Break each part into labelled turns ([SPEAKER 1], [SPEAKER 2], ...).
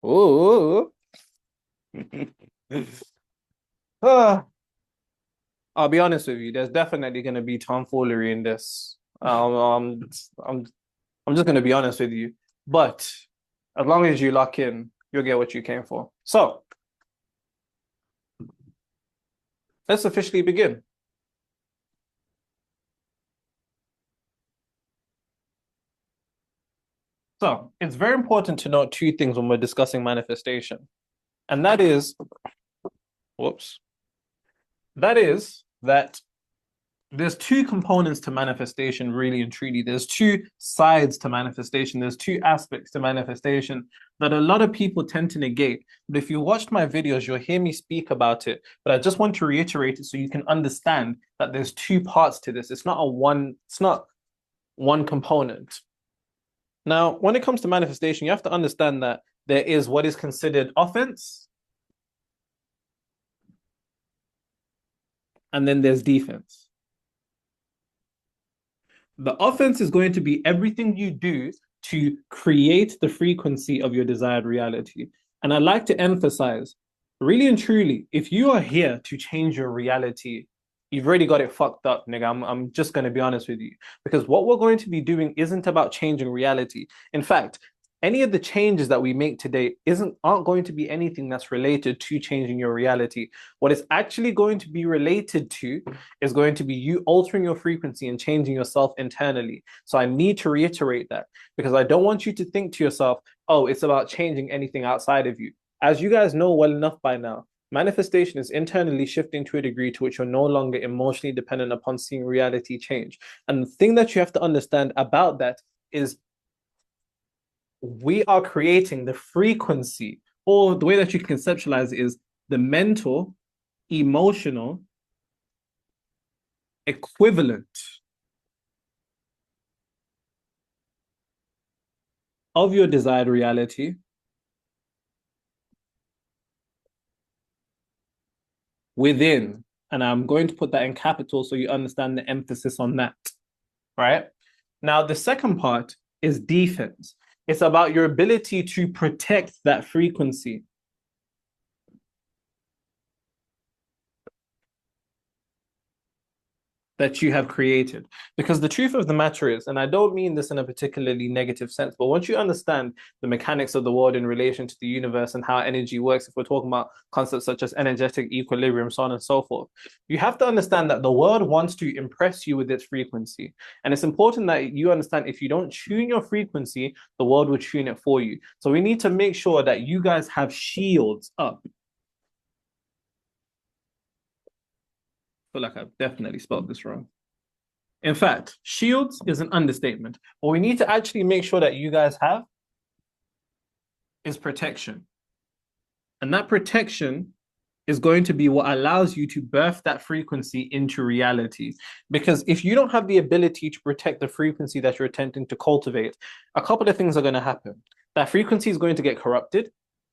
[SPEAKER 1] Ooh. Ah, I'll be honest with you. There's definitely going to be tomfoolery in this. I'm just going to be honest with you. But as long as you lock in, you'll get what you came for. So let's officially begin. So it's very important to note two things when we're discussing manifestation. And that is, whoops, that is that there's two components to manifestation, really and truly. There's two sides to manifestation. There's two aspects to manifestation that a lot of people tend to negate. But if you watched my videos, you'll hear me speak about it. But I just want to reiterate it so you can understand that there's two parts to this. It's not one component. Now, when it comes to manifestation, you have to understand that there is what is considered offense, and then there's defense. The offense is going to be everything you do to create the frequency of your desired reality. And I like to emphasize, really and truly, if you are here to change your reality, you've already got it fucked up, nigga. I'm just going to be honest with you. Because what we're going to be doing isn't about changing reality. In fact, any of the changes that we make today aren't going to be anything that's related to changing your reality. What it's actually going to be related to is going to be you altering your frequency and changing yourself internally. So I need to reiterate that because I don't want you to think to yourself, oh, it's about changing anything outside of you. As you guys know well enough by now, manifestation is internally shifting to a degree to which you're no longer emotionally dependent upon seeing reality change. And the thing that you have to understand about that is we are creating the frequency, or the way that you can conceptualize it is the mental, emotional equivalent of your desired reality within. And I'm going to put that in capital so you understand the emphasis on that, right? Now, the second part is defense. It's about your ability to protect that frequency. That you have created. Because the truth of the matter is, and I don't mean this in a particularly negative sense, but once you understand the mechanics of the world in relation to the universe and how energy works, if we're talking about concepts such as energetic equilibrium, so on and so forth, you have to understand that the world wants to impress you with its frequency. And it's important that you understand if you don't tune your frequency, the world will tune it for you. So we need to make sure that you guys have shields up. Feel like I've definitely spelled this wrong. In fact, shields is an understatement. What we need to actually make sure that you guys have is protection. And that protection is going to be what allows you to birth that frequency into reality. Because if you don't have the ability to protect the frequency that you're attempting to cultivate, a couple of things are going to happen. That frequency is going to get corrupted,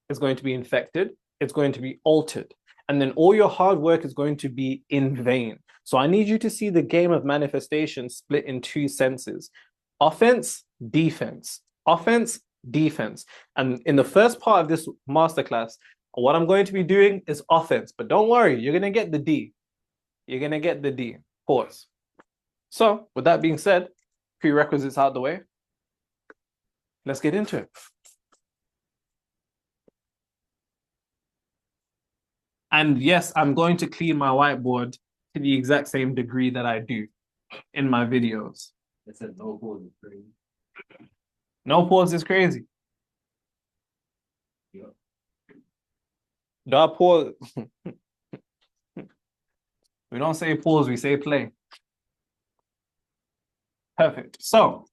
[SPEAKER 1] it's going to be infected, it's going to be altered. And then all your hard work is going to be in vain. So I need you to see the game of manifestation split in two senses: offense, defense, offense, defense. And in the first part of this masterclass, what I'm going to be doing is offense, but don't worry, you're going to get the D. You're going to get the D. Pause. So with that being said, prerequisites out the way, let's get into it. And yes, I'm going to clean my whiteboard to the exact same degree that I do in my videos.
[SPEAKER 2] It said no pause is crazy.
[SPEAKER 1] No pause is crazy.
[SPEAKER 2] Yeah.
[SPEAKER 1] No pause. We don't say pause, we say play. Perfect. So,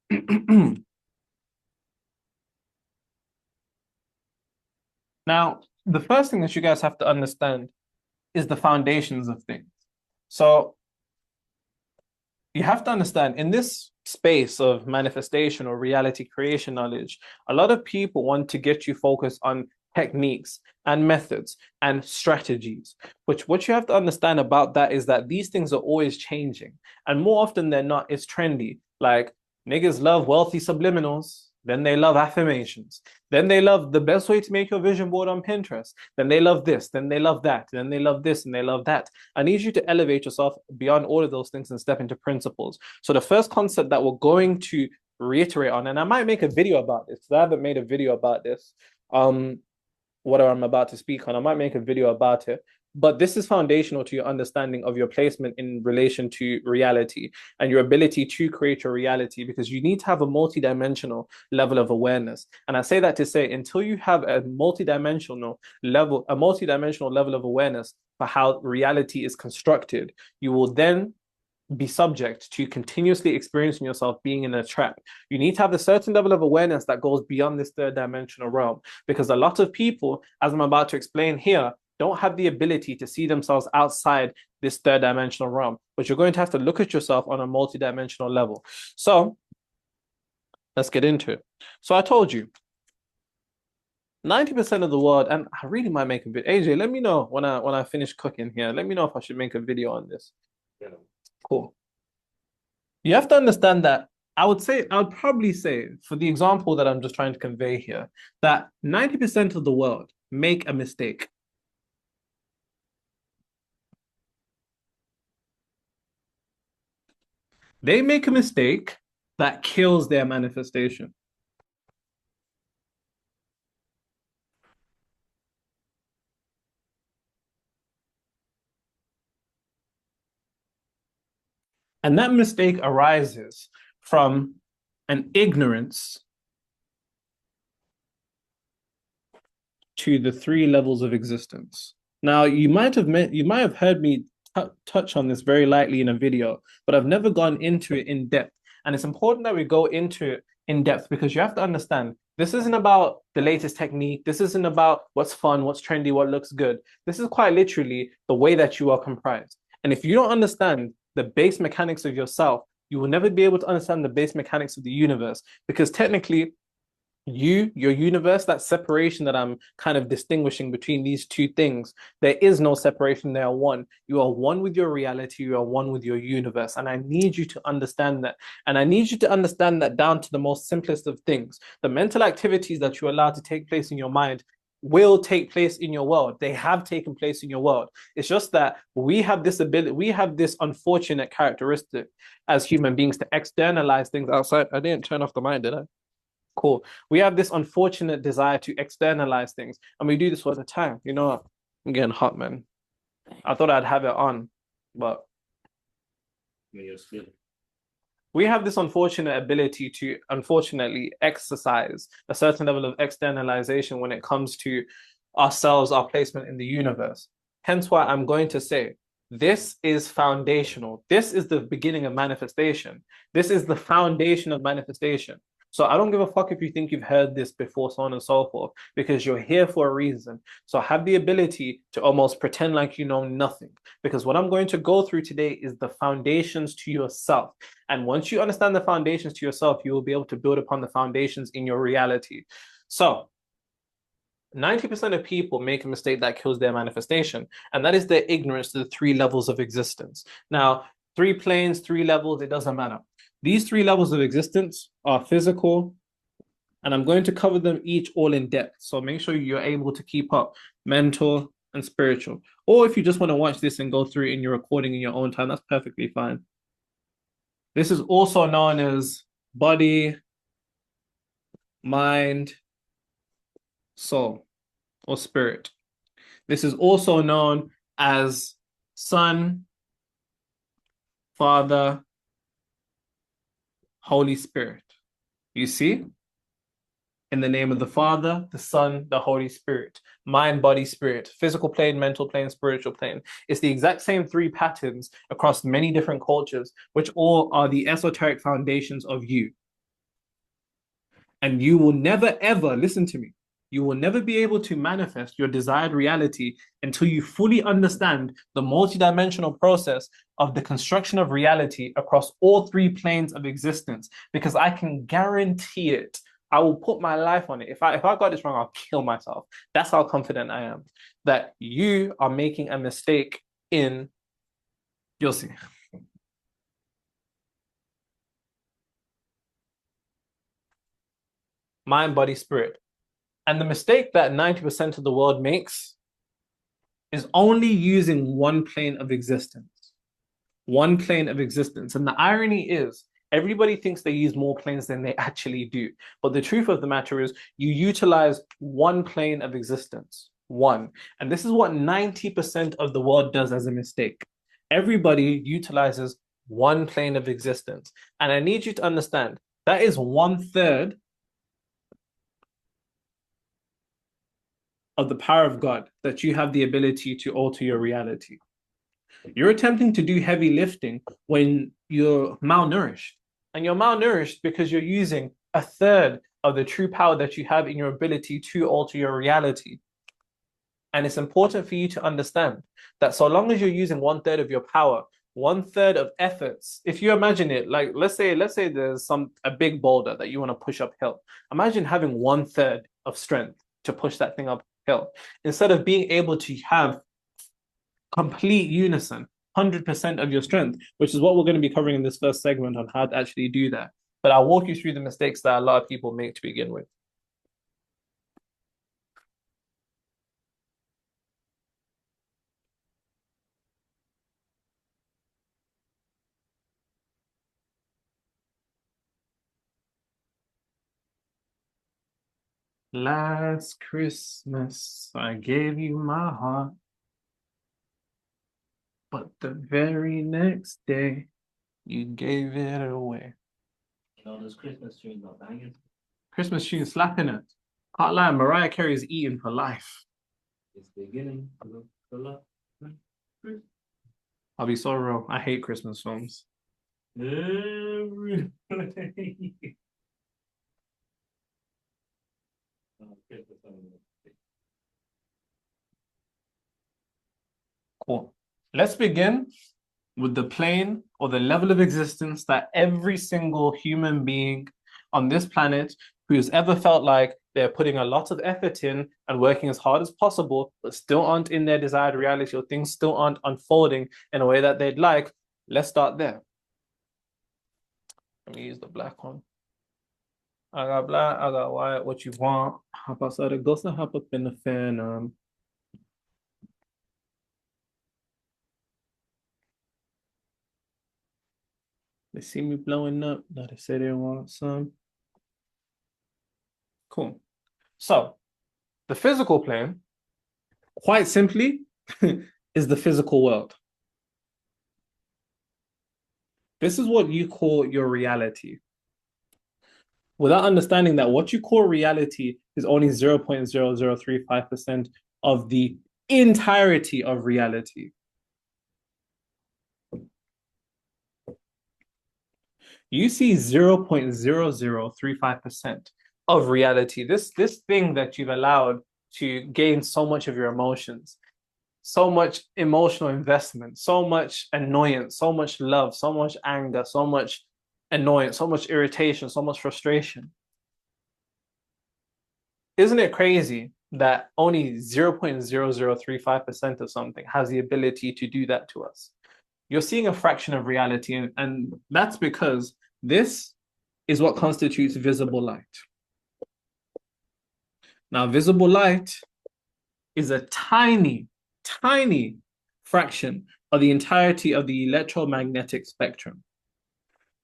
[SPEAKER 1] now, the first thing that you guys have to understand is the foundations of things. So, you have to understand in this space of manifestation or reality creation knowledge, a lot of people want to get you focused on techniques and methods and strategies. Which what you have to understand about that is that these things are always changing. And more often than not, it's trendy. Like niggas love wealthy subliminals. Then they love affirmations. Then they love the best way to make your vision board on Pinterest. Then they love this. Then they love that. Then they love this and they love that. I need you to elevate yourself beyond all of those things and step into principles. So the first concept that we're going to reiterate on, and I might make a video about this because I haven't made a video about this. What I'm about to speak on, I might make a video about it. But this is foundational to your understanding of your placement in relation to reality and your ability to create your reality, because you need to have a multidimensional level of awareness. And I say that to say, until you have a multidimensional level of awareness for how reality is constructed, you will then be subject to continuously experiencing yourself being in a trap. You need to have a certain level of awareness that goes beyond this third dimensional realm, because a lot of people, as I'm about to explain here, don't have the ability to see themselves outside this third dimensional realm, but you're going to have to look at yourself on a multidimensional level. So let's get into it. So I told you 90% of the world, and I really might make a video. AJ, let me know when I finish cooking here. Let me know if I should make a video on this.
[SPEAKER 2] Yeah.
[SPEAKER 1] Cool. You have to understand that I would probably say, for the example that I'm just trying to convey here, that 90% of the world make a mistake. They make a mistake that kills their manifestation. And that mistake arises from an ignorance to the three levels of existence. Now, you might have heard me touch on this very lightly in a video, but I've never gone into it in depth. And it's important that we go into it in depth, because you have to understand this isn't about the latest technique. This isn't about what's fun, what's trendy, what looks good. This is quite literally the way that you are comprised. And if you don't understand the base mechanics of yourself, you will never be able to understand the base mechanics of the universe, because technically your universe, that separation that I'm kind of distinguishing between these two things, there is no separation. They are one. You are one with your reality. You are one with your universe. And I need you to understand that. And I need you to understand that down to the most simplest of things. The mental activities that you allow to take place in your mind will take place in your world. They have taken place in your world. It's just that we have this ability, we have this unfortunate characteristic as human beings to externalize things outside. I didn't turn off the mic, did I? Cool. We have this unfortunate desire to externalize things, and we do this all the time. You know what? I'm getting hot, man. I thought I'd have it on, but we have this unfortunate ability to, unfortunately, exercise a certain level of externalization when it comes to ourselves, our placement in the universe. Hence why I'm going to say this is foundational. This is the beginning of manifestation. This is the foundation of manifestation. So I don't give a fuck if you think you've heard this before, so on and so forth, because you're here for a reason. So have the ability to almost pretend like you know nothing, because what I'm going to go through today is the foundations to yourself. And once you understand the foundations to yourself, you will be able to build upon the foundations in your reality. So 90% of people make a mistake that kills their manifestation, and that is their ignorance to the three levels of existence. Now, 3 planes, 3 levels, it doesn't matter. These 3 levels of existence are physical, and I'm going to cover them each all in depth. So make sure you're able to keep up: mental and spiritual. Or if you just want to watch this and go through it in your recording in your own time, that's perfectly fine. This is also known as body, mind, soul, or spirit. This is also known as Son, Father, Holy Spirit. You see? In the name of the Father, the Son, the Holy Spirit. Mind, body, spirit. Physical plane, mental plane, spiritual plane. It's the exact same 3 patterns across many different cultures, which all are the esoteric foundations of you. And you will never, ever, listen to me, you will never be able to manifest your desired reality until you fully understand the multidimensional process of the construction of reality across all 3 planes of existence. Because I can guarantee it. I will put my life on it. If I got this wrong, I'll kill myself. That's how confident I am that you are making a mistake in, you'll see. mind, body, spirit. And the mistake that 90% of the world makes is only using one plane of existence. One plane of existence. And the irony is, everybody thinks they use more planes than they actually do. But the truth of the matter is, you utilize one plane of existence. One. And this is what 90% of the world does as a mistake. Everybody utilizes one plane of existence. And I need you to understand that is 1/3 of the power of God, that you have the ability to alter your reality. You're attempting to do heavy lifting when you're malnourished. And you're malnourished because you're using 1/3 of the true power that you have in your ability to alter your reality. And it's important for you to understand that so long as you're using 1/3 of your power, 1/3 of efforts, if you imagine it, like let's say there's a big boulder that you want to push uphill. Imagine having 1/3 of strength to push that thing uphill. Instead of being able to have complete unison, 100% of your strength, which is what we're going to be covering in this first segment on how to actually do that. But I'll walk you through the mistakes that a lot of people make to begin with. Last Christmas, I gave you my heart, but the very next day, you gave it away.
[SPEAKER 2] You know, those Christmas tunes are banging.
[SPEAKER 1] Christmas tune slapping it. Can't lie, Mariah Carey is eating for life.
[SPEAKER 2] It's beginning to look a lot.
[SPEAKER 1] I'll be so real. I hate Christmas films.
[SPEAKER 2] Everybody.
[SPEAKER 1] Cool. Let's begin with the plane or the level of existence that every single human being on this planet who's ever felt like they're putting a lot of effort in and working as hard as possible, but still aren't in their desired reality, or things still aren't unfolding in a way that they'd like. Let's start there. Let me use the black one. I got black, I got white, what you want. Hop outside the ghost and hop up in the fan. They see me blowing up. Now they say they want some. Cool. So the physical plane, quite simply, is the physical world. This is what you call your reality. Without understanding that what you call reality is only 0.0035% of the entirety of reality. You see 0.0035% of reality. This thing that you've allowed to gain so much of your emotions, so much emotional investment, so much annoyance, so much love, so much anger, so much annoyance, so much irritation, so much frustration. Isn't it crazy that only 0.0035% of something has the ability to do that to us? You're seeing a fraction of reality, and that's because this is what constitutes visible light. Now, visible light is a tiny, tiny fraction of the entirety of the electromagnetic spectrum.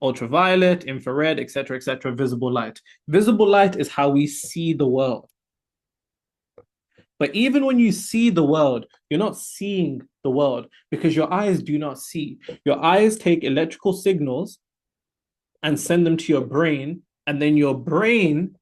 [SPEAKER 1] Ultraviolet, infrared, etc., visible light. Visible light is how we see the world. But even when you see the world, you're not seeing the world because your eyes do not see. Your eyes take electrical signals and send them to your brain, and then your brain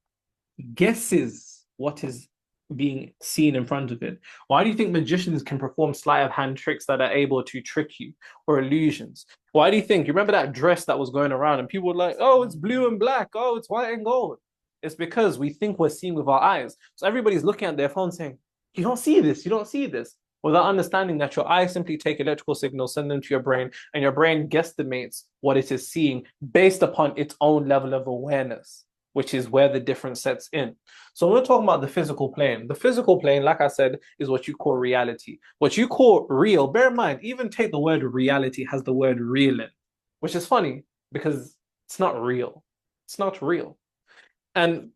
[SPEAKER 1] guesses what is being seen in front of it. Why do you think magicians can perform sleight of hand tricks that are able to trick you, or illusions? Why do you think, you remember that dress that was going around and people were like, oh, it's blue and black, oh, it's white and gold? It's because we think we're seeing with our eyes. So everybody's looking at their phone saying, you don't see this, you don't see this, without understanding that your eyes simply take electrical signals, send them to your brain, and your brain guesstimates what it is seeing based upon its own level of awareness, which is where the difference sets in. So when we're talking about the physical plane, like I said, is what you call reality. What you call real, bear in mind, even take the word reality has the word real in, which is funny because it's not real. It's not real. And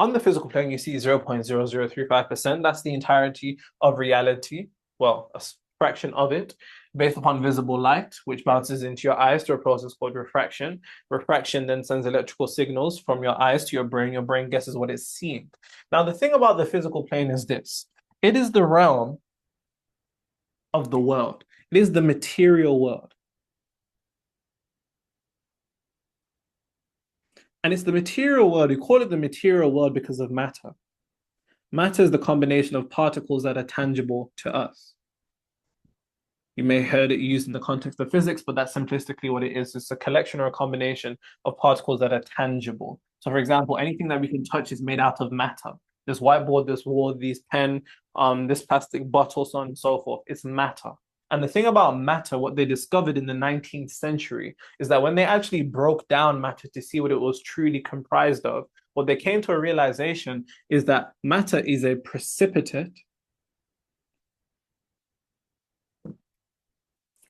[SPEAKER 1] On the physical plane, you see 0.0035%. That's the entirety of reality. Well, a fraction of it, based upon visible light, which bounces into your eyes through a process called refraction. Refraction then sends electrical signals from your eyes to your brain. Your brain guesses what it's seeing. Now, the thing about the physical plane is this. It is the realm of the world. It is the material world. And it's the material world. We call it the material world because of matter. Matter is the combination of particles that are tangible to us. You may have heard it used in the context of physics, but that's simplistically what it is. It's a collection or a combination of particles that are tangible. So, for example, anything that we can touch is made out of matter. This whiteboard, this wall, these pen, this plastic bottle, so on and so forth. It's matter. And the thing about matter, what they discovered in the 19th century, is that when they actually broke down matter to see what it was truly comprised of, what they came to a realization is that matter is a precipitate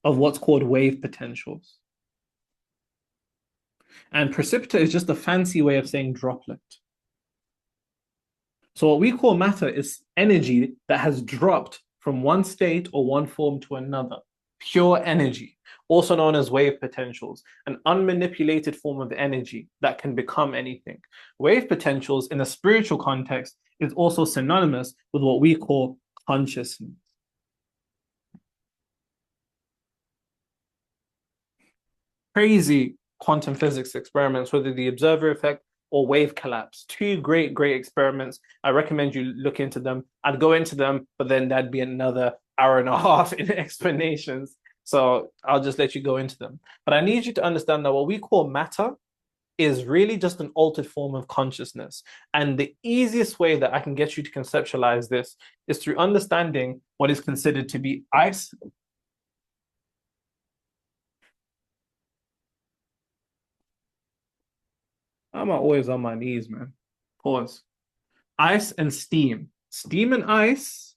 [SPEAKER 1] of what's called wave potentials. And precipitate is just a fancy way of saying droplet. So what we call matter is energy that has dropped from one state or one form to another. Pure energy, also known as wave potentials, an unmanipulated form of energy that can become anything. Wave potentials in a spiritual context is also synonymous with what we call consciousness. Crazy quantum physics experiments, whether the observer effect or wave collapse. Two great experiments. I recommend you look into them. I'd go into them, but then that'd be another hour and a half in explanations. So I'll just let you go into them. But I need you to understand that what we call matter is really just an altered form of consciousness. And the easiest way that I can get you to conceptualize this is through understanding what is considered to be ice. I'm always on my knees, man. Pause. Ice and steam. Steam and ice,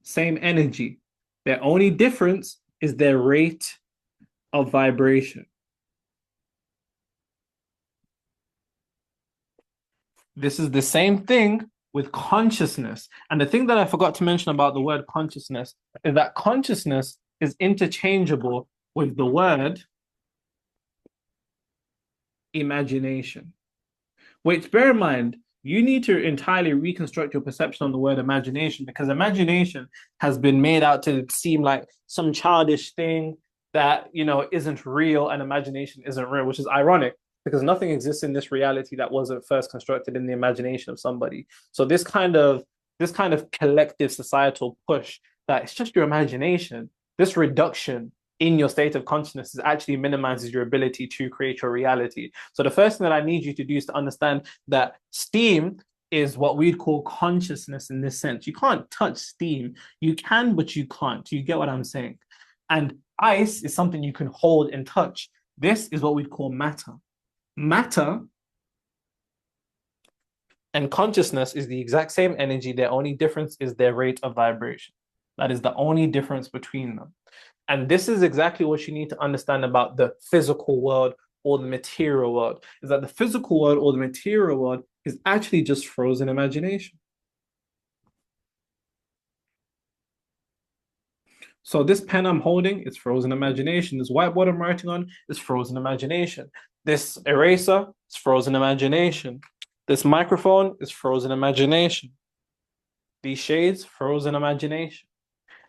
[SPEAKER 1] same energy. Their only difference is their rate of vibration. This is the same thing with consciousness. And the thing that I forgot to mention about the word consciousness is that consciousness is interchangeable with the word imagination. Which, bear in mind, you need to entirely reconstruct your perception on the word imagination, because imagination has been made out to seem like some childish thing that, isn't real, and imagination isn't real, which is ironic because nothing exists in this reality that wasn't first constructed in the imagination of somebody. So this kind of collective societal push that it's just your imagination, this reduction in your state of consciousness actually minimizes your ability to create your reality. So the first thing that I need you to do is to understand that steam is what we'd call consciousness in this sense. You can't touch steam. You can, but you can't. You get what I'm saying? And ice is something you can hold and touch. This is what we'd call matter. Matter and consciousness is the exact same energy. Their only difference is their rate of vibration. That is the only difference between them. And this is exactly what you need to understand about the physical world or the material world, is that the physical world or the material world is actually just frozen imagination. So this pen I'm holding is frozen imagination. This whiteboard I'm writing on is frozen imagination. This eraser is frozen imagination. This microphone is frozen imagination. These shades, frozen imagination.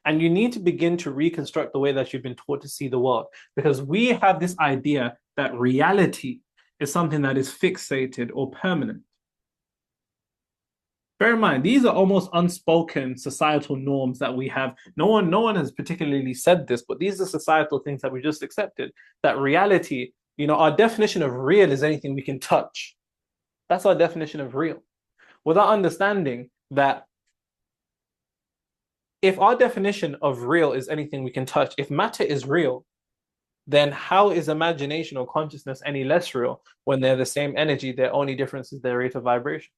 [SPEAKER 1] And you need to begin to reconstruct the way that you've been taught to see the world, because we have this idea that reality is something that is fixated or permanent. Bear in mind, these are almost unspoken societal norms that we have. No one has particularly said this, but these are societal things that we just accepted. That reality, our definition of real is anything we can touch. That's our definition of real. Without understanding that if our definition of real is anything we can touch, if matter is real, then how is imagination or consciousness any less real when they're the same energy? Their only difference is their rate of vibration.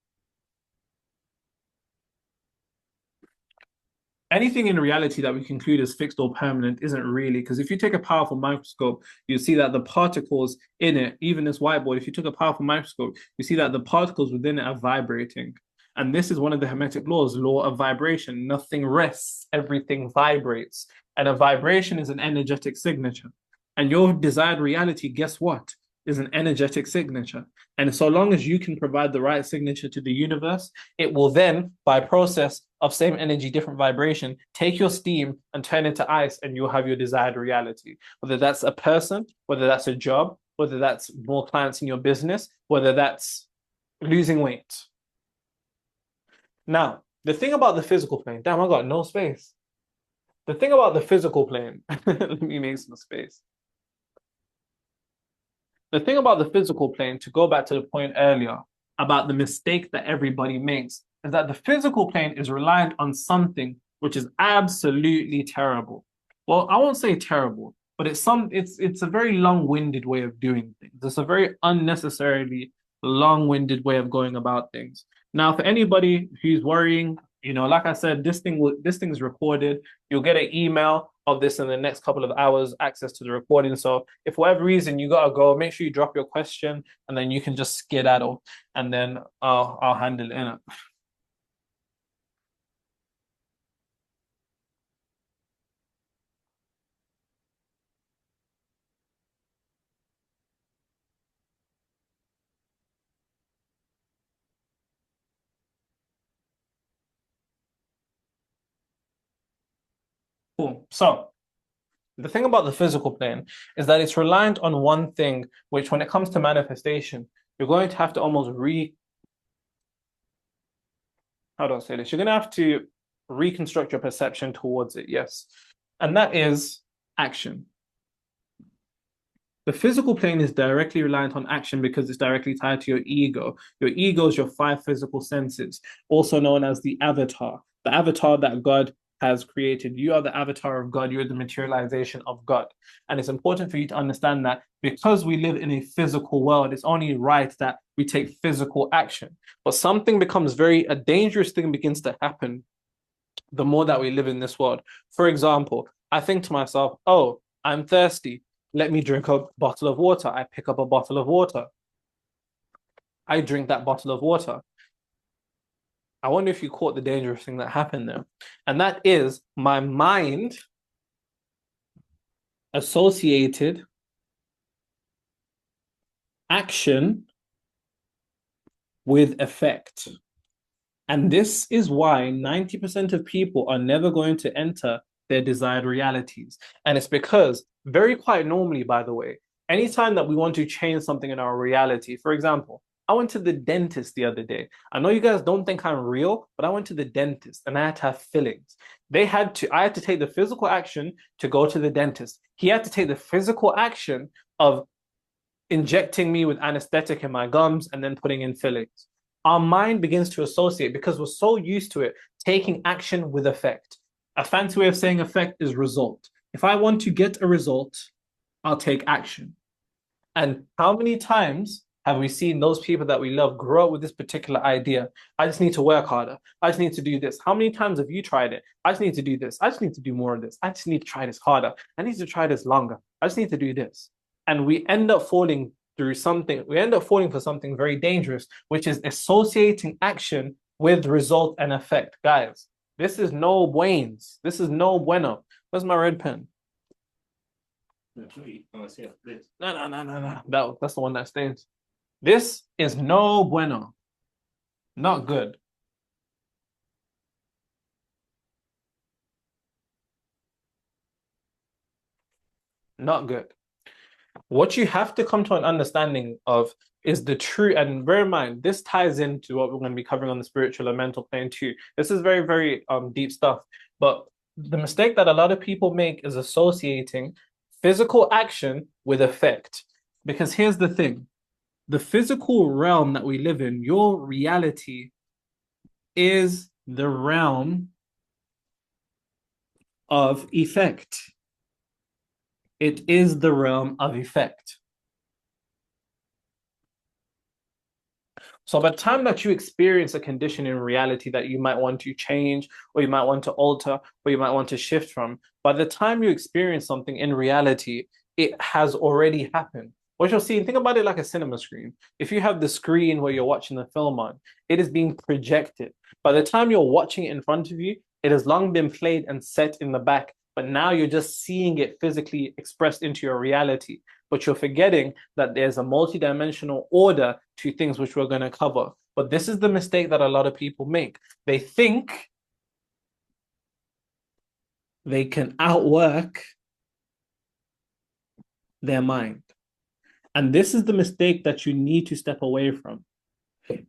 [SPEAKER 1] Anything in reality that we conclude as fixed or permanent isn't really, because if you take a powerful microscope, you see that the particles in it, even this whiteboard, if you took a powerful microscope, you see that the particles within it are vibrating. And this is one of the Hermetic laws, law of vibration. Nothing rests, everything vibrates. And a vibration is an energetic signature. And your desired reality, guess what? Is an energetic signature. And so long as you can provide the right signature to the universe, it will then, by process of same energy, different vibration, take your steam and turn it to ice, and you'll have your desired reality. Whether that's a person, whether that's a job, whether that's more clients in your business, whether that's losing weight. Now, the thing about the physical plane, damn, I got no space. The thing about the physical plane, let me make some space. The thing about the physical plane, to go back to the point earlier about the mistake that everybody makes, is that the physical plane is reliant on something which is absolutely terrible. Well, I won't say terrible, but it's a very long-winded way of doing things. It's a very unnecessarily long-winded way of going about things. Now, for anybody who's worrying, like I said, this thing's recorded. You'll get an email of this in the next couple of hours, access to the recording. So if for whatever reason you gotta go, make sure you drop your question, and then you can just skedaddle, and then I'll handle it in it. Cool. So the thing about the physical plane is that it's reliant on one thing, which when it comes to manifestation, you're going to have to almost how do I say this? You're going to have to reconstruct your perception towards it, yes. And that is action. The physical plane is directly reliant on action because it's directly tied to your ego. Your ego is your five physical senses, also known as the avatar that God has created. You are the avatar of God. You're the materialization of God. And it's important for you to understand that because we live in a physical world, it's only right that we take physical action. But a dangerous thing begins to happen the more that we live in this world. For example, I think to myself, oh, I'm thirsty. Let me drink a bottle of water. I pick up a bottle of water. I drink that bottle of water. I wonder if you caught the dangerous thing that happened there. And that is my mind associated action with effect. And this is why 90% of people are never going to enter their desired realities. And it's because, very quite normally, by the way, anytime that we want to change something in our reality, for example, I went to the dentist the other day. I know you guys don't think I'm real, but I went to the dentist and I had to have fillings. I had to take the physical action to go to the dentist. He had to take the physical action of injecting me with anesthetic in my gums and then putting in fillings. Our mind begins to associate because we're so used to it, taking action with effect. A fancy way of saying effect is result. If I want to get a result, I'll take action. And how many times have we seen those people that we love grow up with this particular idea? I just need to work harder. I just need to do this. How many times have you tried it? I just need to do this. I just need to do more of this. I just need to try this harder. I need to try this longer. I just need to do this. And we end up falling through something. We end up falling for something very dangerous, which is associating action with result and effect. Guys, this is no buenos. This is no bueno. Where's my red pen? No. That's the one that stains. This is no bueno. Not good. Not good. What you have to come to an understanding of is the true, and bear in mind, this ties into what we're going to be covering on the spiritual and mental plane too. This is very, very deep stuff. But the mistake that a lot of people make is associating physical action with effect. Because here's the thing. The physical realm that we live in, your reality is the realm of effect. It is the realm of effect. So by the time that you experience a condition in reality that you might want to change, or you might want to alter, or you might want to shift from, by the time you experience something in reality, it has already happened. What you're seeing, think about it like a cinema screen. If you have the screen where you're watching the film on, it is being projected. By the time you're watching it in front of you, it has long been played and set in the back, but now you're just seeing it physically expressed into your reality. But you're forgetting that there's a multi-dimensional order to things which we're going to cover. But this is the mistake that a lot of people make. They think they can outwork their mind. And this is the mistake that you need to step away from.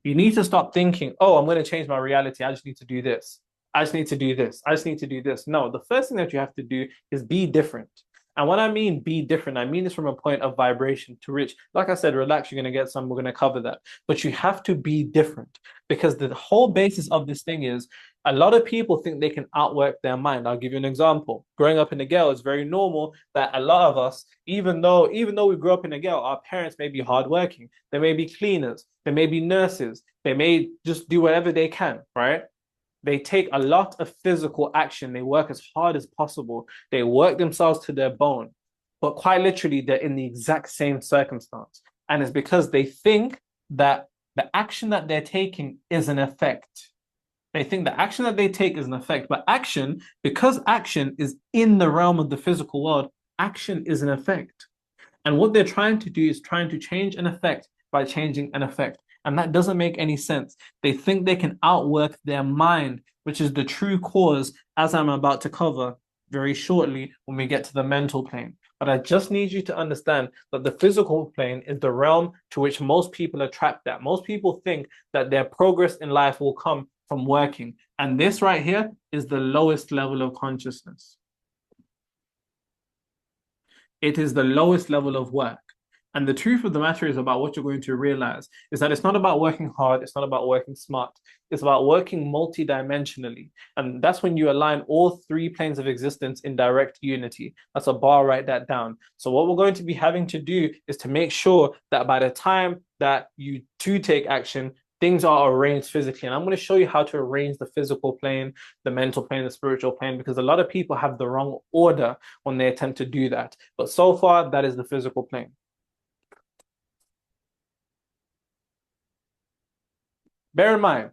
[SPEAKER 1] You need to stop thinking, oh, I'm going to change my reality. I just need to do this. I just need to do this. I just need to do this. No, the first thing that you have to do is be different. And when I mean be different, I mean this from a point of vibration to which, like I said, relax, you're going to get some, we're going to cover that. But you have to be different because the whole basis of this thing is a lot of people think they can outwork their mind. I'll give you an example. Growing up in the ghetto, it's very normal that a lot of us, even though we grew up in the ghetto, our parents may be hardworking. They may be cleaners. They may be nurses. They may just do whatever they can, right? They take a lot of physical action. They work as hard as possible. They work themselves to their bone. But quite literally, they're in the exact same circumstance. And it's because they think that the action that they're taking is an effect. They think the action that they take is an effect, but action, because action is in the realm of the physical world, action is an effect. And what they're trying to do is trying to change an effect by changing an effect. And that doesn't make any sense. They think they can outwork their mind, which is the true cause, as I'm about to cover very shortly when we get to the mental plane. But I just need you to understand that the physical plane is the realm to which most people are trapped at. Most people think that their progress in life will come from working. And this right here is the lowest level of consciousness. It is the lowest level of work. And the truth of the matter is about what you're going to realize is that it's not about working hard. It's not about working smart. It's about working multidimensionally. And that's when you align all three planes of existence in direct unity. That's a bar, write that down. So what we're going to be having to do is to make sure that by the time that you do take action, things are arranged physically. And I'm going to show you how to arrange the physical plane, the mental plane, the spiritual plane, because a lot of people have the wrong order when they attempt to do that. But so far, that is the physical plane. Bear in mind,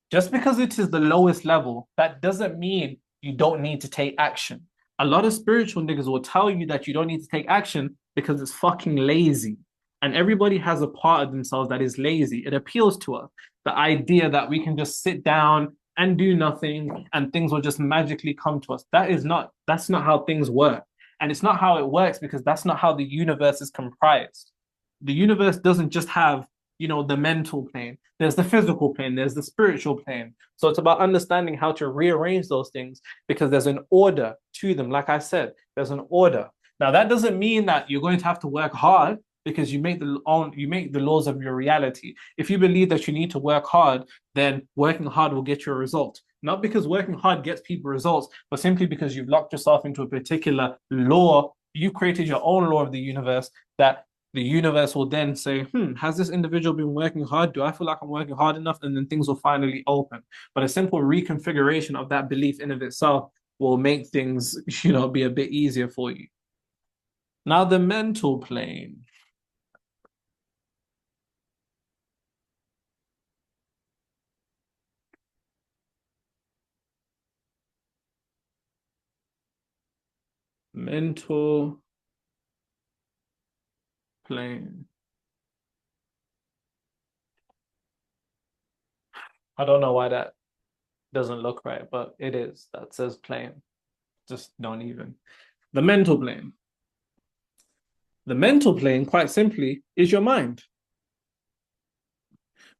[SPEAKER 1] just because it is the lowest level, that doesn't mean you don't need to take action. A lot of spiritual niggas will tell you that you don't need to take action because it's fucking lazy. And everybody has a part of themselves that is lazy. It appeals to us. The idea that we can just sit down and do nothing and things will just magically come to us. That's not how things work. And it's not how it works because that's not how the universe is comprised. The universe doesn't just have, the mental plane. There's the physical plane, there's the spiritual plane. So it's about understanding how to rearrange those things because there's an order to them. Like I said, there's an order. Now, that doesn't mean that you're going to have to work hard because you make the laws of your reality. If you believe that you need to work hard, then working hard will get you a result. Not because working hard gets people results, but simply because you've locked yourself into a particular law. You created your own law of the universe that the universe will then say, has this individual been working hard? Do I feel like I'm working hard enough? And then things will finally open. But a simple reconfiguration of that belief in of itself will make things, be a bit easier for you. Now, the mental plane. Mental plane. I don't know why that doesn't look right, but it is. That says plane. Just don't even. The mental plane. The mental plane, quite simply, is your mind.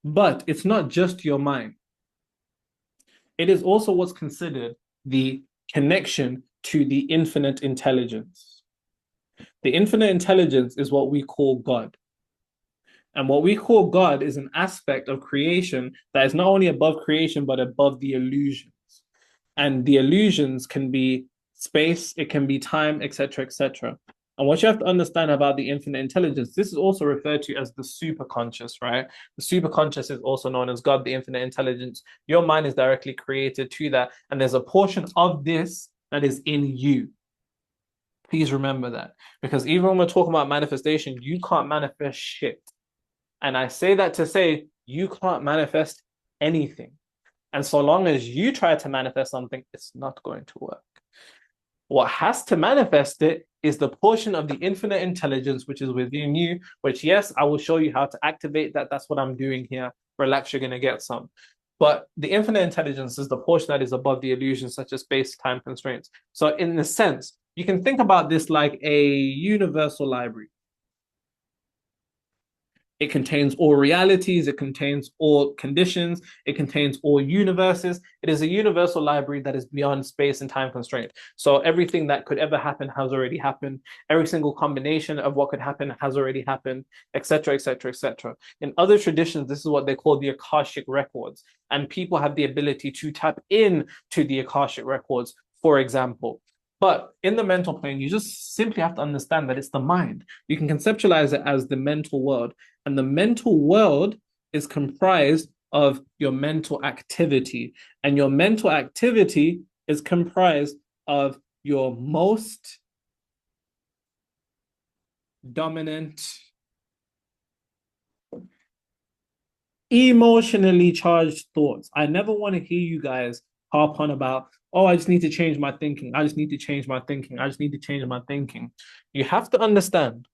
[SPEAKER 1] But it's not just your mind. It is also what's considered the connection to the infinite intelligence. The infinite intelligence is what we call God. And what we call God is an aspect of creation that is not only above creation, but above the illusions. And the illusions can be space, it can be time, etc., etc. And what you have to understand about the infinite intelligence, this is also referred to as the superconscious, right? The superconscious is also known as God, the infinite intelligence. Your mind is directly created to that. And there's a portion of this that is in you. Please remember that. Because even when we're talking about manifestation, you can't manifest shit. And I say that to say you can't manifest anything. And so long as you try to manifest something, it's not going to work. What has to manifest it is the portion of the infinite intelligence which is within you, which, yes, I will show you how to activate that. That's what I'm doing here. Relax, you're going to get some. But the infinite intelligence is the portion that is above the illusions, such as space-time constraints. So in a sense, you can think about this like a universal library. It contains all realities, it contains all conditions, it contains all universes. It is a universal library that is beyond space and time constraint. So everything that could ever happen has already happened. Every single combination of what could happen has already happened, etc., etc., etc. In other traditions, this is what they call the Akashic records. And people have the ability to tap in to the Akashic records, for example. But in the mental plane, you just simply have to understand that it's the mind. You can conceptualize it as the mental world. And the mental world is comprised of your mental activity. And your mental activity is comprised of your most dominant, emotionally charged thoughts. I never want to hear you guys harp on about, oh, I just need to change my thinking. I just need to change my thinking. I just need to change my thinking. You have to understand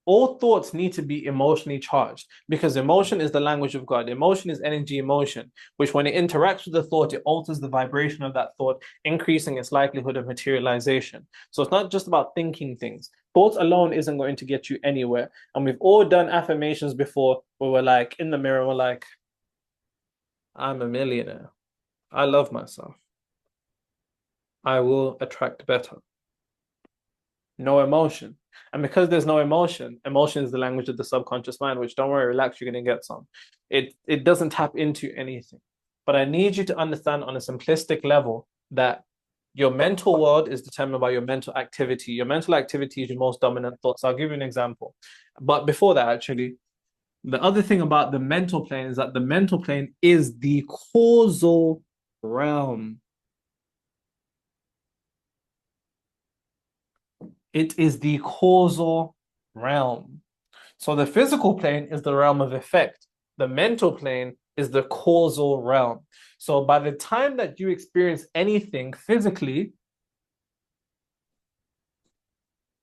[SPEAKER 1] all thoughts need to be emotionally charged because emotion is the language of God. Emotion is energy emotion, which when it interacts with the thought, it alters the vibration of that thought, increasing its likelihood of materialization. So it's not just about thinking things. Thoughts alone isn't going to get you anywhere. And we've all done affirmations before where we're like in the mirror, we're like, I'm a millionaire. I love myself. I will attract better. No emotion. And because there's no emotion, emotion is the language of the subconscious mind, which don't worry, relax, you're going to get some. It doesn't tap into anything. But I need you to understand on a simplistic level that your mental world is determined by your mental activity. Your mental activity is your most dominant thoughts. I'll give you an example. But before that, actually, the other thing about the mental plane is that the mental plane is the causal realm. It is the causal realm. So the physical plane is the realm of effect. The mental plane is the causal realm. So by the time that you experience anything physically,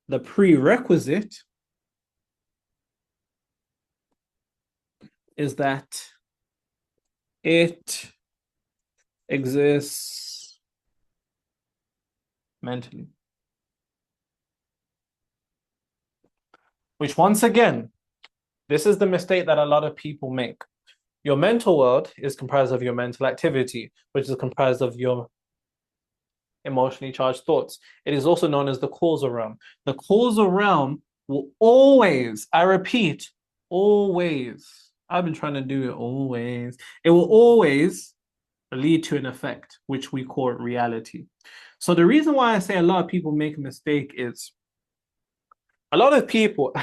[SPEAKER 1] the prerequisite is that it exists mentally. Which once again, this is the mistake that a lot of people make. Your mental world is comprised of your mental activity, which is comprised of your emotionally charged thoughts. It is also known as the causal realm. The causal realm will always, I repeat, always, I've been trying to do it always, it will always lead to an effect, which we call reality. So the reason why I say a lot of people make a mistake is a lot of people,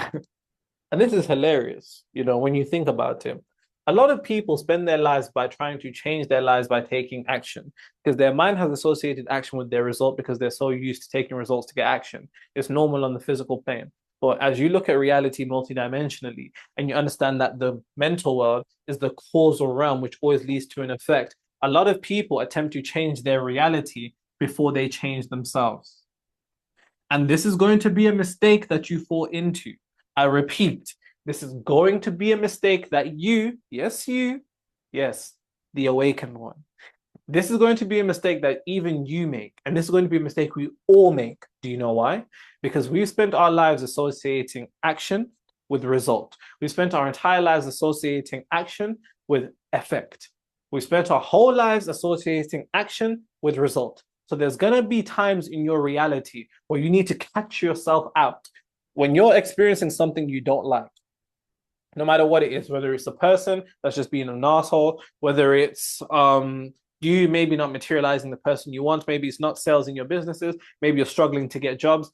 [SPEAKER 1] and this is hilarious, you know, when you think about it, a lot of people spend their lives by trying to change their lives by taking action because their mind has associated action with their result because they're so used to taking results to get action. It's normal on the physical plane. But as you look at reality multidimensionally and you understand that the mental world is the causal realm, which always leads to an effect, a lot of people attempt to change their reality before they change themselves. And this is going to be a mistake that you fall into. I repeat, this is going to be a mistake that you, yes, the awakened one. This is going to be a mistake that even you make. And this is going to be a mistake we all make. Do you know why? Because we've spent our lives associating action with result. We've spent our entire lives associating action with effect. We've spent our whole lives associating action with result. So there's going to be times in your reality where you need to catch yourself out. When you're experiencing something you don't like, no matter what it is, whether it's a person that's just being an asshole, whether it's you maybe not materializing the person you want, maybe it's not sales in your businesses, maybe you're struggling to get jobs,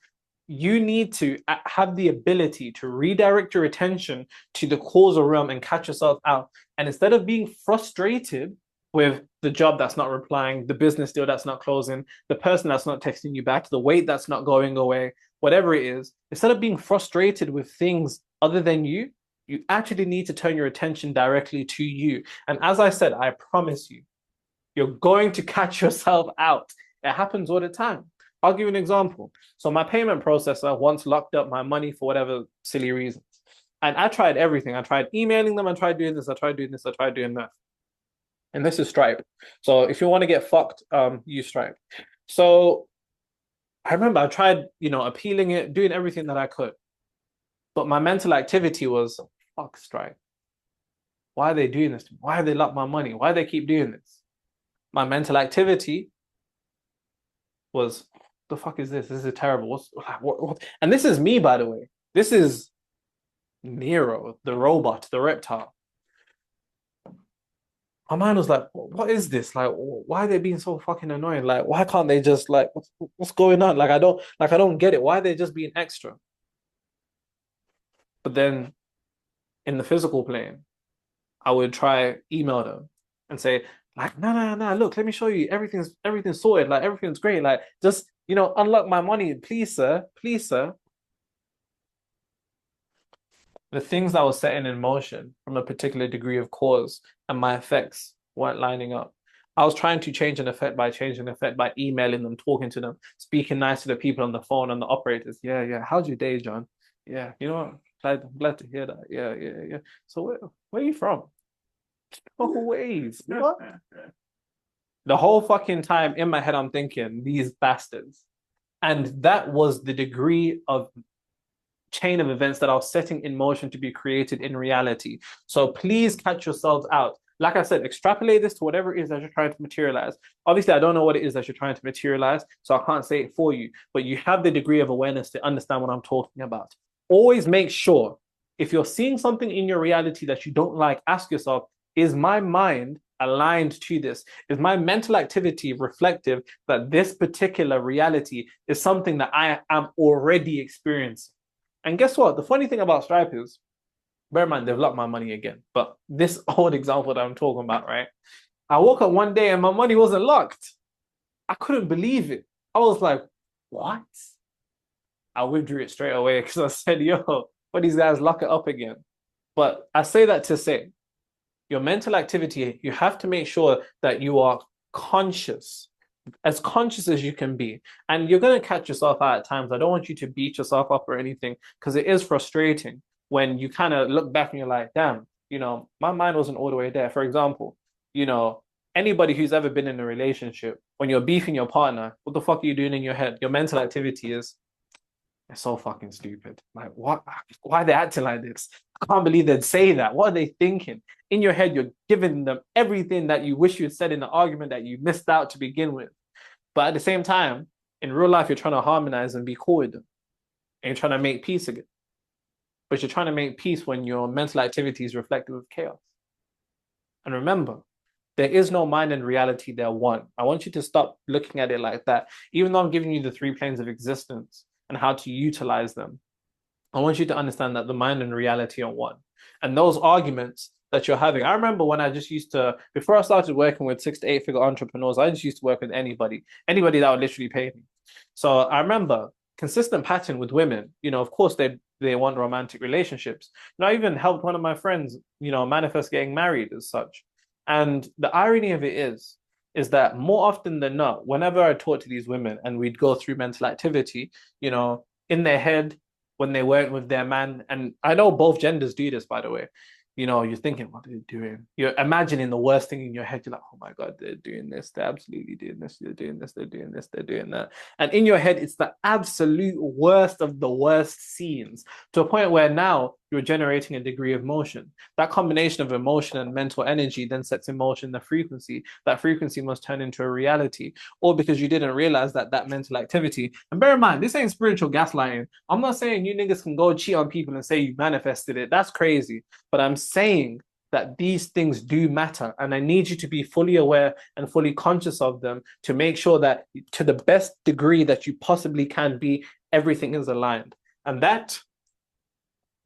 [SPEAKER 1] you need to have the ability to redirect your attention to the causal realm and catch yourself out. And instead of being frustrated with the job that's not replying, the business deal that's not closing, the person that's not texting you back, the weight that's not going away, whatever it is, instead of being frustrated with things other than you, you actually need to turn your attention directly to you. And as I said, I promise you, you're going to catch yourself out. It happens all the time. I'll give you an example. So my payment processor once locked up my money for whatever silly reasons. And I tried everything. I tried emailing them. I tried doing this. I tried doing this. I tried doing that. And this is Stripe. So if you want to get fucked, use Stripe. So I remember I tried, appealing it, doing everything that I could. But my mental activity was, fuck Stripe. Why are they doing this to me? Why have they locked my money? Why do they keep doing this? My mental activity was, the fuck is this? This is terrible. What? And this is me, by the way. This is Nero, the robot, the reptile. My mind was like, what is this? Like, why are they being so fucking annoying? Like, why can't they just like, what's going on? Like, I don't get it. Why are they just being extra? But then in the physical plane, I would try email them and say, like, no, look, let me show you. Everything's sorted. Like, everything's great. Like, just, unlock my money, please, sir. Please, sir. The things I was setting in motion from a particular degree of cause and my effects weren't lining up. I was trying to change an effect by changing an effect by emailing them, talking to them, speaking nice to the people on the phone and the operators. Yeah. How's your day, John? Yeah, you know what? Glad to hear that. Yeah. So where are you from? Oh, ways. What? The whole fucking time in my head, I'm thinking, these bastards. And that was the degree of chain of events that I was setting in motion to be created in reality. So please catch yourselves out. Like I said, extrapolate this to whatever it is that you're trying to materialize. Obviously, I don't know what it is that you're trying to materialize, so I can't say it for you, but you have the degree of awareness to understand what I'm talking about. Always make sure, if you're seeing something in your reality that you don't like, ask yourself, is my mind aligned to this? Is my mental activity reflective that this particular reality is something that I am already experiencing? And guess what? The funny thing about Stripe is, bear in mind, they've locked my money again. But this old example that I'm talking about, right? I woke up one day and my money wasn't locked. I couldn't believe it. I was like, what? I withdrew it straight away because I said, yo, what these guys lock it up again? But I say that to say, your mental activity, you have to make sure that you are conscious, as conscious as you can be. And you're going to catch yourself out at times. I don't want you to beat yourself up or anything, because it is frustrating when you kind of look back and you're like, damn, my mind wasn't all the way there. For example, anybody who's ever been in a relationship, when you're beefing your partner, what the fuck are you doing in your head? Your mental activity is, it's so fucking stupid. Like, what? Why are they acting like this? I can't believe they'd say that. What are they thinking? In your head, you're giving them everything that you wish you had said in the argument that you missed out to begin with. But at the same time, in real life, you're trying to harmonize and be cool with them. And you're trying to make peace again. But you're trying to make peace when your mental activity is reflective of chaos. And remember, there is no mind and reality, they're one. I want you to stop looking at it like that. Even though I'm giving you the 3 planes of existence and how to utilize them, I want you to understand that the mind and reality are one. And those arguments that you're having, I remember when I just used to, before I started working with 6 to 8 figure entrepreneurs, I just used to work with anybody that would literally pay me. So I remember consistent pattern with women, of course they want romantic relationships. And I even helped one of my friends, manifest getting married as such. And the irony of it is that more often than not, whenever I talk to these women and we'd go through mental activity, in their head, when they weren't with their man, and I know both genders do this, by the way, you're thinking, what are they doing? You're imagining the worst thing in your head. You're like, oh my God, they're doing this. They're absolutely doing this. They're doing this. They're doing this. They're doing that. And in your head, it's the absolute worst of the worst scenes, to a point where now you're generating a degree of motion. That combination of emotion and mental energy then sets in motion the frequency. That frequency must turn into a reality, or because you didn't realize that mental activity. And bear in mind, this ain't spiritual gaslighting. I'm not saying you niggas can go cheat on people and say you manifested it. That's crazy. But I'm saying that these things do matter, and I need you to be fully aware and fully conscious of them to make sure that to the best degree that you possibly can be, everything is aligned. And that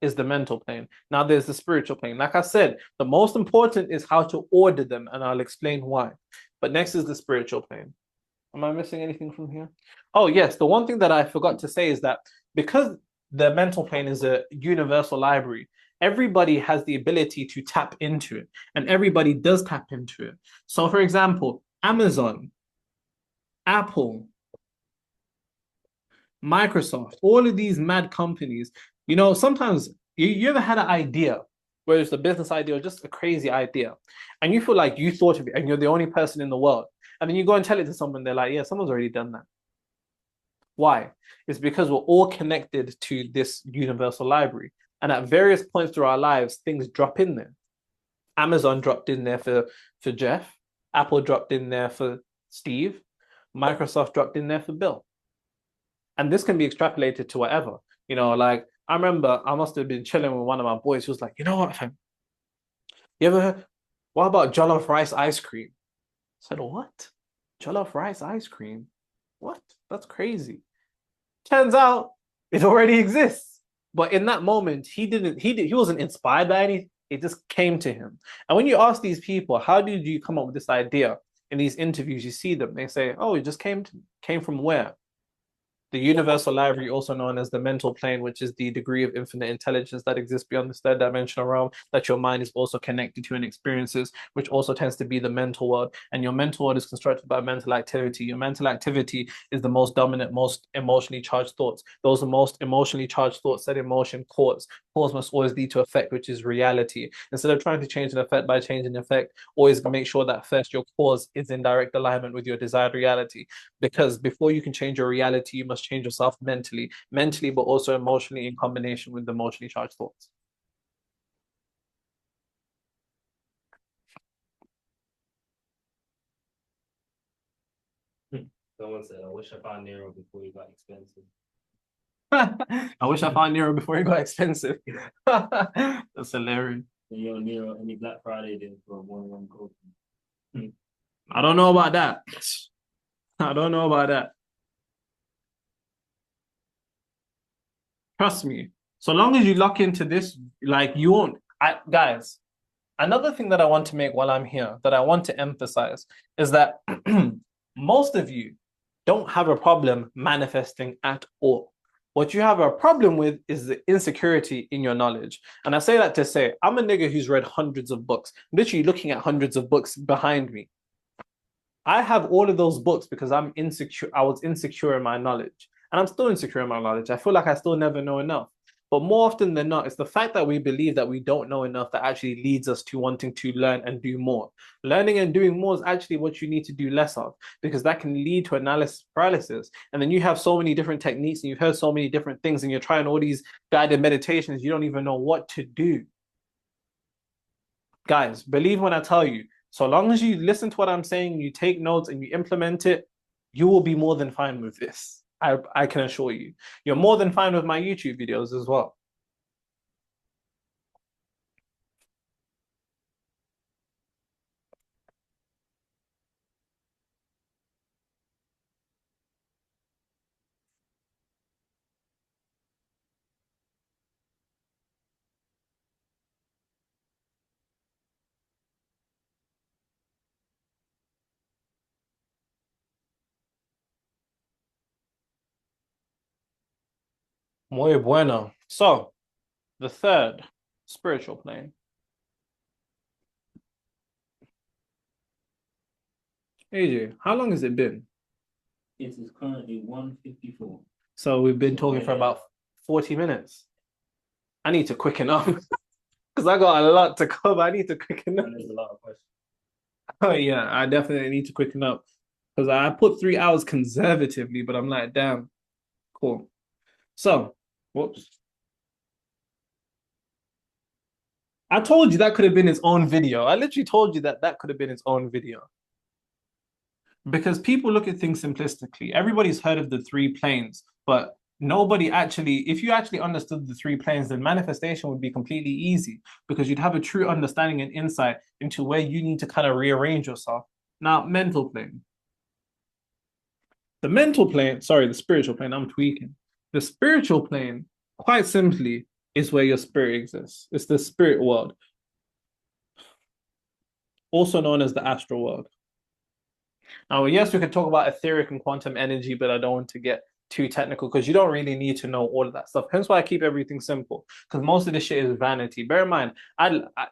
[SPEAKER 1] is the mental plane. Now there's the spiritual plane. Like I said, the most important is how to order them, and I'll explain why. But next is the spiritual plane. Am I missing anything from here? Oh, yes. The one thing that I forgot to say is that because the mental plane is a universal library, everybody has the ability to tap into it, and everybody does tap into it. So, for example, Amazon, Apple, Microsoft, all of these mad companies, sometimes you ever had an idea, whether it's a business idea or just a crazy idea, and you feel like you thought of it and you're the only person in the world. And then you go and tell it to someone, they're like, yeah, someone's already done that. Why? It's because we're all connected to this universal library. And at various points through our lives, things drop in there. Amazon dropped in there for Jeff. Apple dropped in there for Steve. Microsoft dropped in there for Bill. And this can be extrapolated to whatever. Like I remember I must have been chilling with one of my boys who was like, you know what, fam? You ever heard, what about jollof rice ice cream? I said, what? Jollof rice ice cream? What? That's crazy. Turns out it already exists. But in that moment, he wasn't inspired by anything. It just came to him. And when you ask these people, how did you come up with this idea? In these interviews, you see them, they say, oh, it just came from where? The universal library, also known as the mental plane, which is the degree of infinite intelligence that exists beyond this third dimensional realm, that your mind is also connected to and experiences, which also tends to be the mental world. And your mental world is constructed by mental activity. Your mental activity is the most dominant, most emotionally charged thoughts. Those are most emotionally charged thoughts that emotion cause. Cause must always lead to effect, which is reality. Instead of trying to change an effect by changing effect, always make sure that first your cause is in direct alignment with your desired reality. Because before you can change your reality, you must change yourself mentally, but also emotionally in combination with the emotionally charged thoughts.
[SPEAKER 2] Someone said, I wish I found Nero before he got expensive.
[SPEAKER 1] I wish I found Nero before he got expensive. That's hilarious.
[SPEAKER 2] Nero, any Black Friday deal for a 1-1 gold.
[SPEAKER 1] I don't know about that. I don't know about that. Trust me. So long as you lock into this, like you won't. Guys, another thing that I want to make while I'm here, that I want to emphasize, is that most of you don't have a problem manifesting at all. What you have a problem with is the insecurity in your knowledge. And I say that to say, I'm a nigga who's read hundreds of books, literally looking at hundreds of books behind me. I have all of those books because I'm insecure. I was insecure in my knowledge. And I'm still insecure in my knowledge. I feel like I still never know enough. But more often than not, it's the fact that we believe that we don't know enough that actually leads us to wanting to learn and do more. Learning and doing more is actually what you need to do less of, because that can lead to analysis paralysis. And then you have so many different techniques and you've heard so many different things and you're trying all these guided meditations, you don't even know what to do. Guys, believe when I tell you, so long as you listen to what I'm saying, you take notes and you implement it, you will be more than fine with this. I can assure you. You're more than fine with my YouTube videos as well. Muy bueno. So, the third, spiritual plane. AJ, how long has it been?
[SPEAKER 2] It is currently 1:54.
[SPEAKER 1] So we've been talking for about 40 minutes. I need to quicken up because I got a lot to cover. I need to quicken up.
[SPEAKER 2] And there's a lot of questions.
[SPEAKER 1] Oh yeah, I definitely need to quicken up because I put 3 hours conservatively, but I'm like, damn, cool. So, whoops. I told you that could have been its own video. I literally told you that could have been its own video. Because people look at things simplistically. Everybody's heard of the three planes, but nobody actually, if you actually understood the three planes, then manifestation would be completely easy because you'd have a true understanding and insight into where you need to kind of rearrange yourself. Now, mental plane. The spiritual plane, I'm tweaking. The spiritual plane, quite simply, is where your spirit exists. It's the spirit world, also known as the astral world. Now, yes, we could talk about etheric and quantum energy, but I don't want to get too technical because you don't really need to know all of that stuff. Hence why I keep everything simple, because most of this shit is vanity. Bear in mind,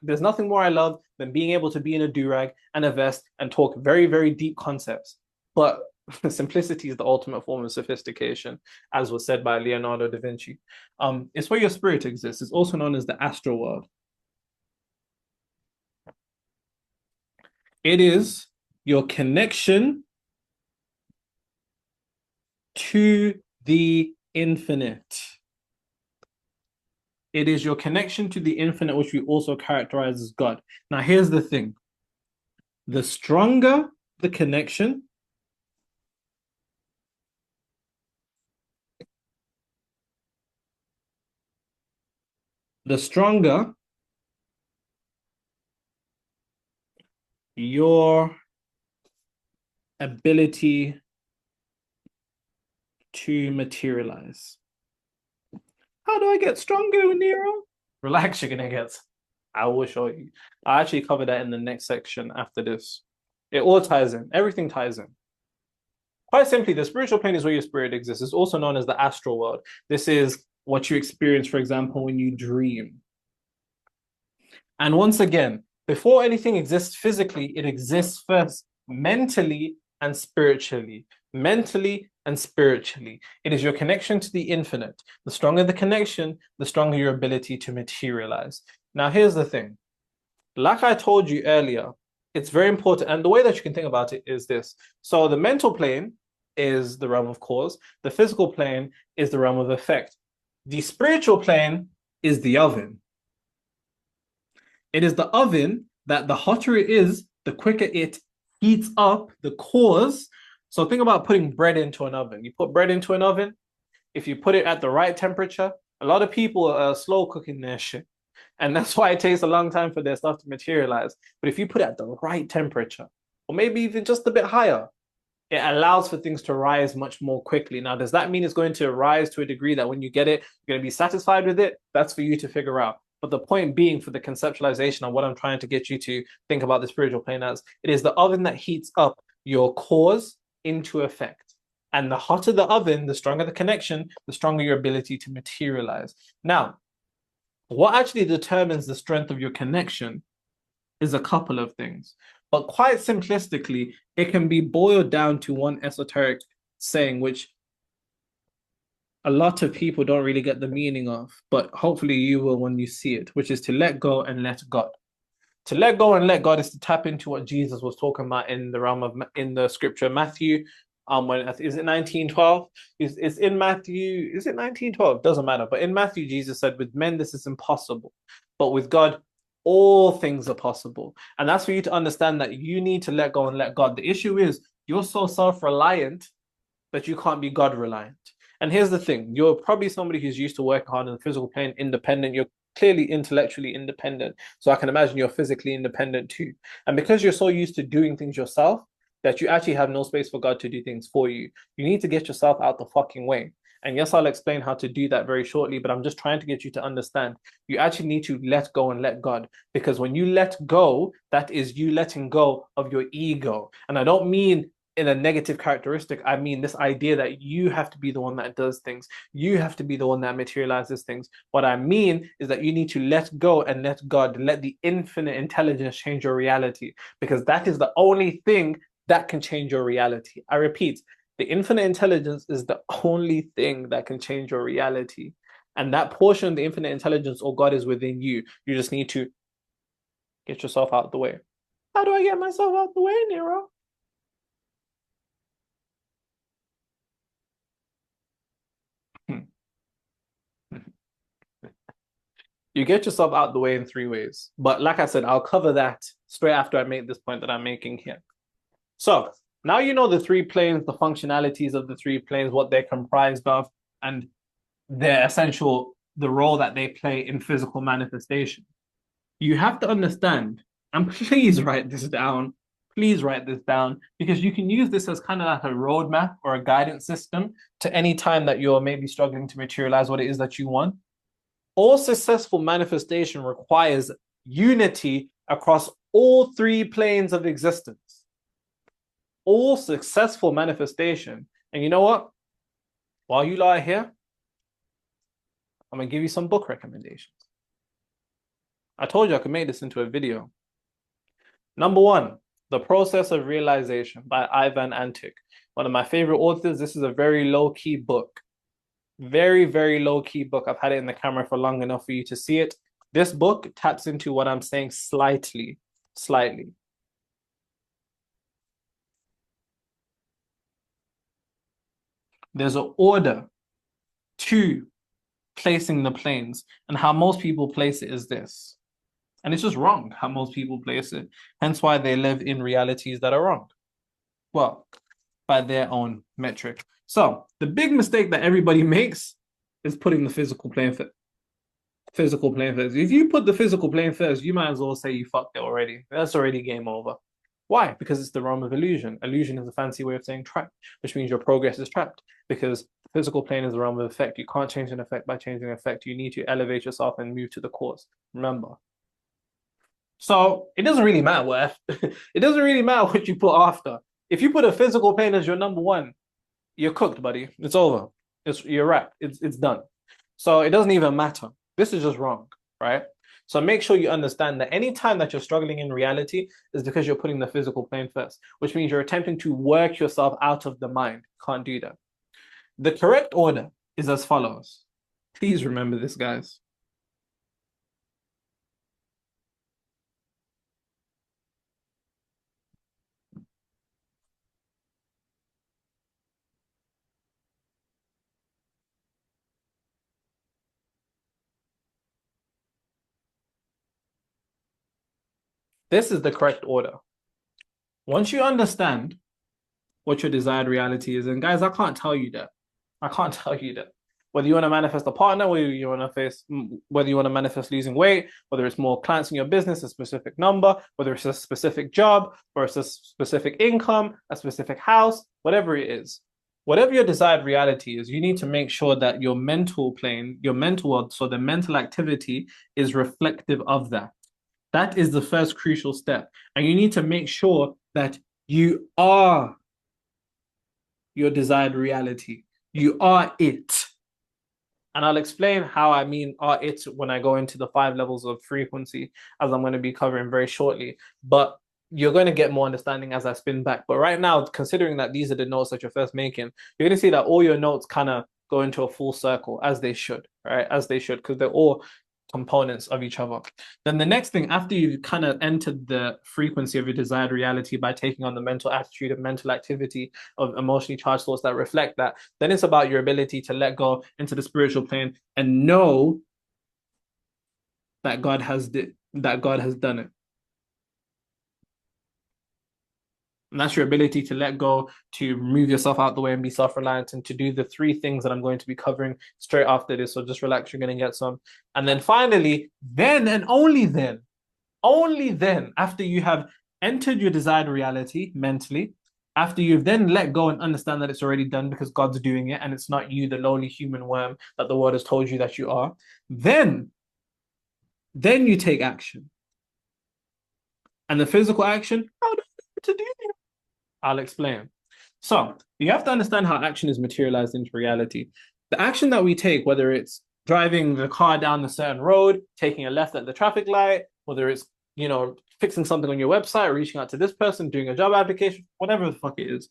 [SPEAKER 1] there's nothing more I love than being able to be in a do-rag and a vest and talk very, very deep concepts. But simplicity is the ultimate form of sophistication, as was said by Leonardo da Vinci. It's where your spirit exists. It's also known as the astral world. It is your connection to the infinite. It is your connection to the infinite, which we also characterize as God. Now, here's the thing. The stronger the connection, the stronger your ability to materialize. How do I get stronger, Nero? Relax, you're gonna get. I will show you. I actually cover that in the next section after this. It all ties in. Everything ties in. Quite simply, the spiritual plane is where your spirit exists. It's also known as the astral world. This is what you experience, for example, when you dream. And once again, before anything exists physically, it exists first mentally and spiritually. Mentally and spiritually. It is your connection to the infinite. The stronger the connection, the stronger your ability to materialize. Now, here's the thing. Like I told you earlier, it's very important. And the way that you can think about it is this. So the mental plane is the realm of cause. The physical plane is the realm of effect. The spiritual plane is the oven. It is the oven that the hotter it is, the quicker it heats up the cause. So think about putting bread into an oven. You put bread into an oven. If you put it at the right temperature, a lot of people are slow cooking their shit. And that's why it takes a long time for their stuff to materialize. But if you put it at the right temperature, or maybe even just a bit higher, it allows for things to rise much more quickly. Now, does that mean it's going to rise to a degree that when you get it, you're going to be satisfied with it? That's for you to figure out. But the point being, for the conceptualization of what I'm trying to get you to think about the spiritual plane as, it is the oven that heats up your cause into effect. And the hotter the oven, the stronger the connection, the stronger your ability to materialize. Now, what actually determines the strength of your connection is a couple of things. But quite simplistically, it can be boiled down to one esoteric saying, which a lot of people don't really get the meaning of, but hopefully you will when you see it, which is to let go and let God. To let go and let God is to tap into what Jesus was talking about in the realm of, in the scripture, Matthew. When is it 19:12? It's in Matthew. Is it 19:12? Doesn't matter. But in Matthew, Jesus said, "With men this is impossible, but with God all things are possible." And that's for you to understand that you need to let go and let God. The issue is you're so self-reliant that you can't be God-reliant. And here's the thing: you're probably somebody who's used to working hard in the physical plane, independent. You're clearly intellectually independent. So I can imagine you're physically independent too. And because you're so used to doing things yourself, that you actually have no space for God to do things for you. You need to get yourself out the fucking way. And yes, I'll explain how to do that very shortly, but I'm just trying to get you to understand you actually need to let go and let God. Because when you let go, that is you letting go of your ego. And I don't mean in a negative characteristic. I mean this idea that you have to be the one that does things. You have to be the one that materializes things. What I mean is that you need to let go and let God, let the infinite intelligence change your reality. Because that is the only thing that can change your reality. I repeat, the infinite intelligence is the only thing that can change your reality. And that portion of the infinite intelligence or God is within you. You just need to get yourself out of the way. How do I get myself out of the way, Nero? You get yourself out of the way in three ways. But like I said, I'll cover that straight after I make this point that I'm making here. So now you know the three planes, the functionalities of the three planes, what they're comprised of, and their essential, the role that they play in physical manifestation. You have to understand, and please write this down. Please write this down because you can use this as kind of like a roadmap or a guidance system to any time that you're maybe struggling to materialize what it is that you want. All successful manifestation requires unity across all three planes of existence. All successful manifestation. And you know what? While you lie here, I'm going to give you some book recommendations. I told you I could make this into a video. Number one, The Process of Realization by Ivan Antic. One of my favorite authors. This is a very low-key book. Very, very low-key book. I've had it in the camera for long enough for you to see it. This book taps into what I'm saying slightly. There's an order to placing the planes, and how most people place it is this. And it's just wrong how most people place it. Hence why they live in realities that are wrong. Well, by their own metric. So the big mistake that everybody makes is putting the physical plane first. If you put the physical plane first, you might as well say you fucked it already. That's already game over. Why? Because it's the realm of illusion. Illusion is a fancy way of saying trapped, which means your progress is trapped. Because the physical plane is the realm of effect. You can't change an effect by changing an effect. You need to elevate yourself and move to the cause. Remember. So it doesn't really matter what it doesn't really matter what you put after. If you put a physical plane as your number one, you're cooked, buddy. It's over. You're wrapped. It's done. So it doesn't even matter. This is just wrong, right? So make sure you understand that any time that you're struggling in reality is because you're putting the physical plane first, which means you're attempting to work yourself out of the mind. Can't do that. The correct order is as follows. Please remember this, guys. This is the correct order. Once you understand what your desired reality is, and guys, I can't tell you that. Whether you want to manifest a partner, whether you want to manifest losing weight, whether it's more clients in your business, a specific number, whether it's a specific job, or it's a specific income, a specific house, whatever it is. Whatever your desired reality is, you need to make sure that your mental plane, your mental world, so the mental activity is reflective of that. That is the first crucial step. And you need to make sure that you are your desired reality. You are it. And I'll explain how I mean are it when I go into the 5 levels of frequency, as I'm going to be covering very shortly. But you're going to get more understanding as I spin back. But right now, considering that these are the notes that you're first making, you're going to see that all your notes kind of go into a full circle, as they should, right? As they should, because they're all components of each other. Then the next thing, after you've kind of entered the frequency of your desired reality by taking on the mental attitude and mental activity of emotionally charged thoughts that reflect that, then it's about your ability to let go into the spiritual plane and know that God has done it. And that's your ability to let go, to move yourself out the way and be self-reliant, and to do the 3 things that I'm going to be covering straight after this. So just relax, you're going to get some. And then finally, then and only then, after you have entered your desired reality mentally, after you've then let go and understand that it's already done because God's doing it and it's not you, the lowly human worm that the world has told you that you are, then you take action. And the physical action, how do you to do it? I'll explain. So you have to understand how action is materialized into reality. The action that we take, whether it's driving the car down a certain road, taking a left at the traffic light, whether it's, fixing something on your website, reaching out to this person, doing a job application, whatever the fuck it is.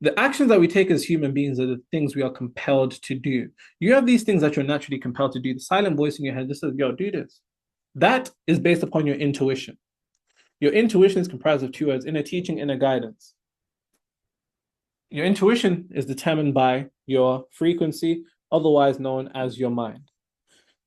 [SPEAKER 1] The actions that we take as human beings are the things we are compelled to do. You have these things that you're naturally compelled to do. The silent voice in your head that says, yo, do this. That is based upon your intuition. Your intuition is comprised of 2 words: inner teaching, inner guidance. Your intuition is determined by your frequency, otherwise known as your mind.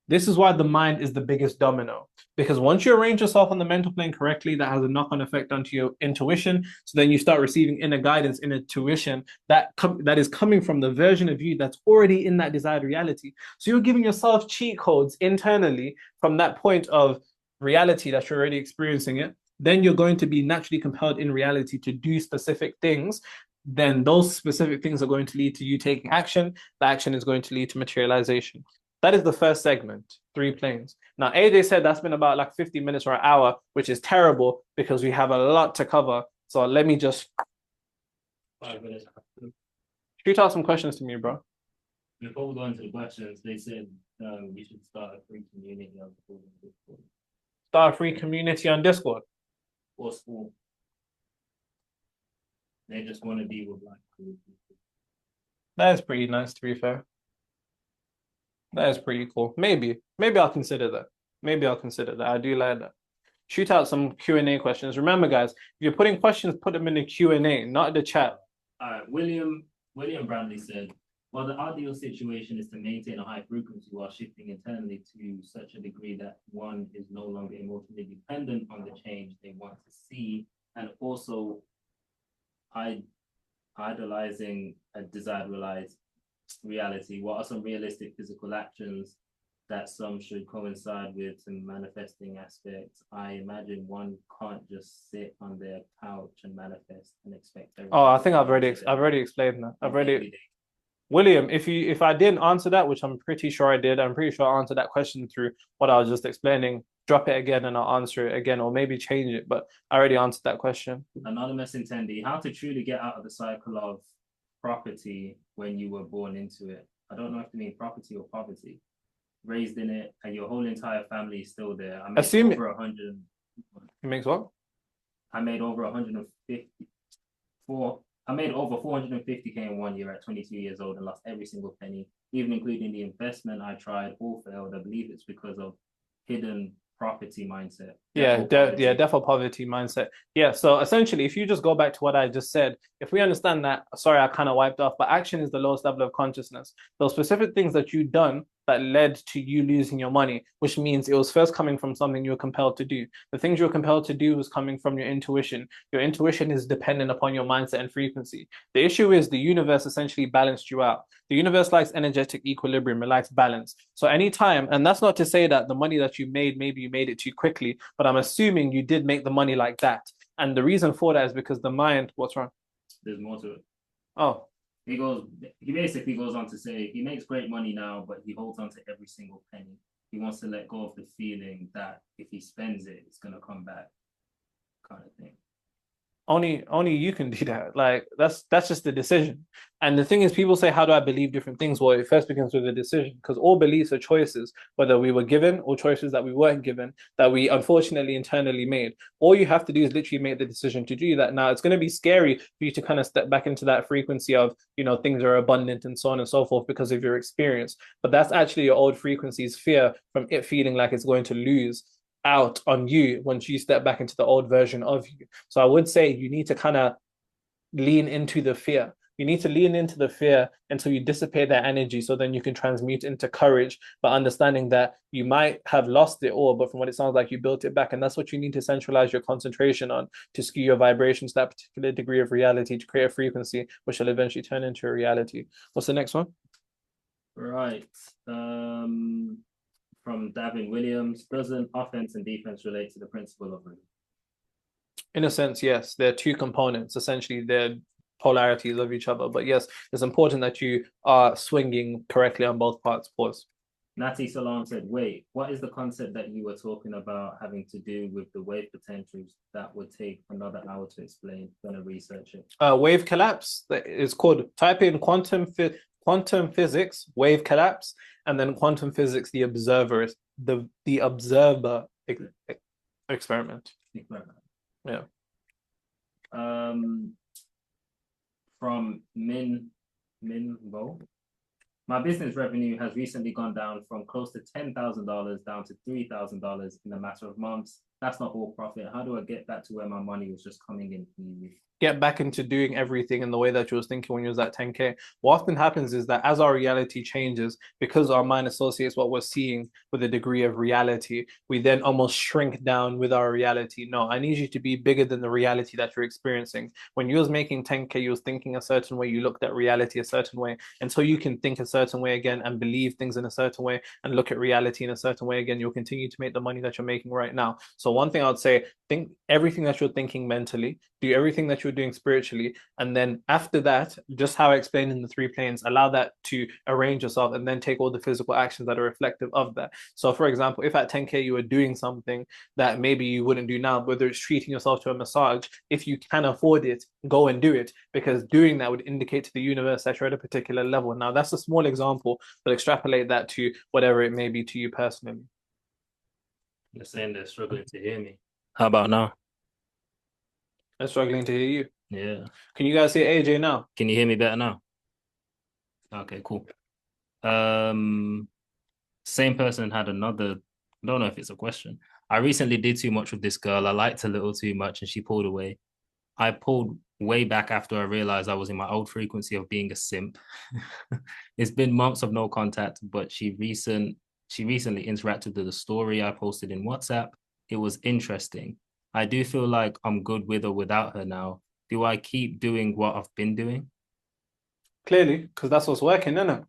[SPEAKER 1] This is why the mind is the biggest domino, because once you arrange yourself on the mental plane correctly, that has a knock-on effect onto your intuition. So then you start receiving inner guidance, inner tuition that is coming from the version of you that's already in that desired reality. So you're giving yourself cheat codes internally from that point of reality that you're already experiencing it. Then you're going to be naturally compelled in reality to do specific things. Then those specific things are going to lead to you taking action. The action is going to lead to materialization. That is the first segment, 3 planes. Now, AJ said that's been about like 50 minutes or an hour, which is terrible because we have a lot to cover. So let me just
[SPEAKER 2] 5 minutes.
[SPEAKER 1] shoot out some questions to me, bro.
[SPEAKER 2] Before we go into the questions, they said we should start a free community on Discord
[SPEAKER 1] Start a free community on Discord.
[SPEAKER 2] or school. They just want to be with like people.
[SPEAKER 1] That is pretty nice, to be fair. That is pretty cool. Maybe I'll consider that. Maybe I'll consider that. I do like that. Shoot out some Q&A questions. Remember, guys, if you're putting questions, put them in the Q&A, not the chat.
[SPEAKER 2] All right, William Bradley said, well, the ideal situation is to maintain a high frequency while shifting internally to such a degree that one is no longer emotionally dependent on the change they want to see, and also idolizing a desired reality. What are some realistic physical actions that some should coincide with some manifesting aspects? I imagine one can't just sit on their couch and manifest and expect everything.
[SPEAKER 1] Oh, I think I've already explained that. William, if I didn't answer that, which I'm pretty sure I did, I'm pretty sure I answered that question through what I was just explaining. Drop it again and I'll answer it again, or maybe change it. But I already answered that question.
[SPEAKER 2] Anonymous attendee, how to truly get out of the cycle of property when you were born into it. I don't know if you mean property or poverty. Raised in it, and your whole entire family is still there. I made over 100.
[SPEAKER 1] It makes what?
[SPEAKER 2] I made over 154. I made over 450K in 1 year at 22 years old and lost every single penny, even including the investment I tried, all failed. I believe it's because of hidden property mindset.
[SPEAKER 1] Defo poverty mindset. Yeah, so essentially, if you just go back to what I just said, if we understand that, sorry, I kind of wiped off, but action is the lowest level of consciousness. Those specific things that you've done that led to you losing your money, which means it was first coming from something you were compelled to do. The things you were compelled to do was coming from your intuition. Your intuition is dependent upon your mindset and frequency. The issue is the universe essentially balanced you out. The universe likes energetic equilibrium. It likes balance. So anytime, and that's not to say that the money that you made, maybe you made it too quickly, but I'm assuming you did make the money like that. And the reason for that is because the mind, what's wrong?
[SPEAKER 2] There's more to it.
[SPEAKER 1] Oh.
[SPEAKER 2] He basically goes on to say he makes great money now, but he holds on to every single penny. He wants to let go of the feeling that if he spends it, it's gonna come back, kind of thing.
[SPEAKER 1] Only you can do that. Like that's just the decision. And the thing is, people say, how do I believe different things? Well, it first begins with a decision, because all beliefs are choices, whether we were given or choices that we weren't given, that we unfortunately internally made. All you have to do is literally make the decision to do that. Now, it's going to be scary for you to kind of step back into that frequency of, things are abundant and so on and so forth because of your experience. But that's actually your old frequency's fear from it feeling like it's going to lose out on you once you step back into the old version of you. So I would say you need to kind of lean into the fear. You need to lean into the fear until you dissipate that energy, so then you can transmute into courage, but understanding that you might have lost it all, but from what it sounds like, you built it back. And that's what you need to centralize your concentration on, to skew your vibrations to that particular degree of reality, to create a frequency which will eventually turn into a reality. What's the next one?
[SPEAKER 2] Right. From Davin Williams, doesn't offense and defense relate to the principle of rhythm?
[SPEAKER 1] In a sense, yes. They're two components. Essentially, they're polarities of each other. But yes, it's important that you are swinging correctly on both parts. Pause.
[SPEAKER 2] Natty Salam said, wait, what is the concept that you were talking about having to do with the wave potentials that would take another hour to explain? I'm going to research it.
[SPEAKER 1] Wave collapse. It's called, type in quantum physics, wave collapse, and then quantum physics, the observer experiment. Yeah.
[SPEAKER 2] From Min Bo. My business revenue has recently gone down from close to $10,000 down to $3,000 in a matter of months. That's not all profit. How do I get back to where my money was just coming in easy? Get
[SPEAKER 1] back into doing everything in the way that you was thinking when you was at 10K. What often happens is that as our reality changes, because our mind associates what we're seeing with a degree of reality, we then almost shrink down with our reality. No, I need you to be bigger than the reality that you're experiencing. When you was making 10K, you was thinking a certain way, you looked at reality a certain way, until you can think a certain way again and believe things in a certain way and look at reality in a certain way again, you'll continue to make the money that you're making right now. So So one thing I would say, think everything that you're thinking mentally, do everything that you're doing spiritually, and then after that, just how I explained in the three planes, allow that to arrange yourself and then take all the physical actions that are reflective of that. So for example, if at 10K you were doing something that maybe you wouldn't do now, whether it's treating yourself to a massage, if you can afford it, go and do it, because doing that would indicate to the universe that you're at a particular level. Now, that's a small example, but extrapolate that to whatever it may be to you personally.
[SPEAKER 2] They're saying they're struggling to hear me. How about now?
[SPEAKER 1] I'm struggling to hear you.
[SPEAKER 2] Yeah.
[SPEAKER 1] Can you guys hear AJ now?
[SPEAKER 2] Can you hear me better now? Okay, cool. Same person had another, I don't know if it's a question. I recently did too much with this girl. I liked a little too much and she pulled away. I pulled way back after I realized I was in my old frequency of being a simp. It's been months of no contact, but she recently interacted with a story I posted in WhatsApp. It was interesting. I do feel like I'm good with or without her now. Do I keep doing what I've been doing?
[SPEAKER 1] Clearly, because that's what's working, isn't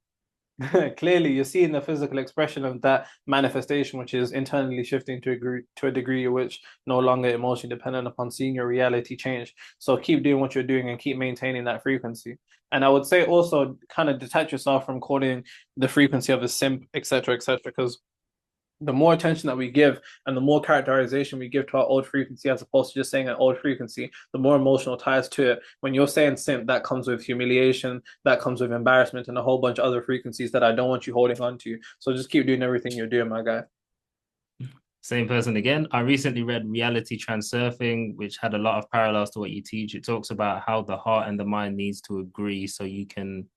[SPEAKER 1] it? Clearly, you're seeing the physical expression of that manifestation, which is internally shifting to a degree which no longer emotionally dependent upon seeing your reality change. So keep doing what you're doing and keep maintaining that frequency. And I would say also kind of detach yourself from calling the frequency of a simp, etc., because the more attention that we give and the more characterization we give to our old frequency as opposed to just saying an old frequency, the more emotional ties to it. When you're saying simp, that comes with humiliation, that comes with embarrassment, and a whole bunch of other frequencies that I don't want you holding on to. So just keep doing everything you're doing, my guy.
[SPEAKER 2] Same person again. I recently read Reality Transurfing, which had a lot of parallels to what you teach. It talks about how the heart and the mind needs to agree so you can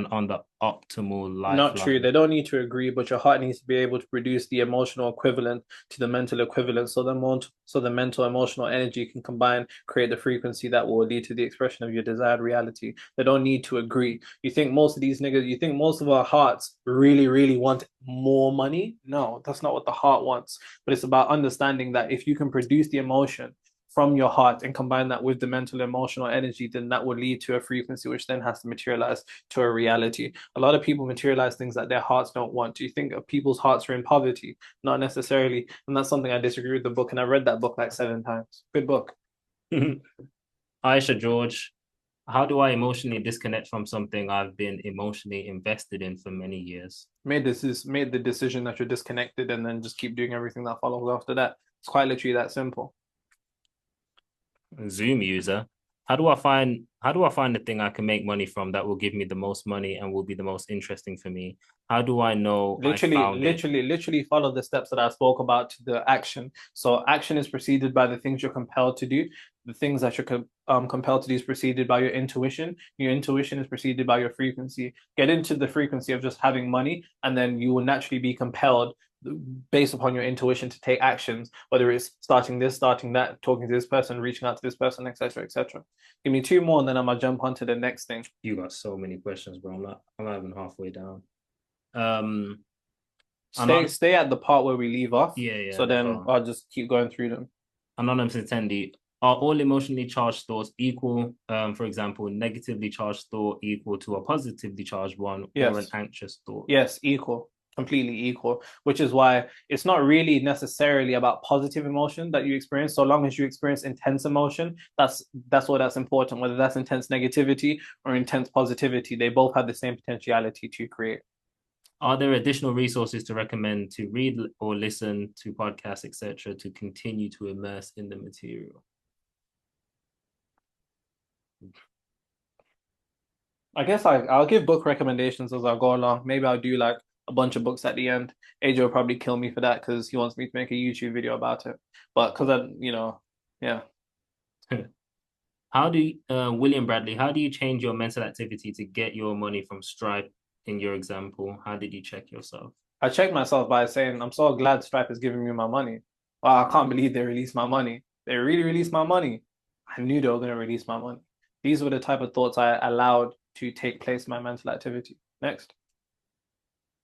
[SPEAKER 2] on the optimal
[SPEAKER 1] Not true.
[SPEAKER 2] lifeline.
[SPEAKER 1] They don't need to agree, but your heart needs to be able to produce the emotional equivalent to the mental equivalent. So the mental emotional energy can combine, create the frequency that will lead to the expression of your desired reality. They don't need to agree. You think most of these niggas, you think most of our hearts really, really want more money? No, that's not what the heart wants. But it's about understanding that if you can produce the emotion from your heart and combine that with the mental emotional energy, then that will lead to a frequency which then has to materialize to a reality. A lot of people materialize things that their hearts don't want. Do you think of people's hearts are in poverty? Not necessarily. And that's something I disagree with the book. And I read that book like 7 times. Good book.
[SPEAKER 2] Aisha George, how do I emotionally disconnect from something I've been emotionally invested in for many years?
[SPEAKER 1] Made the decision that you're disconnected and then just keep doing everything that follows after that. It's quite literally that simple.
[SPEAKER 2] Zoom user, how do I find the thing I can make money from that will give me the most money and will be the most interesting for me? How do I know I found it?
[SPEAKER 1] Literally follow the steps that I spoke about to the action. So action is preceded by the things you're compelled to do. The things that you're compelled to do is preceded by your intuition. Your intuition is preceded by your frequency. Get into the frequency of just having money, and then you will naturally be compelled based upon your intuition to take actions, whether it's starting this, starting that, talking to this person, reaching out to this person, etc., etc. Give me two more, and then I'm gonna jump on to the next thing.
[SPEAKER 2] You got so many questions, bro. I'm not even halfway down.
[SPEAKER 1] Stay at the part where we leave off.
[SPEAKER 2] Yeah.
[SPEAKER 1] So then I'll just keep going through them.
[SPEAKER 2] Anonymous attendee. Are all emotionally charged thoughts equal? For example, negatively charged thought equal to a positively charged one,
[SPEAKER 1] Yes.
[SPEAKER 2] or an anxious thought?
[SPEAKER 1] Yes, equal, completely equal, which is why it's not really necessarily about positive emotion that you experience. So long as you experience intense emotion, that's that's important, whether that's intense negativity or intense positivity. They both have the same potentiality to create.
[SPEAKER 2] Are there additional resources to recommend to read or listen to podcasts, etc., to continue to immerse in the material?
[SPEAKER 1] I guess I'll give book recommendations as I go along. Maybe I'll do like a bunch of books at the end. AJ will probably kill me for that because he wants me to make a YouTube video about it. But because yeah.
[SPEAKER 2] How do you, William Bradley, how do you change your mental activity to get your money from Stripe in your example? How did you check yourself?
[SPEAKER 1] I checked myself by saying, I'm so glad Stripe is giving me my money. Wow, I can't believe they released my money. They really released my money. I knew they were going to release my money. These were the type of thoughts I allowed to take place in my mental activity. Next.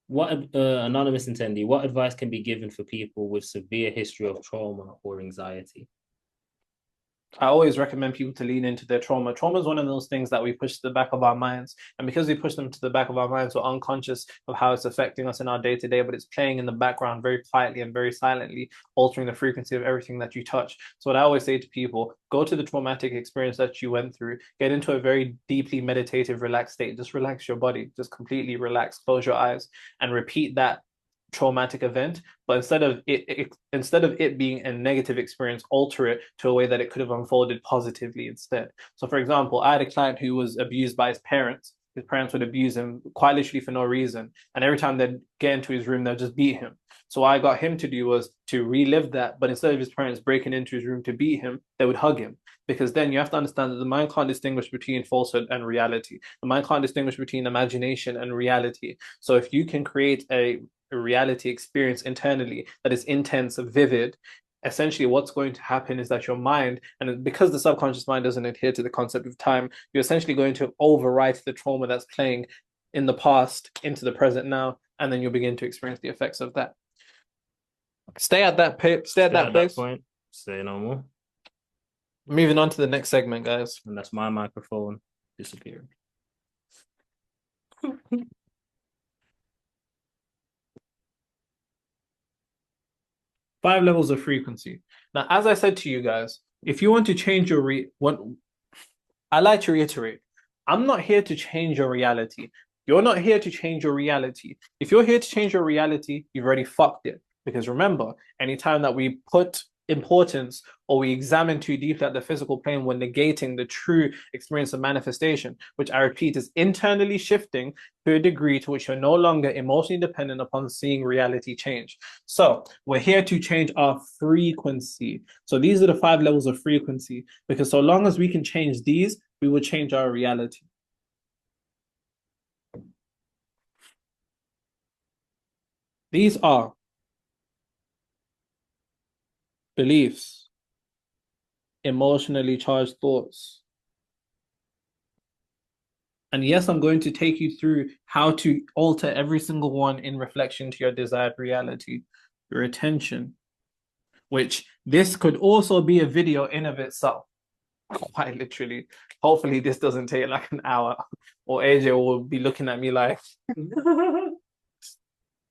[SPEAKER 2] What anonymous attendee, what advice can be given for people with severe history of trauma or anxiety?
[SPEAKER 1] I always recommend people to lean into their trauma. Trauma is one of those things that we push to the back of our minds. And because we push them to the back of our minds, we're unconscious of how it's affecting us in our day to day, but it's playing in the background very quietly and very silently, altering the frequency of everything that you touch. So, what I always say to people, go to the traumatic experience that you went through, get into a very deeply meditative, relaxed state. Just relax your body, just completely relax, close your eyes, and repeat that traumatic event, but instead of it being a negative experience, alter it to a way that it could have unfolded positively instead. So for example, I had a client who was abused by his parents would abuse him quite literally for no reason, and every time they'd get into his room they'd just beat him. So what I got him to do was to relive that, but instead of his parents breaking into his room to beat him, they would hug him. Because then you have to understand that the mind can't distinguish between falsehood and reality. The mind can't distinguish between imagination and reality. So if you can create a reality experience internally that is intense, vivid, essentially what's going to happen is that your mind, and because the subconscious mind doesn't adhere to the concept of time, you're essentially going to overwrite the trauma that's playing in the past into the present now, and then you'll begin to experience the effects of that. Stay at that place.
[SPEAKER 2] Stay normal.
[SPEAKER 1] Moving on to the next segment, guys.
[SPEAKER 2] And that's my microphone disappeared.
[SPEAKER 1] 5 levels of frequency. Now, as I said to you guys, if you want to change your I like to reiterate, I'm not here to change your reality. You're not here to change your reality. If you're here to change your reality, you've already fucked it. Because remember, anytime that we put importance or we examine too deeply at the physical plane, we're negating the true experience of manifestation, which I repeat is internally shifting to a degree to which you're no longer emotionally dependent upon seeing reality change. So we're here to change our frequency. So these are the 5 levels of frequency, because so long as we can change these, we will change our reality. These are beliefs, emotionally charged thoughts. And yes, I'm going to take you through how to alter every single one in reflection to your desired reality, your attention, which this could also be a video in of itself, quite literally. Hopefully this doesn't take like an hour, or AJ will be looking at me like,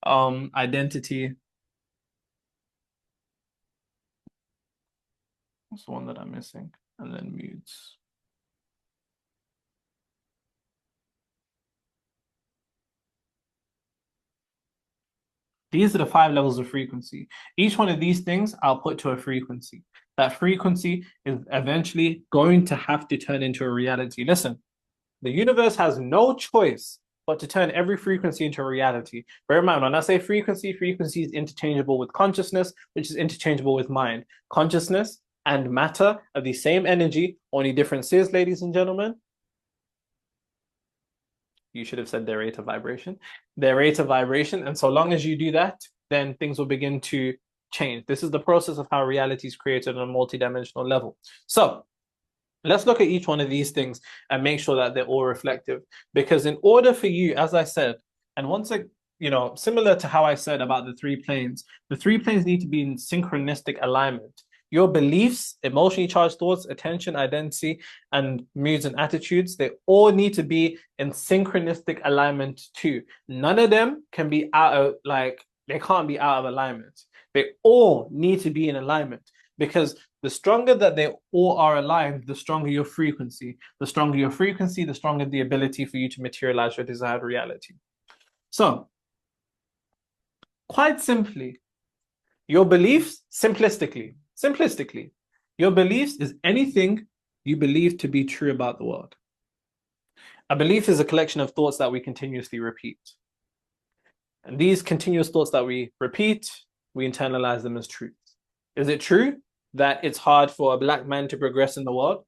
[SPEAKER 1] identity. That's the one that I'm missing. And then moods. These are the 5 levels of frequency. Each one of these things I'll put to a frequency. That frequency is eventually going to have to turn into a reality. Listen, the universe has no choice but to turn every frequency into a reality. Bear in mind, when I say frequency, frequency is interchangeable with consciousness, which is interchangeable with mind. Consciousness and matter are the same energy, only difference is, ladies and gentlemen, you should have said their rate of vibration. Their rate of vibration. And so long as you do that, then things will begin to change. This is the process of how reality is created on a multidimensional level. So let's look at each one of these things and make sure that they're all reflective. Because in order for you, as I said, and once I, similar to how I said about the 3 planes, the 3 planes need to be in synchronistic alignment. Your beliefs, emotionally charged thoughts, attention, identity, and moods and attitudes, they all need to be in synchronistic alignment too. None of them can be they can't be out of alignment. They all need to be in alignment, because the stronger that they all are aligned, the stronger your frequency. The stronger your frequency, the stronger the ability for you to materialize your desired reality. So, quite simply, your beliefs, simplistically, your beliefs is anything you believe to be true about the world. A belief is a collection of thoughts that we continuously repeat. And these continuous thoughts that we repeat, we internalize them as truth. Is it true that it's hard for a Black man to progress in the world?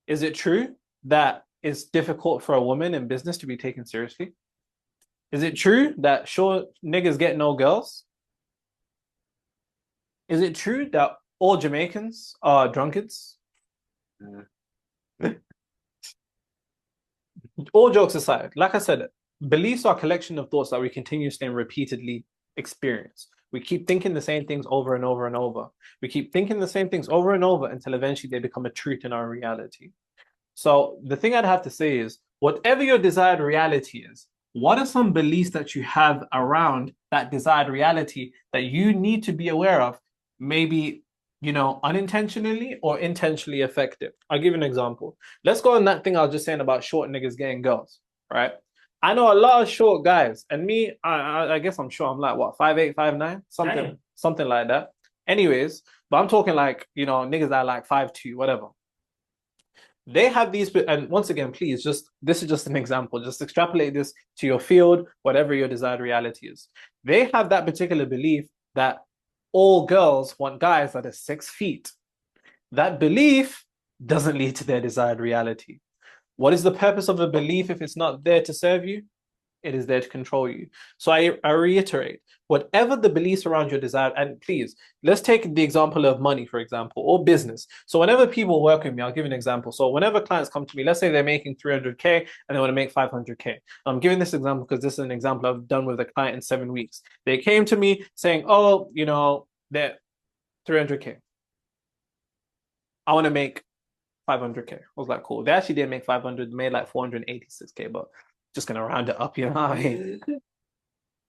[SPEAKER 1] Is it true that it's difficult for a woman in business to be taken seriously? Is it true that sure niggas get no girls? Is it true that all Jamaicans are drunkards? All jokes aside, like I said, beliefs are a collection of thoughts that we continuously and repeatedly experience. We keep thinking the same things over and over and over. We keep thinking the same things over and over until eventually they become a truth in our reality. So the thing I'd have to say is, whatever your desired reality is, what are some beliefs that you have around that desired reality that you need to be aware of, maybe, unintentionally or intentionally affected? I'll give you an example. Let's go on that thing I was just saying about short niggas getting girls, right? I know a lot of short guys, and me, I guess I'm sure I'm like what, 5'8", 5'9", something like that. Anyways, but I'm talking like, niggas that are like 5'2", whatever. They have these, and once again, please, this is just an example. Just extrapolate this to your field, whatever your desired reality is. They have that particular belief that all girls want guys that are 6 feet. That belief doesn't lead to their desired reality. What is the purpose of a belief if it's not there to serve you? It is there to control you. So I reiterate, whatever the beliefs around your desire, and please, let's take the example of money, for example, or business. So whenever people work with me, I'll give you an example. So whenever clients come to me, let's say they're making 300K and they want to make 500K. I'm giving this example because this is an example I've done with a client in 7 weeks. They came to me saying, oh, they're 300K. I want to make 500K. I was like, cool. They actually didn't make 500, they made like 486K, but just gonna round it up, what I mean?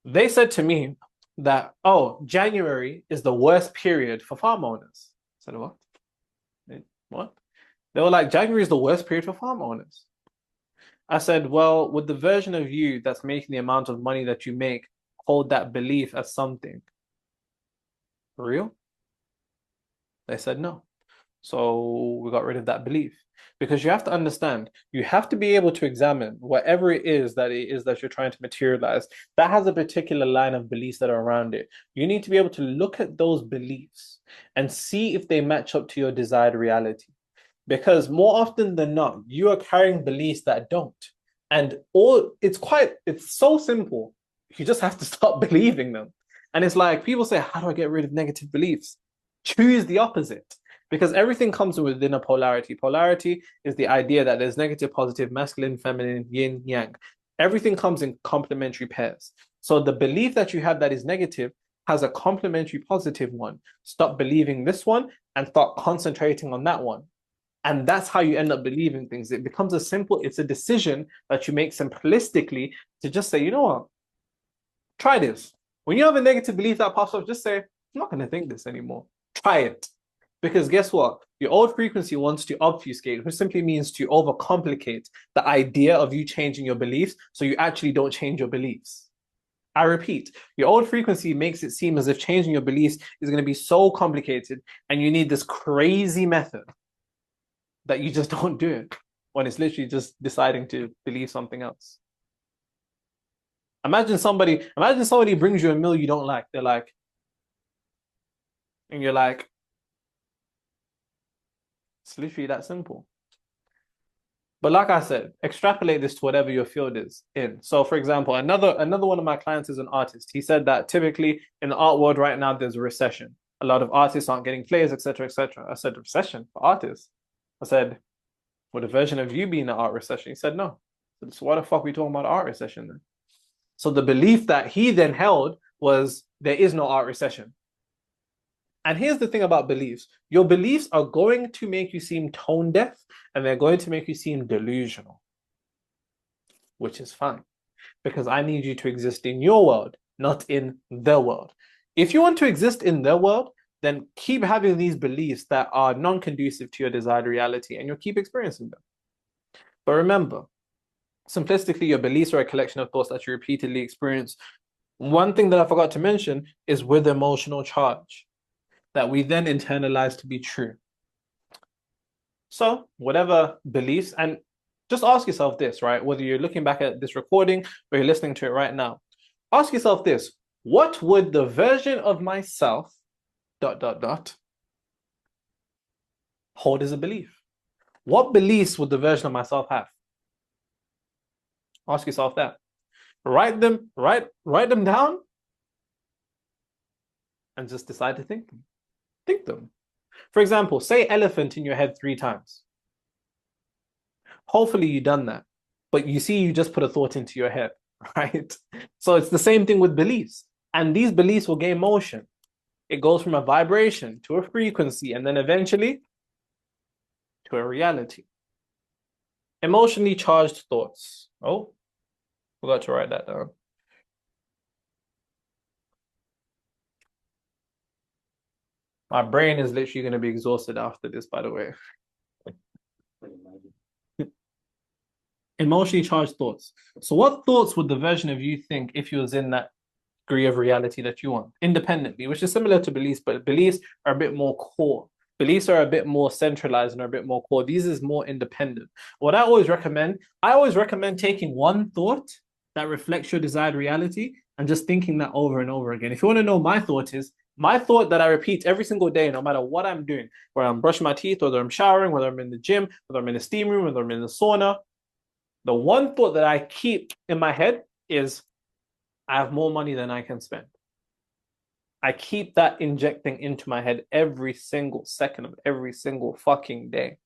[SPEAKER 1] They said to me that, oh, January is the worst period for farm owners. I said, what? What? They were like, January is the worst period for farm owners. I said, well, would the version of you that's making the amount of money that you make hold that belief as something real? They said no. So we got rid of that belief. Because you have to understand, you have to be able to examine whatever it is that you're trying to materialize, that has a particular line of beliefs that are around it. You need to be able to look at those beliefs and see if they match up to your desired reality. Because more often than not, you are carrying beliefs that don't. And it's so simple. You just have to stop believing them. And it's like people say, how do I get rid of negative beliefs? Choose the opposite. Because everything comes within a polarity. Polarity is the idea that there's negative, positive, masculine, feminine, yin, yang. Everything comes in complementary pairs. So the belief that you have that is negative has a complementary positive one. Stop believing this one and start concentrating on that one. And that's how you end up believing things. It becomes it's a decision that you make simplistically to just say, you know what? Try this. When you have a negative belief that pops up, just say, I'm not going to think this anymore. Try it. Because guess what? Your old frequency wants to obfuscate, which simply means to overcomplicate the idea of you changing your beliefs, so you actually don't change your beliefs. I repeat, your old frequency makes it seem as if changing your beliefs is going to be so complicated and you need this crazy method that you just don't do it when it's literally just deciding to believe something else. Imagine somebody brings you a meal you don't like. They're like, and you're like, it's literally that simple. But like I said, extrapolate this to whatever your field is in. So for example, another one of my clients is an artist. He said that typically in the art world right now, there's a recession. A lot of artists aren't getting plays, etc., etc. I said, recession for artists? I said, would a version of you be in an art recession? He said, no. So why the fuck are we talking about art recession then? So the belief that he then held was there is no art recession. And here's the thing about beliefs. Your beliefs are going to make you seem tone deaf and they're going to make you seem delusional, which is fine because I need you to exist in your world, not in the world. If you want to exist in the world, then keep having these beliefs that are non-conducive to your desired reality and you'll keep experiencing them. But remember, simplistically, your beliefs are a collection of thoughts that you repeatedly experience. One thing that I forgot to mention is with emotional charge that we then internalize to be true. So whatever beliefs, and just ask yourself this, right? Whether you're looking back at this recording or you're listening to it right now, ask yourself this: what would the version of myself ... hold as a belief? What beliefs would the version of myself have? Ask yourself that. Write them down and just decide to think them. Think them. For example, say elephant in your head 3 times. Hopefully you've done that, but you see, you just put a thought into your head, right? So it's the same thing with beliefs. And these beliefs will gain motion. It goes from a vibration to a frequency and then eventually to a reality. Emotionally charged thoughts. Oh, forgot to write that down. My brain is literally going to be exhausted after this, by the way. Emotionally charged thoughts. So what thoughts would the version of you think if you was in that degree of reality that you want independently, which is similar to beliefs, but beliefs are a bit more core. Beliefs are a bit more centralized and are a bit more core. These is more independent. What I always recommend taking one thought that reflects your desired reality and just thinking that over and over again. If you want to know my thought that I repeat every single day, no matter what I'm doing, whether I'm brushing my teeth, whether I'm showering, whether I'm in the gym, whether I'm in the steam room, whether I'm in the sauna, the one thought that I keep in my head is I have more money than I can spend. I keep that injecting into my head every single second of every single fucking day.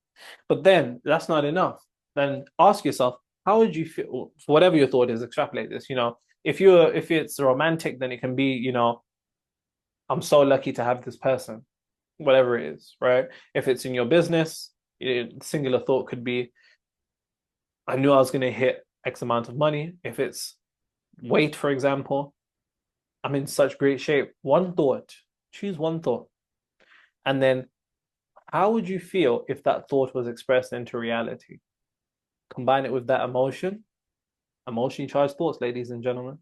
[SPEAKER 1] But then that's not enough. Then ask yourself, how would you feel? Whatever your thought is, extrapolate this. If it's romantic, then it can be, I'm so lucky to have this person, whatever it is, right? If it's in your business, singular thought could be, I knew I was going to hit X amount of money. If it's weight, for example, I'm in such great shape. One thought, choose one thought. And then how would you feel if that thought was expressed into reality? Combine it with that emotionally charged thoughts, ladies and gentlemen.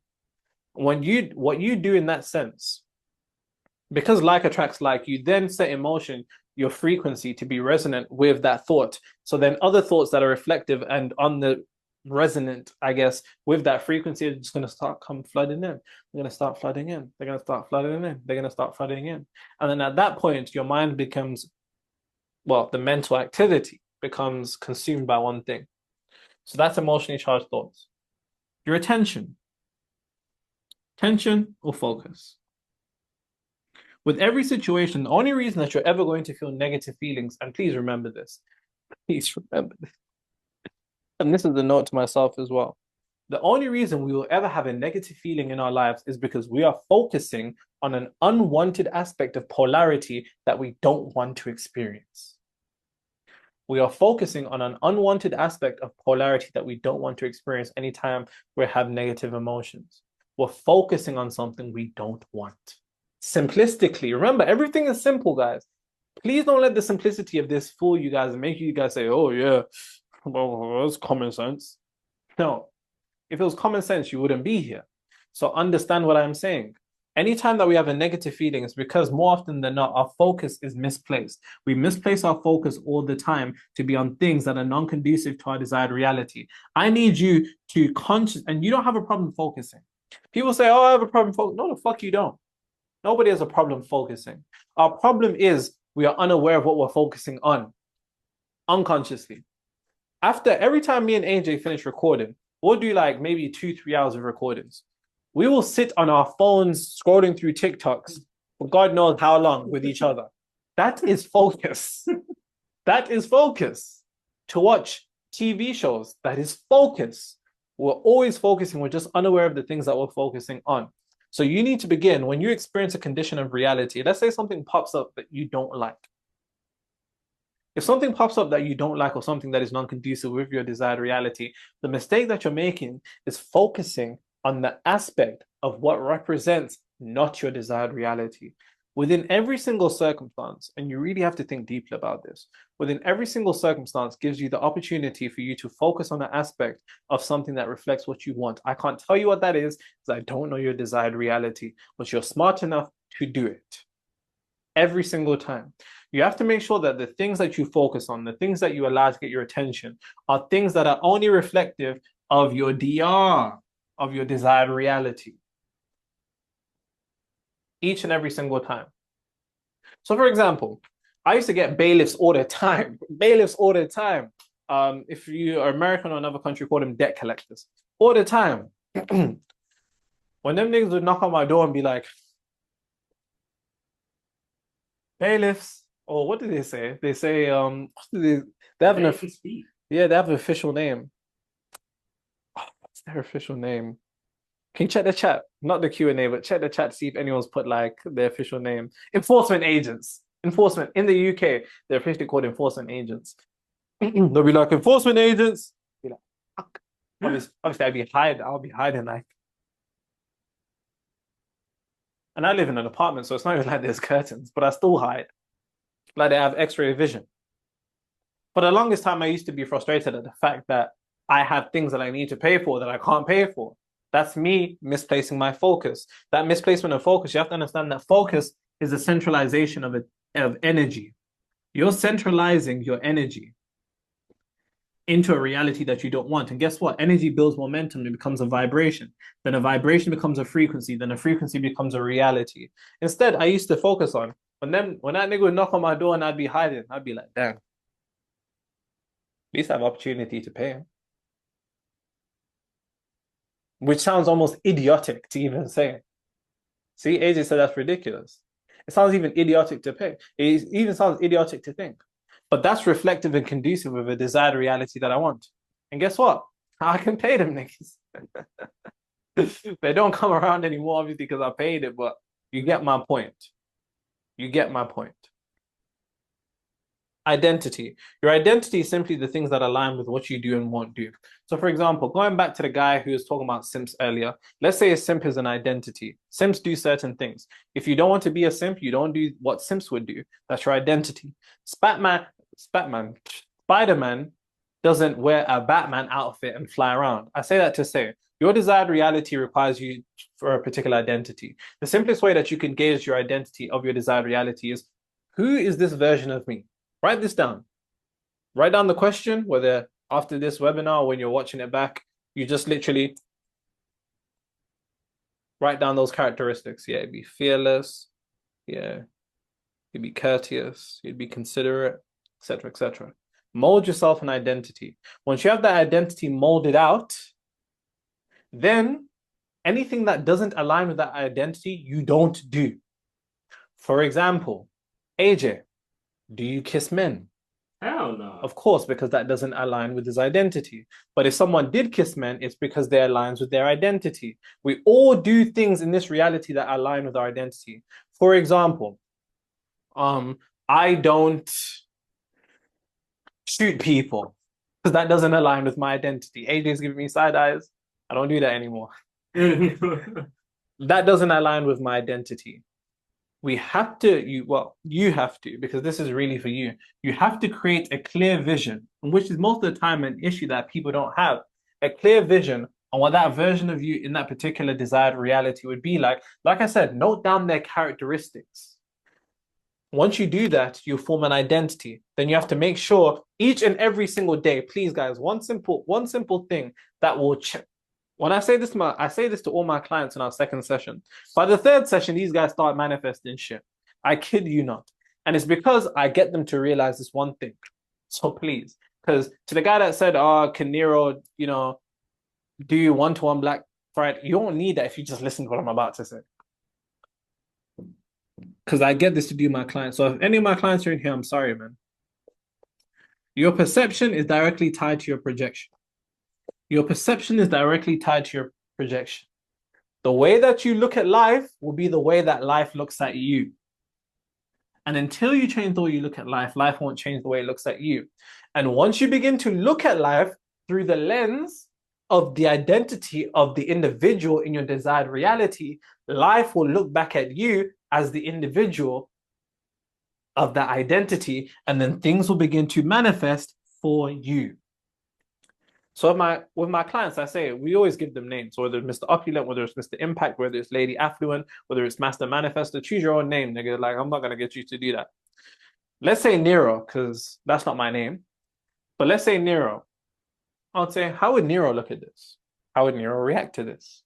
[SPEAKER 1] What you do in that sense, because like attracts like, you then set in motion your frequency to be resonant with that thought. So then other thoughts that are reflective and on the resonant, I guess, with that frequency are just going to start flooding in. They're going to start flooding in. They're going to start flooding in. They're going to start flooding in. And then at that point, your mind becomes, well, the mental activity becomes consumed by one thing. So that's emotionally charged thoughts. Your attention or focus. With every situation, the only reason that you're ever going to feel negative feelings, and please remember this, and this is a note to myself as well. The only reason we will ever have a negative feeling in our lives is because we are focusing on an unwanted aspect of polarity that we don't want to experience. We are focusing on an unwanted aspect of polarity that we don't want to experience anytime we have negative emotions. We're focusing on something we don't want. Simplistically, remember, everything is simple, guys. Please don't let the simplicity of this fool you guys and make you guys say, oh, yeah, well, that's common sense. No, if it was common sense, you wouldn't be here. So understand what I'm saying. Anytime that we have a negative feeling, it's because more often than not, our focus is misplaced. We misplace our focus all the time to be on things that are non-conducive to our desired reality. I need you to and you don't have a problem focusing. People say, oh, I have a problem focusing. No, the fuck you don't. Nobody has a problem focusing. Our problem is we are unaware of what we're focusing on, unconsciously. Every time me and AJ finish recording, we'll do like maybe 2-3 hours of recordings. We will sit on our phones scrolling through TikToks for God knows how long with each other. That is focus. That is focus. To watch TV shows, that is focus. We're always focusing. We're just unaware of the things that we're focusing on. So you need to begin, when you experience a condition of reality, let's say something pops up that you don't like. If something pops up that you don't like or something that is non-conducive with your desired reality, the mistake that you're making is focusing on the aspect of what represents not your desired reality. Within every single circumstance, and you really have to think deeply about this, within every single circumstance gives you the opportunity for you to focus on an aspect of something that reflects what you want. I can't tell you what that is because I don't know your desired reality, but you're smart enough to do it every single time. You have to make sure that the things that you focus on, the things that you allow to get your attention, are things that are only reflective of your DR, of your desired reality. Each and every single time. So for example, I used to get bailiffs all the time. Bailiffs all the time. If you are American or another country, call them debt collectors. All the time. When them niggas would knock on my door and be like, bailiffs, or what do they say? They say, they have an they have an official name. What's their official name? Can you check the chat? Not the Q&A, but check the chat to see if anyone's put like their official name. Enforcement agents. Enforcement in the UK, they're officially called enforcement agents. They'll be like enforcement agents. Be like, fuck. Obviously, I'll be hiding like. And I live in an apartment, so it's not even like there's curtains, but I still hide. Like they have X-ray vision. For the longest time, I used to be frustrated at the fact that I have things that I need to pay for that I can't pay for. That's me misplacing my focus. That misplacement of focus, you have to understand that focus is a centralization of energy. You're centralizing your energy into a reality that you don't want. And guess what? Energy builds momentum. It becomes a vibration. Then a vibration becomes a frequency. Then a frequency becomes a reality. Instead, I used to focus on when that nigga would knock on my door and I'd be hiding. I'd be like, damn. At least I have opportunity to pay him. Which sounds almost idiotic to even say. See, AJ said that's ridiculous. It sounds even idiotic to pay. It even sounds idiotic to think. But that's reflective and conducive of a desired reality that I want. And guess what? I can pay them niggas. They don't come around anymore, obviously, because I paid it, but you get my point. You get my point. Identity. Your identity is simply the things that align with what you do and won't do. So, for example, going back to the guy who was talking about simps earlier, let's say a simp is an identity. Simps do certain things. If you don't want to be a simp, you don't do what simps would do. That's your identity. Spider-Man doesn't wear a Batman outfit and fly around. I say that to say, your desired reality requires you for a particular identity. The simplest way that you can gauge your identity of your desired reality is, who is this version of me? Write this down. Write down the question, whether after this webinar or when you're watching it back, you just literally write down those characteristics. Yeah, you'd be fearless. Yeah, you'd be courteous. You'd be considerate, etc., etc. Mold yourself an identity. Once you have that identity molded out, then anything that doesn't align with that identity, you don't do. For example, AJ, do you kiss men?
[SPEAKER 2] Hell no.
[SPEAKER 1] Of course, because that doesn't align with his identity. But if someone did kiss men, it's because they aligns with their identity. We all do things in this reality that align with our identity. For example, I don't shoot people because that doesn't align with my identity. AJ's giving me side eyes. I don't do that anymore. That doesn't align with my identity. You have to, because this is really for you. You have to create a clear vision, which is most of the time an issue that people don't have. A clear vision on what that version of you in that particular desired reality would be like. Like I said, note down their characteristics. Once you do that, you form an identity. Then you have to make sure each and every single day, please guys, one simple thing that will check. When I say this to all my clients in our second session. By the third session, these guys start manifesting shit. I kid you not. And it's because I get them to realize this one thing. So please, because to the guy that said, can Nero, do one-to-one Black Friday? You don't need that if you just listen to what I'm about to say. Because I get this to do my clients. So if any of my clients are in here, I'm sorry, man. Your perception is directly tied to your projection. Your perception is directly tied to your projection. The way that you look at life will be the way that life looks at you. And until you change the way you look at life, life won't change the way it looks at you. And once you begin to look at life through the lens of the identity of the individual in your desired reality, life will look back at you as the individual of that identity, and then things will begin to manifest for you. So with my clients, I say we always give them names, whether it's Mr. Opulent, whether it's Mr. Impact, whether it's Lady Affluent, whether it's Master Manifestor. Choose your own name, nigga. Like, I'm not gonna get you to do that. Let's say Nero, because that's not my name. But let's say Nero. I would say, how would Nero look at this? How would Nero react to this?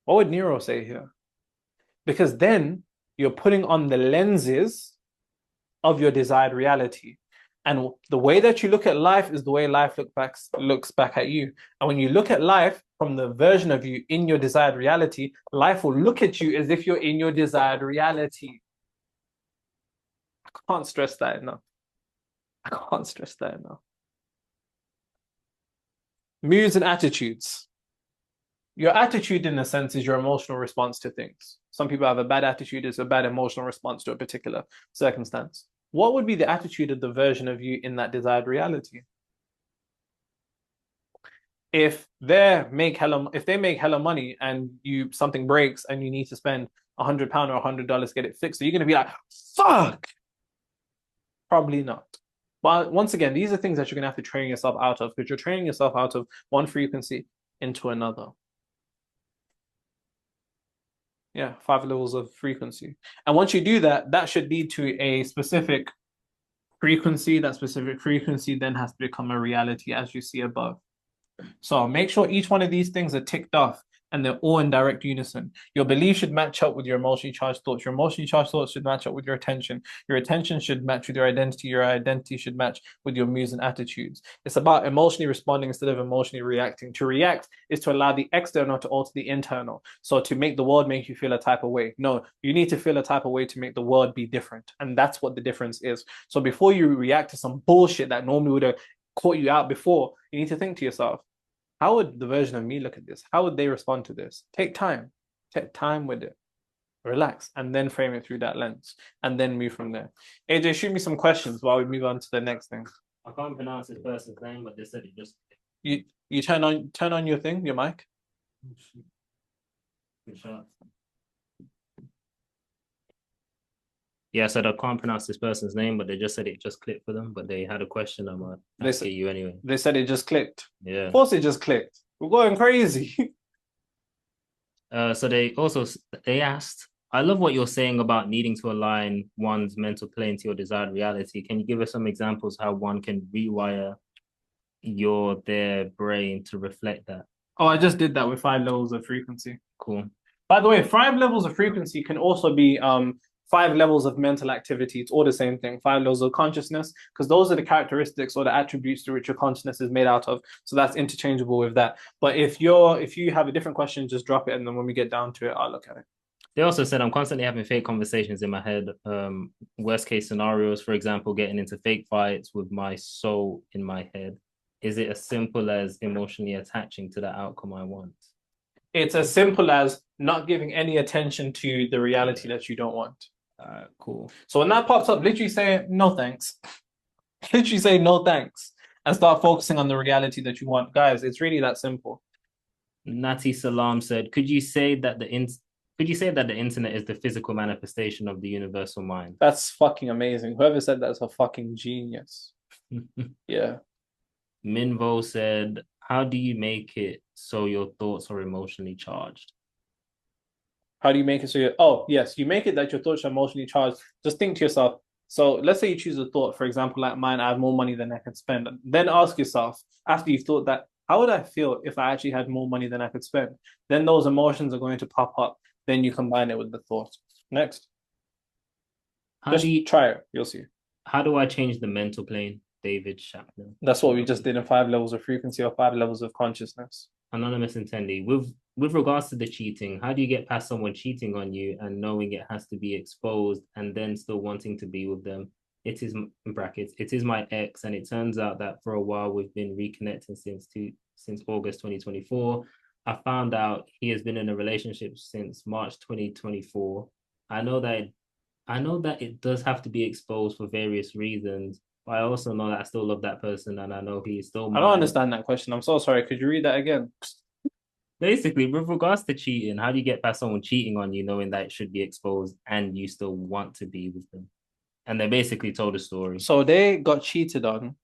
[SPEAKER 1] What would Nero say here? Because then you're putting on the lenses of your desired reality. And the way that you look at life is the way life looks back at you. And when you look at life from the version of you in your desired reality, life will look at you as if you're in your desired reality. I can't stress that enough. I can't stress that enough. Moods and attitudes. your attitude, in a sense, is your emotional response to things. Some people have a bad attitude, it's a bad emotional response to a particular circumstance. What would be the attitude of the version of you in that desired reality? If they make hella money and something breaks and you need to spend £100 or $100 to get it fixed, are you gonna be like, fuck? Probably not. But once again, these are things that you're gonna have to train yourself out of, because you're training yourself out of one frequency into another. Yeah, 5 levels of frequency. And once you do that, that should lead to a specific frequency. That specific frequency then has to become a reality, as you see above. So make sure each one of these things are ticked off and they're all in direct unison. Your belief should match up with your emotionally charged thoughts. Your emotionally charged thoughts should match up with your attention. Your attention should match with your identity. Your identity should match with your moods and attitudes. It's about emotionally responding instead of emotionally reacting. To react is to allow the external to alter the internal. So to make the world make you feel a type of way. No, you need to feel a type of way to make the world be different. And that's what the difference is. So before you react to some bullshit that normally would have caught you out before, you need to think to yourself, how would the version of me look at this? How would they respond to this? Take time with it, relax, and then frame it through that lens, and then move from there. AJ, shoot me some questions while we move on to the next thing.
[SPEAKER 2] I can't pronounce this person's name, but they said it just.
[SPEAKER 1] You turn on your thing, your mic.
[SPEAKER 2] Good shot. Yeah, I said I can't pronounce this person's name, but they just said it just clicked for them. But they had a question. I'm asking you anyway.
[SPEAKER 1] They said it just clicked.
[SPEAKER 2] Yeah.
[SPEAKER 1] Of course, it just clicked. We're going crazy.
[SPEAKER 2] So they asked, I love what you're saying about needing to align one's mental plane to your desired reality. Can you give us some examples how one can rewire their brain to reflect that?
[SPEAKER 1] Oh, I just did that with 5 levels of frequency.
[SPEAKER 2] Cool.
[SPEAKER 1] By the way, 5 levels of frequency can also be 5 levels of mental activity. It's all the same thing. 5 levels of consciousness, because those are the characteristics or the attributes to which your consciousness is made out of. So that's interchangeable with that. But if you have a different question, just drop it, and then when we get down to it, I'll look at it.
[SPEAKER 2] They also said I'm constantly having fake conversations in my head. Worst case scenarios, for example, getting into fake fights with my soul in my head. Is it as simple as emotionally attaching to the outcome I want?
[SPEAKER 1] It's as simple as not giving any attention to the reality that you don't want.
[SPEAKER 2] Cool.
[SPEAKER 1] So when that pops up, literally say no thanks. Literally say no thanks and start focusing on the reality that you want. Guys, it's really that simple.
[SPEAKER 2] Nati Salam said, could you say that the internet is the physical manifestation of the universal mind?
[SPEAKER 1] That's fucking amazing. Whoever said that's a fucking genius. Yeah.
[SPEAKER 2] Minvo said, how do you make it so your thoughts are emotionally charged?
[SPEAKER 1] How do you make it so oh, yes, you make it that your thoughts are emotionally charged. Just think to yourself. So let's say you choose a thought, for example, like mine, I have more money than I can spend. Then ask yourself, after you've thought that, how would I feel if I actually had more money than I could spend? Then those emotions are going to pop up. Then you combine it with the thought. Next. Try it. You'll see.
[SPEAKER 2] How do I change the mental plane? David Chapman.
[SPEAKER 1] That's what we just did in 5 levels of frequency or 5 levels of consciousness.
[SPEAKER 2] Anonymous attendee. With regards to the cheating, how do you get past someone cheating on you and knowing it has to be exposed and then still wanting to be with them? It is, in brackets, it is my ex, and it turns out that for a while we've been reconnecting since August 2024. I found out he has been in a relationship since March 2024. I know that it does have to be exposed for various reasons, but I also know that I still love that person, and I know he is still mine.
[SPEAKER 1] I don't understand that question. I'm so sorry. Could you read that again?
[SPEAKER 2] Basically, with regards to cheating, how do you get past someone cheating on you knowing that it should be exposed and you still want to be with them? And they basically told a story.
[SPEAKER 1] So they got cheated on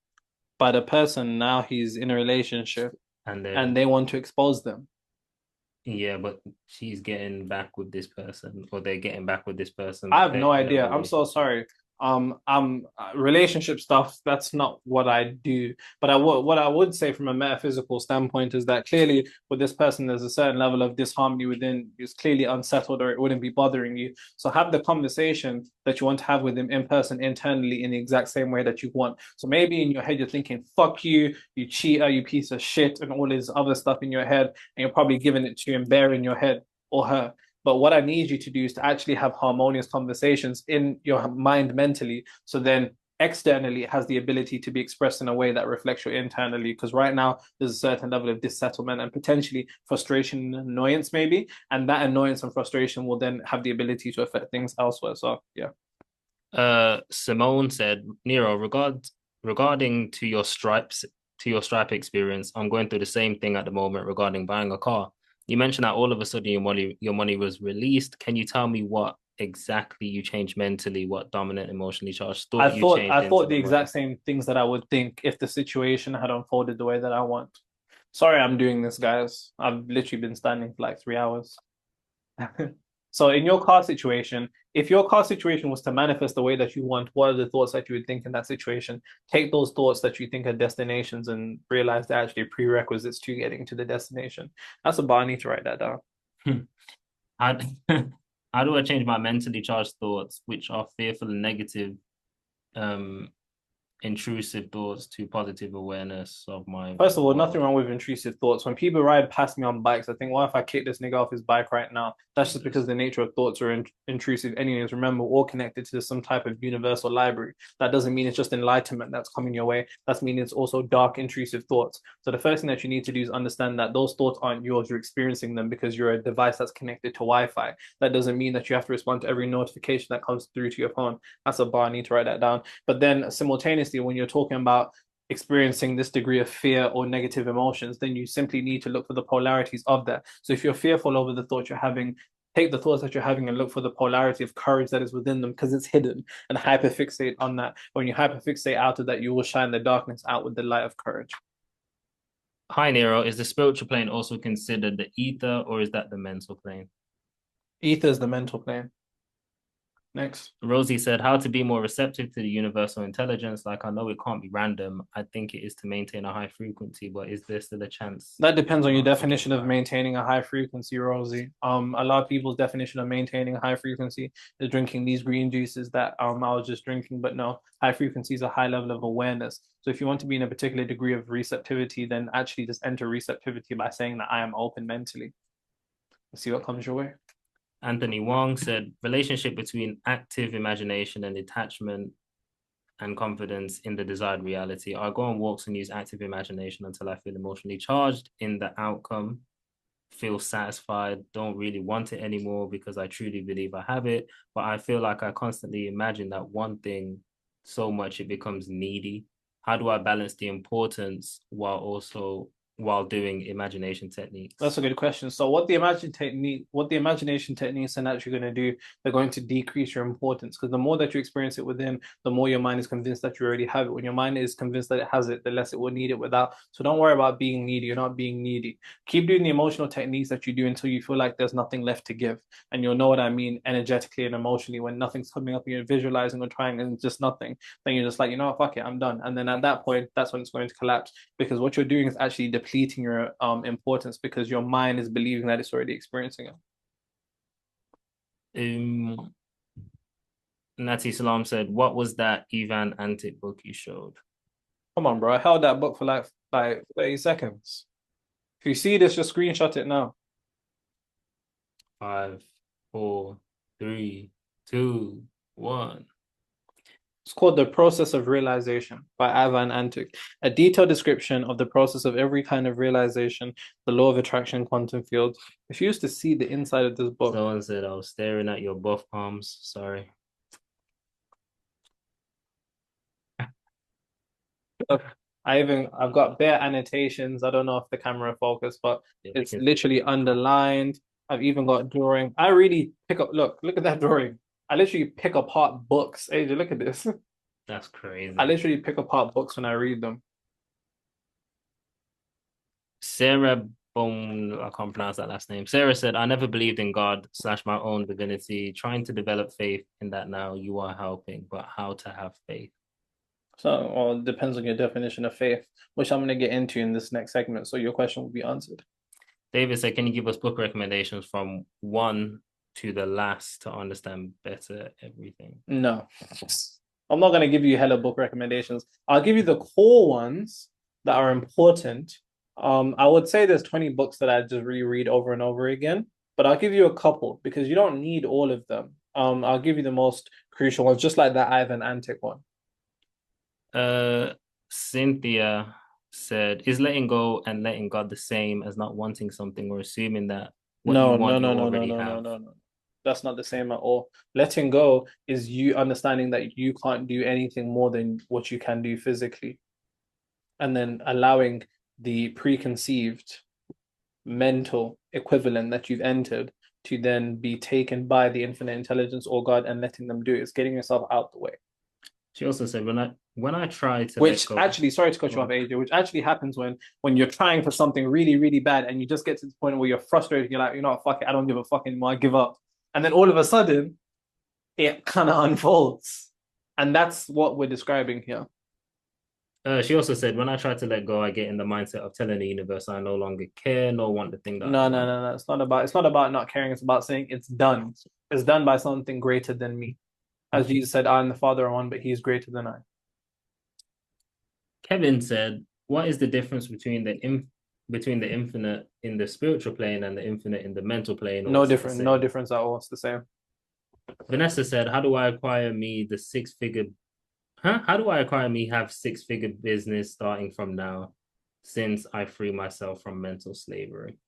[SPEAKER 1] by the person. Now he's in a relationship and they want to expose them.
[SPEAKER 2] Yeah, but she's getting back with this person, or they're getting back with this person.
[SPEAKER 1] I have no idea. I'm so sorry. Relationship stuff, that's not what I do. But what I would say from a metaphysical standpoint is that clearly with this person there's a certain level of disharmony within. It's clearly unsettled, or it wouldn't be bothering you. So have the conversation that you want to have with him in person, internally, in the exact same way that you want. So maybe in your head you're thinking, fuck you cheater, you piece of shit, and all this other stuff in your head, and you're probably giving it to him bare in your head or her. But what I need you to do is to actually have harmonious conversations in your mind mentally. So then externally it has the ability to be expressed in a way that reflects you internally. Because right now there's a certain level of dissettlement and potentially frustration and annoyance, maybe. And that annoyance and frustration will then have the ability to affect things elsewhere. So yeah.
[SPEAKER 2] Simone said, Nero, regarding to your Stripe experience, I'm going through the same thing at the moment regarding buying a car. You mentioned that all of a sudden your money was released. Can you tell me what exactly you changed mentally, what dominant emotionally charged thought you changed
[SPEAKER 1] I
[SPEAKER 2] into
[SPEAKER 1] thought the
[SPEAKER 2] the money?
[SPEAKER 1] exact same things that I would think if the situation had unfolded the way that I want. Sorry, I'm doing this, guys. I've literally been standing for like 3 hours. So in your car situation, if your car situation was to manifest the way that you want, what are the thoughts that you would think in that situation? Take those thoughts that you think are destinations and realize they're actually prerequisites to getting to the destination. That's a bar. I need to write that down.
[SPEAKER 2] How, how do I change my mentally charged thoughts, which are fearful and negative, um, intrusive thoughts, to positive awareness of my
[SPEAKER 1] First of all, nothing
[SPEAKER 2] world?
[SPEAKER 1] wrong with intrusive thoughts. When people ride past me on bikes, I think, what if I kick this nigga off his bike right now? That's just because the nature of thoughts are intrusive. Anyways, remember, we're all connected to some type of universal library. That doesn't mean it's just enlightenment that's coming your way. That's mean it's also dark, intrusive thoughts. So the first thing that you need to do is understand that those thoughts aren't yours. You're experiencing them because you're a device that's connected to Wi-Fi. That doesn't mean that you have to respond to every notification that comes through to your phone. That's a bar. I need to write that down. But then simultaneously, when you're talking about experiencing this degree of fear or negative emotions, then you simply need to look for the polarities of that. So if you're fearful over the thoughts you're having, take the thoughts that you're having and look for the polarity of courage that is within them because it's hidden, and hyperfixate on that. When you hyperfixate out of that, you will shine the darkness out with the light of courage.
[SPEAKER 2] Hi, Nero. Is the spiritual plane also considered the ether, or is that the mental plane?
[SPEAKER 1] Ether is the mental plane. Next.
[SPEAKER 2] Rosie said, how to be more receptive to the universal intelligence. Like, I know it can't be random. I think it is to maintain a high frequency, but is there still a chance
[SPEAKER 1] That depends on your
[SPEAKER 2] not to get
[SPEAKER 1] definition of
[SPEAKER 2] by?
[SPEAKER 1] maintaining a high frequency, Rosie. A lot of people's definition of maintaining a high frequency is drinking these green juices that I was just drinking. But no, high frequency is a high level of awareness. So if you want to be in a particular degree of receptivity, then actually just enter receptivity by saying that I am open mentally. Let's see what comes your way.
[SPEAKER 2] Anthony Wong said, relationship between active imagination and detachment and confidence in the desired reality. I go on walks and use active imagination until I feel emotionally charged in the outcome, feel satisfied, don't really want it anymore because I truly believe I have it. But I feel like I constantly imagine that one thing so much it becomes needy. How do I balance the importance while doing imagination techniques?
[SPEAKER 1] That's a good question. So what the imagination techniques are naturally going to do, they're going to decrease your importance because the more that you experience it within, the more your mind is convinced that you already have it. When your mind is convinced that it has it, the less it will need it without. So don't worry about being needy. You're not being needy. Keep doing the emotional techniques that you do until you feel like there's nothing left to give. And you'll know what I mean energetically and emotionally when nothing's coming up and you're visualizing or trying and just nothing. Then you're just like, you know what, fuck it, I'm done. And then at that point, that's when it's going to collapse because what you're doing is actually depleting your importance because your mind is believing that it's already experiencing it.
[SPEAKER 2] Nati Salam said, what was that Ivan Antic book you showed?
[SPEAKER 1] Come on, bro. I held that book for like 30 seconds. If you see this, just screenshot it now.
[SPEAKER 2] 5, 4, 3, 2, 1.
[SPEAKER 1] It's called The Process of Realization by Ivan Antic. A detailed description of the process of every kind of realization, the law of attraction, quantum field. If you used to see the inside of this book,
[SPEAKER 2] Someone said I was staring at your buff palms. Sorry.
[SPEAKER 1] I've got bare annotations. I don't know if the camera focus, but
[SPEAKER 2] Yeah,
[SPEAKER 1] it's literally underlined. I've even got drawing. I really pick up. Look at that drawing. I literally pick apart books. AJ, look at this.
[SPEAKER 2] that's
[SPEAKER 1] I
[SPEAKER 2] crazy.
[SPEAKER 1] literally pick apart books when I read them.
[SPEAKER 2] Sarah Bone, I can't pronounce that last name. Sarah said, I never believed in God slash my own divinity. Trying to develop faith in that now. You are helping, but how to have faith?
[SPEAKER 1] So, well, it depends on your definition of faith, which I'm going to get into in this next segment. So your question will be answered.
[SPEAKER 2] David said, can you give us book recommendations from one to the last to understand better everything?
[SPEAKER 1] No, I'm not going to give you hella book recommendations. I'll give you the core ones that are important. I would say there's 20 books that I just reread over and over again, but I'll give you a couple because you don't need all of them. I'll give you the most crucial ones, just like that Ivan Antic one.
[SPEAKER 2] Cynthia said, "Is letting go and letting God the same as not wanting something or assuming that what you
[SPEAKER 1] No,
[SPEAKER 2] want
[SPEAKER 1] no,
[SPEAKER 2] you
[SPEAKER 1] no, no, no,
[SPEAKER 2] already
[SPEAKER 1] no, no,
[SPEAKER 2] have?"
[SPEAKER 1] no, no. That's not the same at all. Letting go is you understanding that you can't do anything more than what you can do physically, and then allowing the preconceived mental equivalent that you've entered to then be taken by the infinite intelligence or God and letting them do it. It's getting yourself out the way.
[SPEAKER 2] She also said, "When I try to let
[SPEAKER 1] Which
[SPEAKER 2] go."
[SPEAKER 1] actually, sorry to cut you off, AJ, which actually happens when you're trying for something really, really bad and you just get to the point where you're frustrated, you're like, you know what, fuck it, I don't give a fuck anymore, I give up. And then all of a sudden, it kind of unfolds. And that's what we're describing here.
[SPEAKER 2] She also said, "When I try to let go, I get in the mindset of telling the universe I no longer care nor want the thing that I
[SPEAKER 1] No, no,
[SPEAKER 2] want."
[SPEAKER 1] no, no. It's not about not caring. It's about saying it's done. It's done by something greater than me. As Jesus said, I and the Father are one, but he is greater than I.
[SPEAKER 2] Kevin said, "What is the difference between the infinite in the spiritual plane and the infinite in the mental plane, or
[SPEAKER 1] No
[SPEAKER 2] is it the
[SPEAKER 1] different, no
[SPEAKER 2] same?"
[SPEAKER 1] difference at all. It's the same.
[SPEAKER 2] Vanessa said, "How do I acquire me the six-figure? Huh? How do I acquire me have six-figure business starting from now, since I free myself from mental slavery?"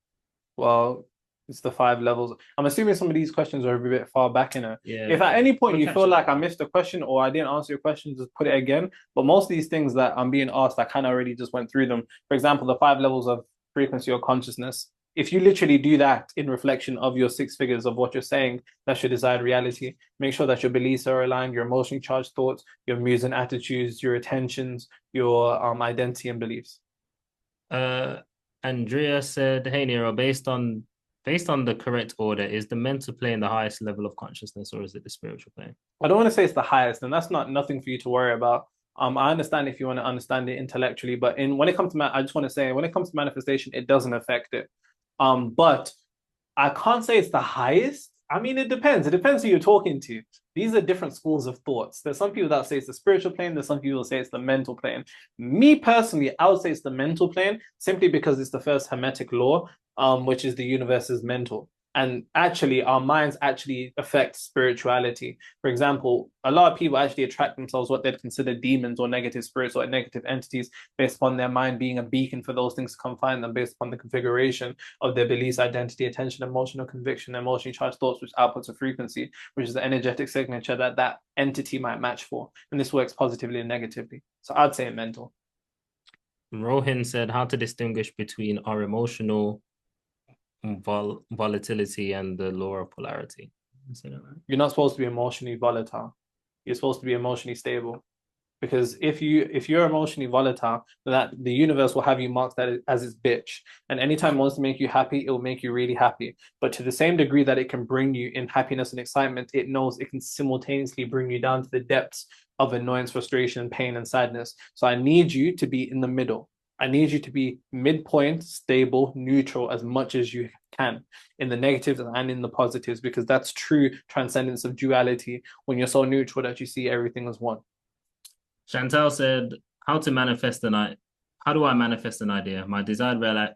[SPEAKER 1] Well, it's the 5 levels. I'm assuming some of these questions are a bit far back in it.
[SPEAKER 2] Yeah,
[SPEAKER 1] If at any point
[SPEAKER 2] we'll
[SPEAKER 1] you
[SPEAKER 2] catch
[SPEAKER 1] feel
[SPEAKER 2] up.
[SPEAKER 1] like I missed a question or I didn't answer your question, just put it again. But most of these things that I'm being asked, I kind of already just went through them. For example, the 5 levels of frequency or consciousness. If you literally do that in reflection of your 6 figures of what you're saying, that's your desired reality. Make sure that your beliefs are aligned, your emotionally charged thoughts, your moods and attitudes, your attentions, your identity and beliefs.
[SPEAKER 2] Uh, Andrea said, "Hey Nero, based on the correct order, is the mental plane the highest level of consciousness, or is it the spiritual plane?"
[SPEAKER 1] I don't want to say it's the highest, and that's not nothing for you to worry about. I understand if you want to understand it intellectually, but in when it comes to I just want to say when it comes to manifestation, it doesn't affect it. But I can't say it's the highest. I mean, it depends. It depends who you're talking to. These are different schools of thoughts. There's some people that say it's the spiritual plane. There's some people that say it's the mental plane. Me personally, I would say it's the mental plane simply because it's the first hermetic law, which is the universe is mental. And actually, our minds actually affect spirituality. For example, a lot of people actually attract themselves what they'd consider demons or negative spirits or negative entities based upon their mind being a beacon for those things to come find them based upon the configuration of their beliefs, identity, attention, emotional conviction, emotionally charged thoughts, which outputs a frequency, which is the energetic signature that that entity might match for. And this works positively and negatively. So I'd say mental.
[SPEAKER 2] Rohin said, "How to distinguish between our emotional volatility and the law of polarity."
[SPEAKER 1] You're not supposed to be emotionally volatile. You're supposed to be emotionally stable. Because if you're emotionally volatile, that the universe will have you marked that as its bitch. And anytime it wants to make you happy, it will make you really happy. But to the same degree that it can bring you in happiness and excitement, it knows it can simultaneously bring you down to the depths of annoyance, frustration, pain, and sadness. So I need you to be in the middle. I need you to be midpoint, stable, neutral as much as you can in the negatives and in the positives, because that's true transcendence of duality when you're so neutral that you see everything as one.
[SPEAKER 2] Chantel said, "How to manifest an idea? How do I manifest an idea? My desired reality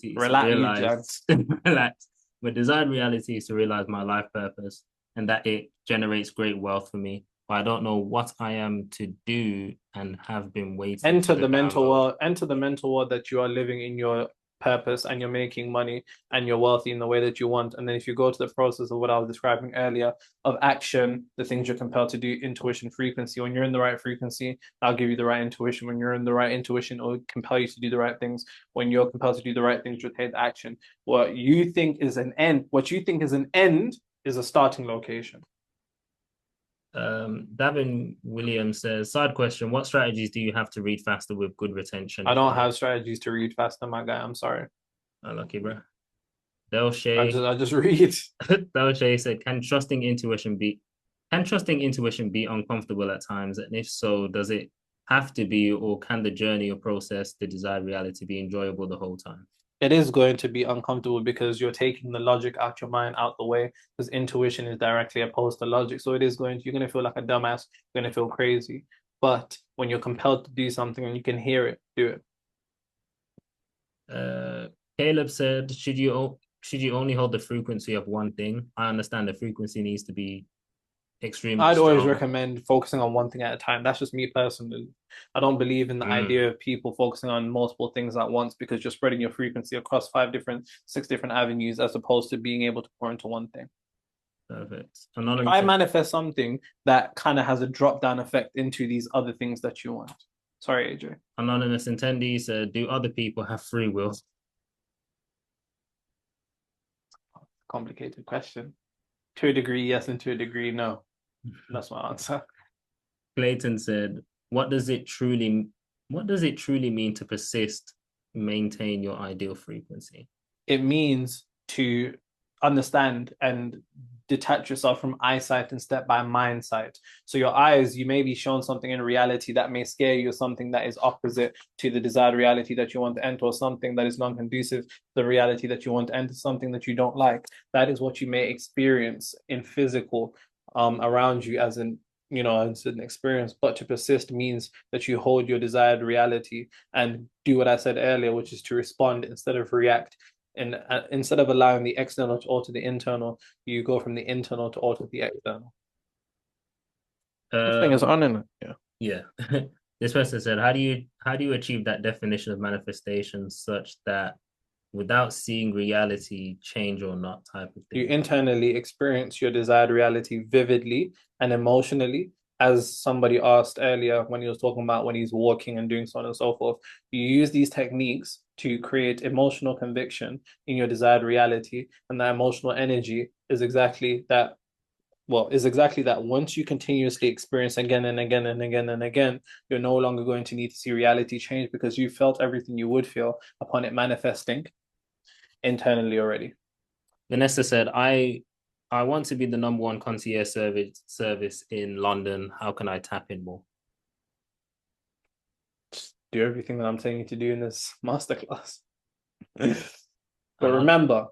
[SPEAKER 2] is to
[SPEAKER 1] Relax, you
[SPEAKER 2] realize
[SPEAKER 1] gents.
[SPEAKER 2] relax. My desired reality is to realize my life purpose and that it generates great wealth for me. But I don't know what I am to do and have been waiting for
[SPEAKER 1] Enter
[SPEAKER 2] the
[SPEAKER 1] the mental
[SPEAKER 2] download."
[SPEAKER 1] world. Enter the mental world that you are living in your purpose and you're making money and you're wealthy in the way that you want. And then if you go to the process of what I was describing earlier of action, the things you're compelled to do, intuition, frequency. When you're in the right frequency, I'll give you the right intuition. When you're in the right intuition, it'll compel you to do the right things. When you're compelled to do the right things, you'll take action. What you think is an end is a starting location.
[SPEAKER 2] Davin Williams says, "Side question: What strategies do you have to read faster with good retention,
[SPEAKER 1] I
[SPEAKER 2] if
[SPEAKER 1] don't
[SPEAKER 2] any?"
[SPEAKER 1] have strategies to read faster, my guy. I'm sorry.
[SPEAKER 2] Oh, lucky, bro.
[SPEAKER 1] I
[SPEAKER 2] Del
[SPEAKER 1] just I just read.
[SPEAKER 2] Shay said, Can trusting intuition be uncomfortable at times? And if so, does it have to be, or can the journey or process, the desired reality, be enjoyable the whole time?"
[SPEAKER 1] It is going to be uncomfortable because you're taking the logic out your mind out the way because intuition is directly opposed to logic. So you're going to feel like a dumbass, you're going to feel crazy. But when you're compelled to do something and you can hear it, do it.
[SPEAKER 2] Uh, Caleb said, should you only hold the frequency of one thing? I understand the frequency needs to be extremely
[SPEAKER 1] I'd always
[SPEAKER 2] strong.
[SPEAKER 1] recommend focusing on one thing at a time. That's just me personally. I don't believe in the idea of people focusing on multiple things at once because you're spreading your frequency across six different avenues as opposed to being able to pour into one thing.
[SPEAKER 2] Perfect.
[SPEAKER 1] If I manifest something that kind of has a drop down effect into these other things that you want. Sorry, AJ.
[SPEAKER 2] Anonymous attendee said, do other people have free will?
[SPEAKER 1] Complicated question. To a degree, yes, and to a degree, no. That's my answer.
[SPEAKER 2] Clayton said, what does it truly mean to persist, maintain your ideal frequency?
[SPEAKER 1] It means to understand and detach yourself from eyesight and step by mind sight. So your eyes, you may be shown something in reality that may scare you, or something that is opposite to the desired reality that you want to enter, or something that is non-conducive to the reality that you want to enter, something that you don't like. That is what you may experience in physical around you as an it's an experience. But to persist means that you hold your desired reality and do what I said earlier, which is to respond instead of react. And instead of allowing the external to alter the internal, you go from the internal to alter the external. This thing is on, isn't it?
[SPEAKER 2] Yeah. This person said, how do you achieve that definition of manifestation such that without seeing reality change or not type of thing?
[SPEAKER 1] You internally experience your desired reality vividly and emotionally, as somebody asked earlier when he was talking about when he's walking and doing so on and so forth. You use these techniques to create emotional conviction in your desired reality, and that emotional energy is exactly that. Well, is exactly that. Once you continuously experience again and again and again and again, you're no longer going to need to see reality change because you felt everything you would feel upon it manifesting internally already.
[SPEAKER 2] Vanessa said, I want to be the number one concierge service in London. How can I tap in more?
[SPEAKER 1] Just do everything that I'm telling you to do in this masterclass. But remember,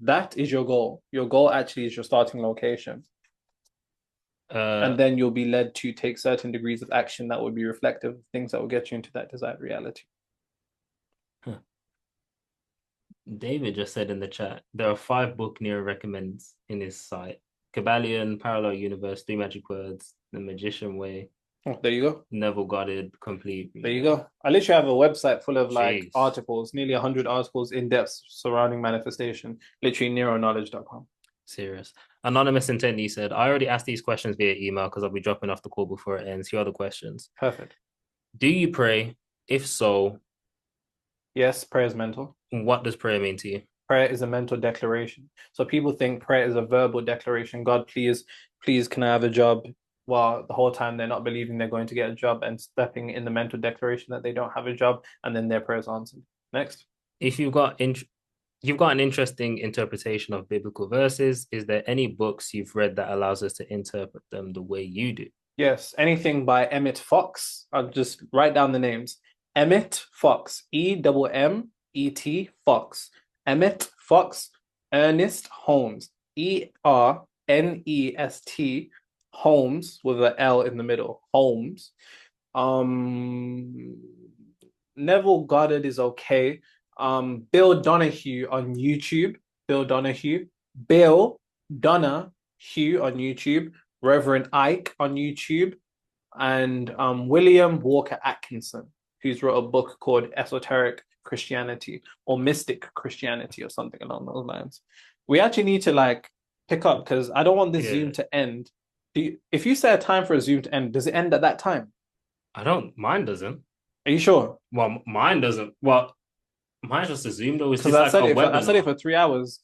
[SPEAKER 1] that is your goal. Your goal actually is your starting location. And then you'll be led to take certain degrees of action that will be reflective of things that will get you into that desired reality.
[SPEAKER 2] David just said in the chat, there are 5 books Nero recommends in his site. Kabbalion, Parallel Universe, 3 Magic Words, The Magician Way.
[SPEAKER 1] Oh, there you go.
[SPEAKER 2] Neville Goddard, Complete.
[SPEAKER 1] There you go. I literally have a website full of like articles, nearly 100 articles in depth surrounding manifestation. Literally neroknowledge.com.
[SPEAKER 2] Serious. Anonymous Intendee said, I already asked these questions via email because I'll be dropping off the call before it ends. Here are the questions.
[SPEAKER 1] Perfect.
[SPEAKER 2] Do you pray? If so,
[SPEAKER 1] yes, prayer is mental.
[SPEAKER 2] What does prayer mean to you?
[SPEAKER 1] Prayer is a mental declaration. So people think prayer is a verbal declaration. God, please, can I have a job? Well, the whole time they're not believing they're going to get a job and stepping in the mental declaration that they don't have a job, and then their prayer is answered. Next.
[SPEAKER 2] If you've got an interesting interpretation of biblical verses, is there any books you've read that allows us to interpret them the way you do?
[SPEAKER 1] Yes, anything by Emmett Fox. I'll just write down the names. Emmett Fox, EMMET Fox. Emmett Fox, Ernest Holmes, ERNEST Holmes with an L in the middle. Holmes. Neville Goddard is okay. Bill Donahue on YouTube. Bill Donahue on YouTube. Reverend Ike on YouTube, and William Walker Atkinson, who's wrote a book called Esoteric Christianity or Mystic Christianity or something along those lines. We actually need to like pick up because I don't want this Zoom to end. If you set a time for a Zoom to end, does it end at that time?
[SPEAKER 2] Mine doesn't.
[SPEAKER 1] Are you sure?
[SPEAKER 2] Well, mine doesn't. Well, mine's just a Zoom though.
[SPEAKER 1] Because I said it for 3 hours.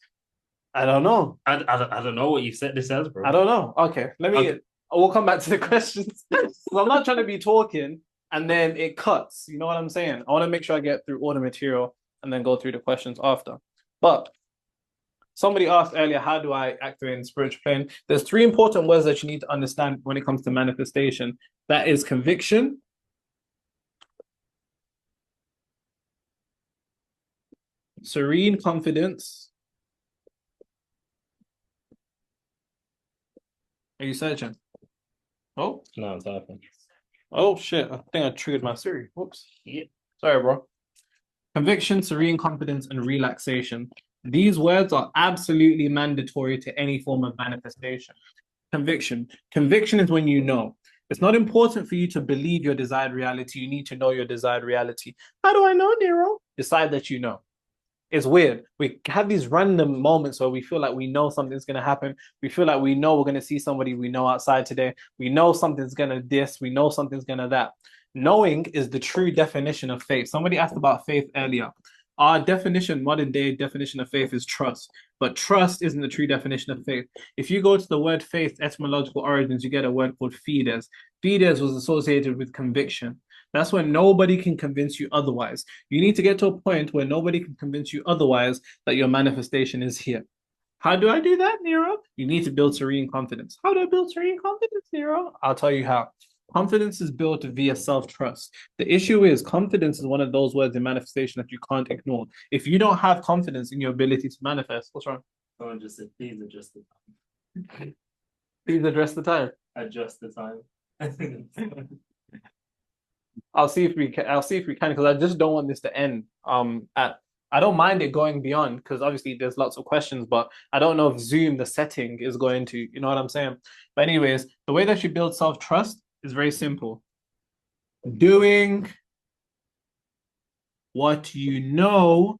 [SPEAKER 1] I don't know.
[SPEAKER 2] I don't know what you've said this as, bro.
[SPEAKER 1] I don't know. Okay, we'll come back to the questions. I'm not trying to be talking and then it cuts. You know what I'm saying? I want to make sure I get through all the material and then go through the questions after. But somebody asked earlier, how do I activate in spiritual plane? There's 3 important words that you need to understand when it comes to manifestation. That is conviction, serene confidence. Are you searching? Oh.
[SPEAKER 2] No, it's happening.
[SPEAKER 1] Oh, shit. I think I triggered my Siri. Whoops.
[SPEAKER 2] Yeah.
[SPEAKER 1] Sorry, bro. Conviction, serene confidence, and relaxation. These words are absolutely mandatory to any form of manifestation. Conviction. Conviction is when you know. It's not important for you to believe your desired reality. You need to know your desired reality. How do I know, Nero? Decide that you know. It's weird. We have these random moments where we feel like we know something's going to happen. We feel like we know we're going to see somebody we know outside today. We know something's going to this. We know something's going to that. Knowing is the true definition of faith. Somebody asked about faith earlier. Our definition, modern day definition of faith is trust. But trust isn't the true definition of faith. If you go to the word faith, etymological origins, you get a word called fides. Fides was associated with conviction. That's when nobody can convince you otherwise. You need to get to a point where nobody can convince you otherwise that your manifestation is here. How do I do that, Nero? You need to build serene confidence. How do I build serene confidence, Nero? I'll tell you how. Confidence is built via self-trust. The issue is confidence is one of those words in manifestation that you can't ignore. If you don't have confidence in your ability to manifest, what's wrong?
[SPEAKER 2] Someone just said, please adjust the time.
[SPEAKER 1] Please address the time.
[SPEAKER 2] Adjust the time.
[SPEAKER 1] I'll see if we can because I just don't want this to end. I don't mind it going beyond because obviously there's lots of questions, but I don't know if Zoom, the setting, is going to, you know what I'm saying? But anyways, the way that you build self-trust is very simple. Doing what you know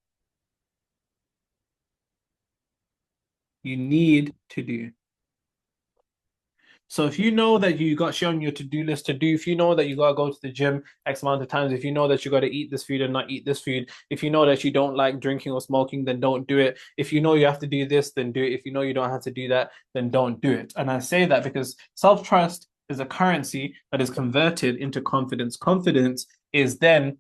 [SPEAKER 1] you need to do. So if you know that you got shown your to-do list to do, if you know that you got to go to the gym X amount of times, if you know that you got to eat this food and not eat this food, if you know that you don't like drinking or smoking, then don't do it. If you know you have to do this, then do it. If you know you don't have to do that, then don't do it. And I say that because self-trust is a currency that is converted into confidence. Confidence is then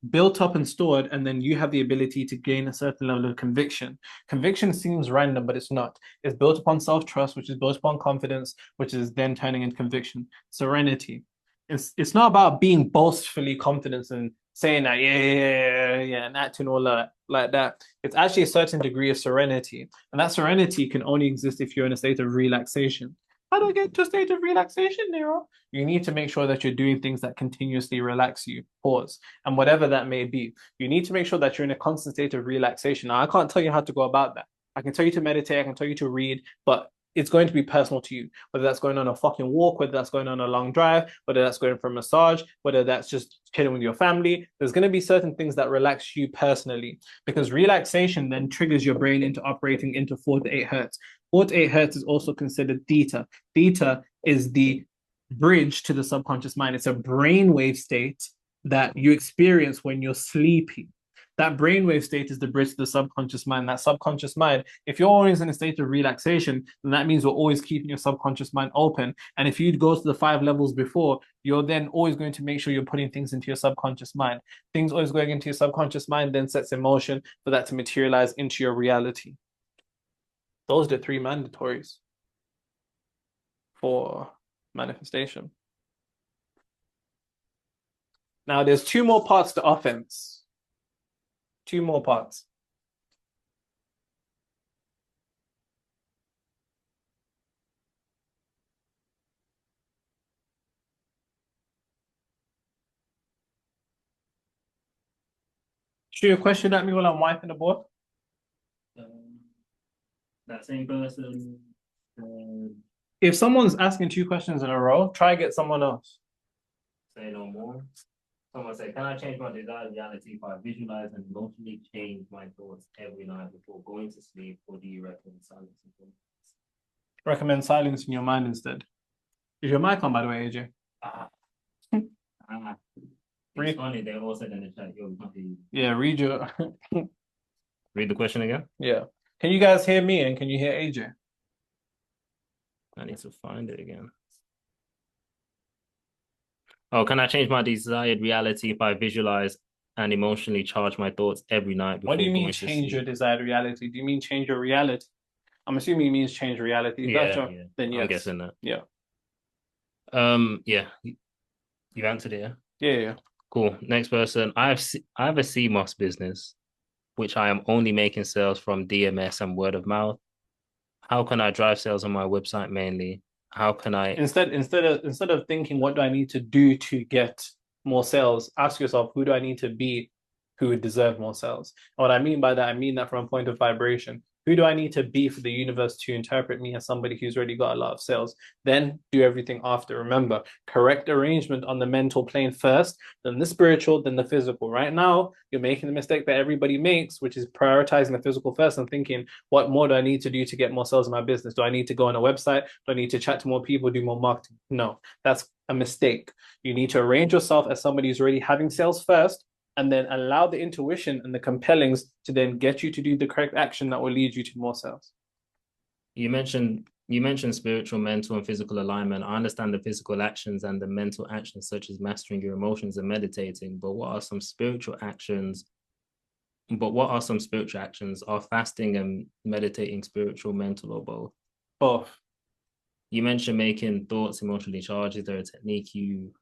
[SPEAKER 1] built up and stored, and then you have the ability to gain a certain level of conviction. Conviction seems random, but it's not. It's built upon self-trust, which is built upon confidence, which is then turning into conviction. Serenity. It's not about being boastfully confident and saying that, yeah, and acting all like that. It's actually a certain degree of serenity. And that serenity can only exist if you're in a state of relaxation. How do I get to a state of relaxation, Nero? You need to make sure that you're doing things that continuously relax you. Pause. And whatever that may be, you need to make sure that you're in a constant state of relaxation. Now, I can't tell you how to go about that. I can tell you to meditate, I can tell you to read, but it's going to be personal to you. Whether that's going on a fucking walk, whether that's going on a long drive, whether that's going for a massage, whether that's just chilling with your family, there's going to be certain things that relax you personally, because relaxation then triggers your brain into operating into 4 to 8 hertz. 4 to 8 hertz is also considered theta. Theta is the bridge to the subconscious mind. It's a brainwave state that you experience when you're sleepy. That brainwave state is the bridge to the subconscious mind. That subconscious mind, if you're always in a state of relaxation, then that means we're always keeping your subconscious mind open. And if you go to the 5 levels before, you're then always going to make sure you're putting things into your subconscious mind. Things always going into your subconscious mind then sets in motion for that to materialize into your reality. Those are the 3 mandatories for manifestation. Now, there's 2 more parts to offense. 2 more parts. Shoot a question at me while I'm wiping the board.
[SPEAKER 2] That same person.
[SPEAKER 1] If someone's asking 2 questions in a row, try get someone else.
[SPEAKER 2] Say no more. Someone say, can I change my desired reality if I visualize and emotionally change my thoughts every night before going to sleep, or do you recommend silence?
[SPEAKER 1] Recommend silence in your mind instead. Is your mic on, by the way, AJ?
[SPEAKER 2] It's funny, they all said in the chat,
[SPEAKER 1] yeah, read your...
[SPEAKER 2] Read the question again?
[SPEAKER 1] Yeah. Can you guys hear me and can you hear AJ?
[SPEAKER 2] I need to find it again. Oh, can I change my desired reality if I visualize and emotionally charge my thoughts every night?
[SPEAKER 1] What do you mean change your desired reality? Do you mean change your reality? I'm assuming it means change reality.
[SPEAKER 2] Yeah.
[SPEAKER 1] Then yes.
[SPEAKER 2] I'm guessing that.
[SPEAKER 1] Yeah.
[SPEAKER 2] Yeah. You answered it,
[SPEAKER 1] yeah? Yeah.
[SPEAKER 2] Cool. Next person. I have a CMOS business, which I am only making sales from DMS and word of mouth. How can I drive sales on my website mainly? How can I
[SPEAKER 1] instead of thinking what do I need to do to get more sales, ask yourself who do I need to be who would deserve more sales? And what I mean by that, I mean that from a point of vibration. Who do I need to be for the universe to interpret me as somebody who's already got a lot of sales? Then do everything after. Remember, correct arrangement on the mental plane first, then the spiritual, then the physical. Right now, you're making the mistake that everybody makes, which is prioritizing the physical first and thinking, what more do I need to do to get more sales in my business? Do I need to go on a website? Do I need to chat to more people, do more marketing? No, that's a mistake. You need to arrange yourself as somebody who's already having sales first, and then allow the intuition and the compellings to then get you to do the correct action that will lead you to more sales.
[SPEAKER 2] You mentioned spiritual, mental, and physical alignment. I understand the physical actions and the mental actions, such as mastering your emotions and meditating. But what are some spiritual actions? Are fasting and meditating spiritual, mental, or both?
[SPEAKER 1] Both.
[SPEAKER 2] You mentioned making thoughts emotionally charged. Is there a technique to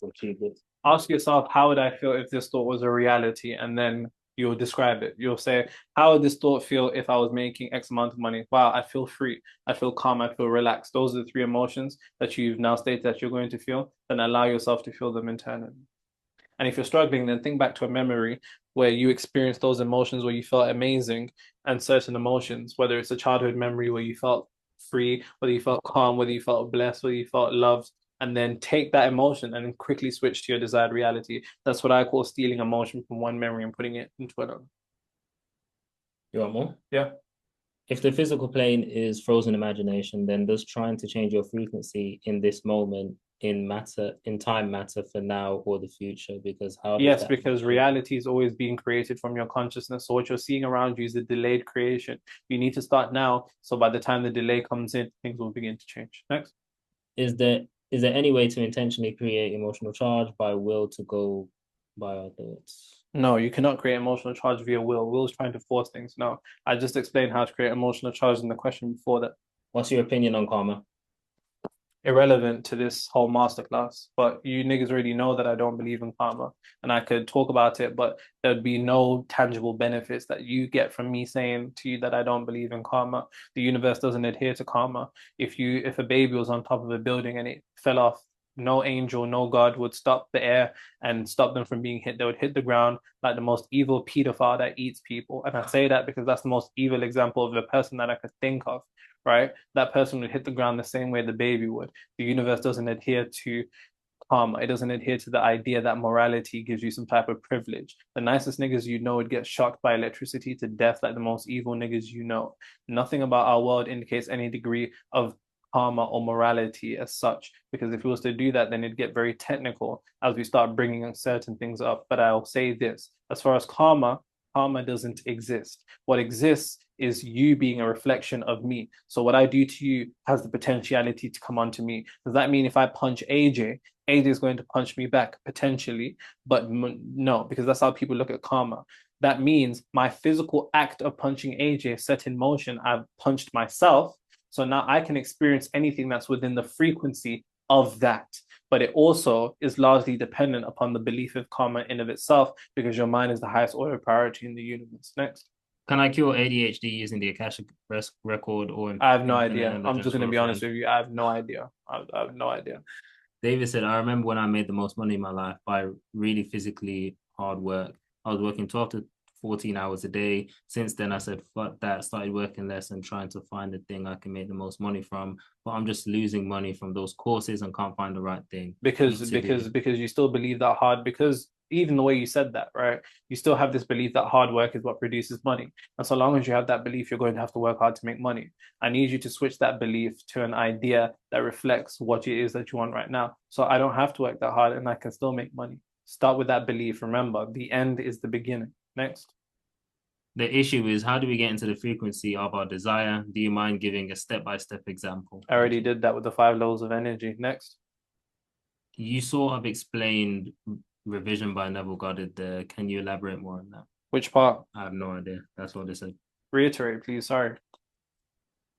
[SPEAKER 2] achieve this?
[SPEAKER 1] Ask yourself, how would I feel if this thought was a reality? And then you'll describe it. You'll say, how would this thought feel if I was making X amount of money? Wow, I feel free. I feel calm. I feel relaxed. Those are the three emotions that you've now stated that you're going to feel. Then allow yourself to feel them internally. And if you're struggling, then think back to a memory where you experienced those emotions, where you felt amazing, and certain emotions, whether it's a childhood memory where you felt free, whether you felt calm, whether you felt blessed, whether you felt loved, and then take that emotion and quickly switch to your desired reality. That's what I call stealing emotion from one memory and putting it into another.
[SPEAKER 2] You want more?
[SPEAKER 1] Yeah.
[SPEAKER 2] If the physical plane is frozen imagination, then does trying to change your frequency in this moment in time matter for now or the future? Because
[SPEAKER 1] yes, because reality is always being created from your consciousness. So what you're seeing around you is a delayed creation. You need to start now. So by the time the delay comes in, things will begin to change. Next.
[SPEAKER 2] Is there any way to intentionally create emotional charge by will to go by our thoughts?
[SPEAKER 1] No, you cannot create emotional charge via will. Will is trying to force things. No, I just explained how to create emotional charge in the question before that.
[SPEAKER 2] What's your opinion on karma?
[SPEAKER 1] Irrelevant to this whole masterclass, but you niggas already know that I don't believe in karma, and I could talk about it, but there'd be no tangible benefits that you get from me saying to you that I don't believe in karma. The universe doesn't adhere to karma. If a baby was on top of a building and it fell off, no angel, no God would stop the air and stop them from being hit. They would hit the ground like the most evil pedophile that eats people. And I say that because that's the most evil example of a person that I could think of, right? That person would hit the ground the same way the baby would. The universe doesn't adhere to karma. It doesn't adhere to the idea that morality gives you some type of privilege. The nicest niggas you know would get shocked by electricity to death like the most evil niggas you know. Nothing about our world indicates any degree of karma or morality as such, because if it was to do that, then it'd get very technical as we start bringing certain things up. But I'll say this, as far as karma doesn't exist. What exists is you being a reflection of me. So what I do to you has the potentiality to come onto me. Does that mean if I punch AJ is going to punch me back potentially? But no, because that's how people look at karma. That means my physical act of punching AJ set in motion. I've punched myself. So now I can experience anything that's within the frequency of that. But it also is largely dependent upon the belief of karma in of itself, because your mind is the highest order of priority in the universe. Next.
[SPEAKER 2] Can I cure ADHD using the Akashic record or?
[SPEAKER 1] I have no idea. I'm just going to be honest with you. I have no idea. I have no idea.
[SPEAKER 2] David said, I remember when I made the most money in my life by really physically hard work. I was working 12 to 14 hours a day. Since then, I said, fuck that, started working less and trying to find the thing I can make the most money from. But I'm just losing money from those courses and can't find the right thing.
[SPEAKER 1] Because you still believe that hard, because even the way you said that, right? You still have this belief that hard work is what produces money. And so long as you have that belief, you're going to have to work hard to make money. I need you to switch that belief to an idea that reflects what it is that you want right now. So I don't have to work that hard and I can still make money. Start with that belief. Remember, the end is the beginning. Next.
[SPEAKER 2] The issue is, how do we get into the frequency of our desire? Do you mind giving a step-by-step example?
[SPEAKER 1] I already did that with the 5 levels of energy. Next.
[SPEAKER 2] You sort of explained revision by Neville Goddard there. Can you elaborate more on that?
[SPEAKER 1] Which part?
[SPEAKER 2] I have no idea. That's what they said.
[SPEAKER 1] Reiterate, please. Sorry.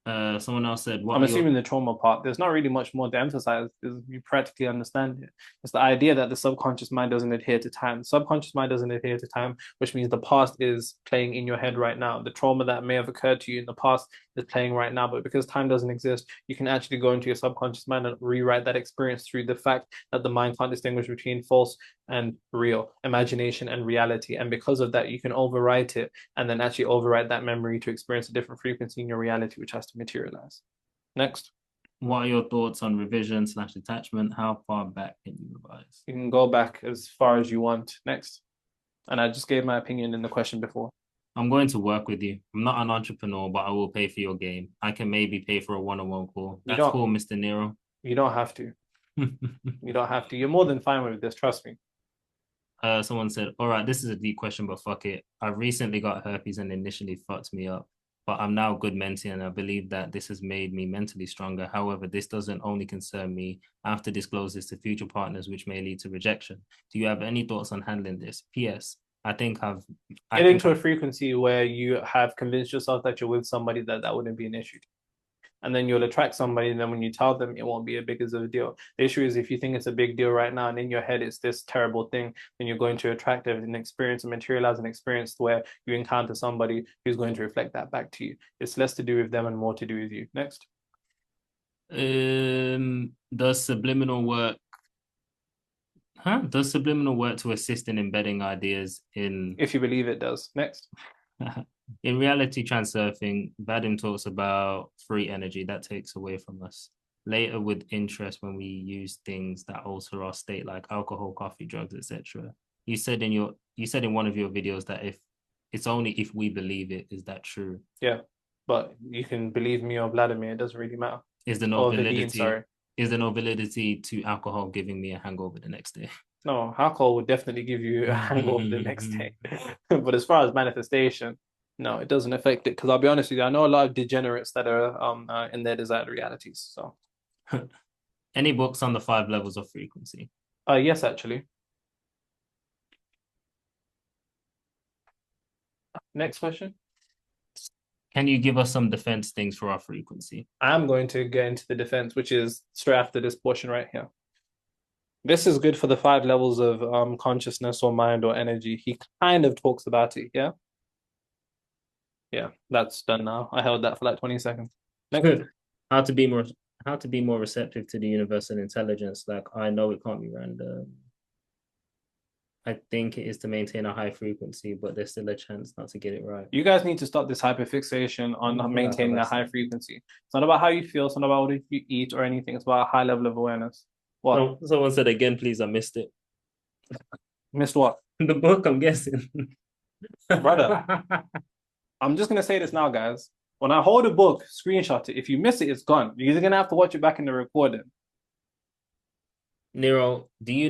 [SPEAKER 2] Someone else said,
[SPEAKER 1] I'm assuming the trauma part. There's not really much more to emphasize because you practically understand it. It's the idea that the subconscious mind doesn't adhere to time. The subconscious mind doesn't adhere to time, which means the past is playing in your head right now. The trauma that may have occurred to you in the past is playing right now. But because time doesn't exist, you can actually go into your subconscious mind and rewrite that experience through the fact that the mind can't distinguish between false and real, imagination and reality. And because of that, you can overwrite it and then actually overwrite that memory to experience a different frequency in your reality, which has to materialize. Next.
[SPEAKER 2] What are your thoughts on revision/detachment? How far back can you revise?
[SPEAKER 1] You can go back as far as you want. Next. And I just gave my opinion in the question before.
[SPEAKER 2] I'm going to work with you. I'm not an entrepreneur, but I will pay for your game. I can maybe pay for a one-on-one call. That's cool, Mr. Nero.
[SPEAKER 1] You don't have to. You don't have to. You're more than fine with this. Trust me.
[SPEAKER 2] Someone said, all right, this is a deep question, but fuck it. I recently got herpes and initially fucked me up, but I'm now good mentally and I believe that this has made me mentally stronger. However, this doesn't only concern me. I have to disclose this to future partners, which may lead to rejection. Do you have any thoughts on handling this? P.S. Get
[SPEAKER 1] into a frequency where you have convinced yourself that you're with somebody that wouldn't be an issue. And then you'll attract somebody, and then when you tell them, it won't be as big as a deal. The issue is if you think it's a big deal right now, and in your head it's this terrible thing, then you're going to attract an experience and materialize an experience where you encounter somebody who's going to reflect that back to you. It's less to do with them and more to do with you. Next.
[SPEAKER 2] Does subliminal work to assist in embedding ideas in...
[SPEAKER 1] If you believe it does. Next.
[SPEAKER 2] In reality transurfing, Vadim talks about free energy that takes away from us. Later, with interest, when we use things that alter our state, like alcohol, coffee, drugs, etc. You said in one of your videos that if it's only if we believe it, is that true?
[SPEAKER 1] Yeah, but you can believe me or Vladimir. It doesn't really matter.
[SPEAKER 2] Is there no validity to alcohol giving me a hangover the next day?
[SPEAKER 1] No, alcohol would definitely give you a hangover the next day. But as far as manifestation, no, it doesn't affect it. Because I'll be honest with you, I know a lot of degenerates that are in their desired realities. So,
[SPEAKER 2] any books on the 5 levels of frequency?
[SPEAKER 1] Yes, actually. Next question.
[SPEAKER 2] Can you give us some defense things for our frequency?
[SPEAKER 1] I'm going to get into the defense, which is straight after this portion right here. This is good for the 5 levels of consciousness or mind or energy. He kind of talks about it, yeah? Yeah, that's done now. I held that for like 20 seconds.
[SPEAKER 2] Next. How to be more receptive to the universal intelligence. Like, I know it can't be random. I think it is to maintain a high frequency, but there's still a chance not to get it right.
[SPEAKER 1] You guys need to stop this hyperfixation on maintaining a high frequency. It's not about how you feel. It's not about what you eat or anything. It's about a high level of awareness. What?
[SPEAKER 2] No, someone said again, please. I missed it.
[SPEAKER 1] Missed what?
[SPEAKER 2] The book, I'm guessing.
[SPEAKER 1] Brother, I'm just going to say this now, guys. When I hold a book, screenshot it. If you miss it, it's gone. You're going to have to watch it back in the recording.
[SPEAKER 2] Nero, do you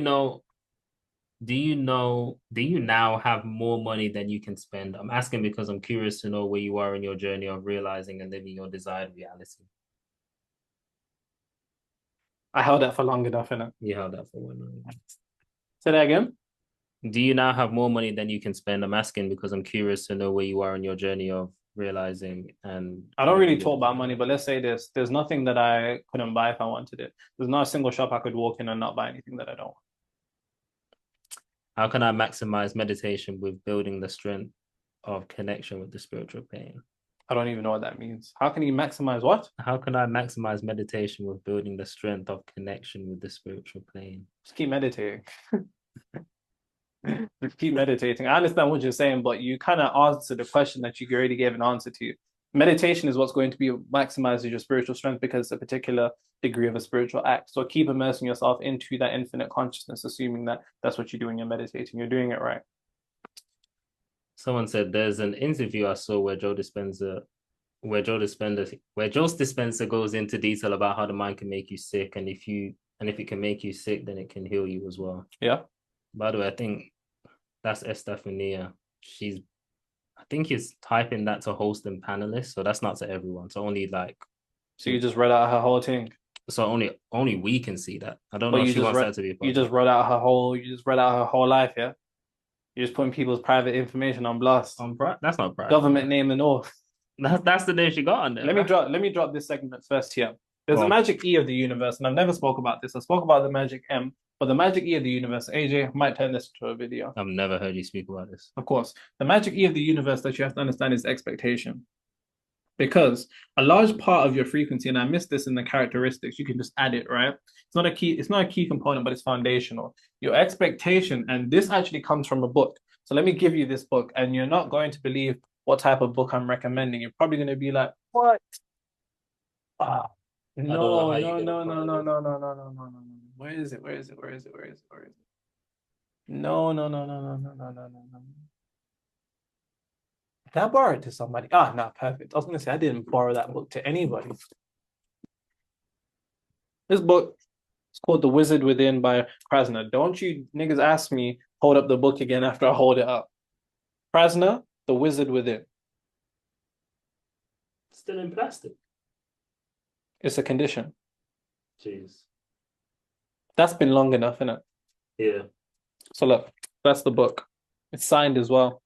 [SPEAKER 2] now have more money than you can spend? I'm asking because I'm curious to know where you are in your journey of realizing and living your desired reality.
[SPEAKER 1] I held that for long enough, innit?
[SPEAKER 2] You held that for 1 minute.
[SPEAKER 1] Say that again.
[SPEAKER 2] Do you now have more money than you can spend? I'm asking because I'm curious to know where you are in your journey of realizing and...
[SPEAKER 1] I don't really talk about money, but let's say this. There's nothing that I couldn't buy if I wanted it. There's not a single shop I could walk in and not buy anything that I don't want.
[SPEAKER 2] How can I maximize meditation with building the strength of connection with the spiritual plane?
[SPEAKER 1] I don't even know what that means. How can you maximize what?
[SPEAKER 2] How can I maximize meditation with building the strength of connection with the spiritual plane?
[SPEAKER 1] Just keep meditating. Just keep meditating. I understand what you're saying, but you kind of answered the question that you already gave an answer to. Meditation is what's going to be maximizing your spiritual strength because it's a particular degree of a spiritual act. So keep immersing yourself into that infinite consciousness, assuming that that's what you're doing. You're meditating. You're doing it right.
[SPEAKER 2] Someone said there's an interview I saw where Joe Dispenza goes into detail about how the mind can make you sick, and if it can make you sick, then it can heal you as well.
[SPEAKER 1] Yeah.
[SPEAKER 2] By the way, I think that's Estefania. I think he's typing that to host and panelists, so that's not to everyone. So only like.
[SPEAKER 1] So you just read out her whole thing.
[SPEAKER 2] So only we can see that. I don't know if she wants that to be.
[SPEAKER 1] You just read out her whole life, yeah. You're just putting people's private information on blast.
[SPEAKER 2] That's not private.
[SPEAKER 1] Government name and all.
[SPEAKER 2] That's the name she got on there.
[SPEAKER 1] Let me drop this segment first here. There's a magic E of the universe, and I've never spoke about this. I spoke about the magic M, but the magic E of the universe, AJ might turn this into a video.
[SPEAKER 2] I've never heard you speak about this.
[SPEAKER 1] Of course. The magic E of the universe that you have to understand is expectation. Because a large part of your frequency, and I missed this in the characteristics, you can just add it, right? It's not a key component, but it's foundational. Your expectation, and this actually comes from a book. So let me give you this book, and you're not going to believe what type of book I'm recommending. You're probably going to be like, what? Ah, no, no, no, no, no, no, no, no, no, no, no, no. Where is it? Where is it? Where is it? Where is it? Where is it? No, no, no, no, no, no, no, no, no, no. Did I borrow it to somebody? Ah, no, perfect. I was gonna say I didn't borrow that book to anybody. This book is called The Wizard Within by Krasner. Don't you niggas ask me hold up the book again after I hold it up. Krasner, The Wizard Within.
[SPEAKER 2] Still in plastic.
[SPEAKER 1] It's a condition.
[SPEAKER 2] Jeez.
[SPEAKER 1] That's been long enough, isn't it?
[SPEAKER 2] Yeah.
[SPEAKER 1] So look, that's the book. It's signed as well.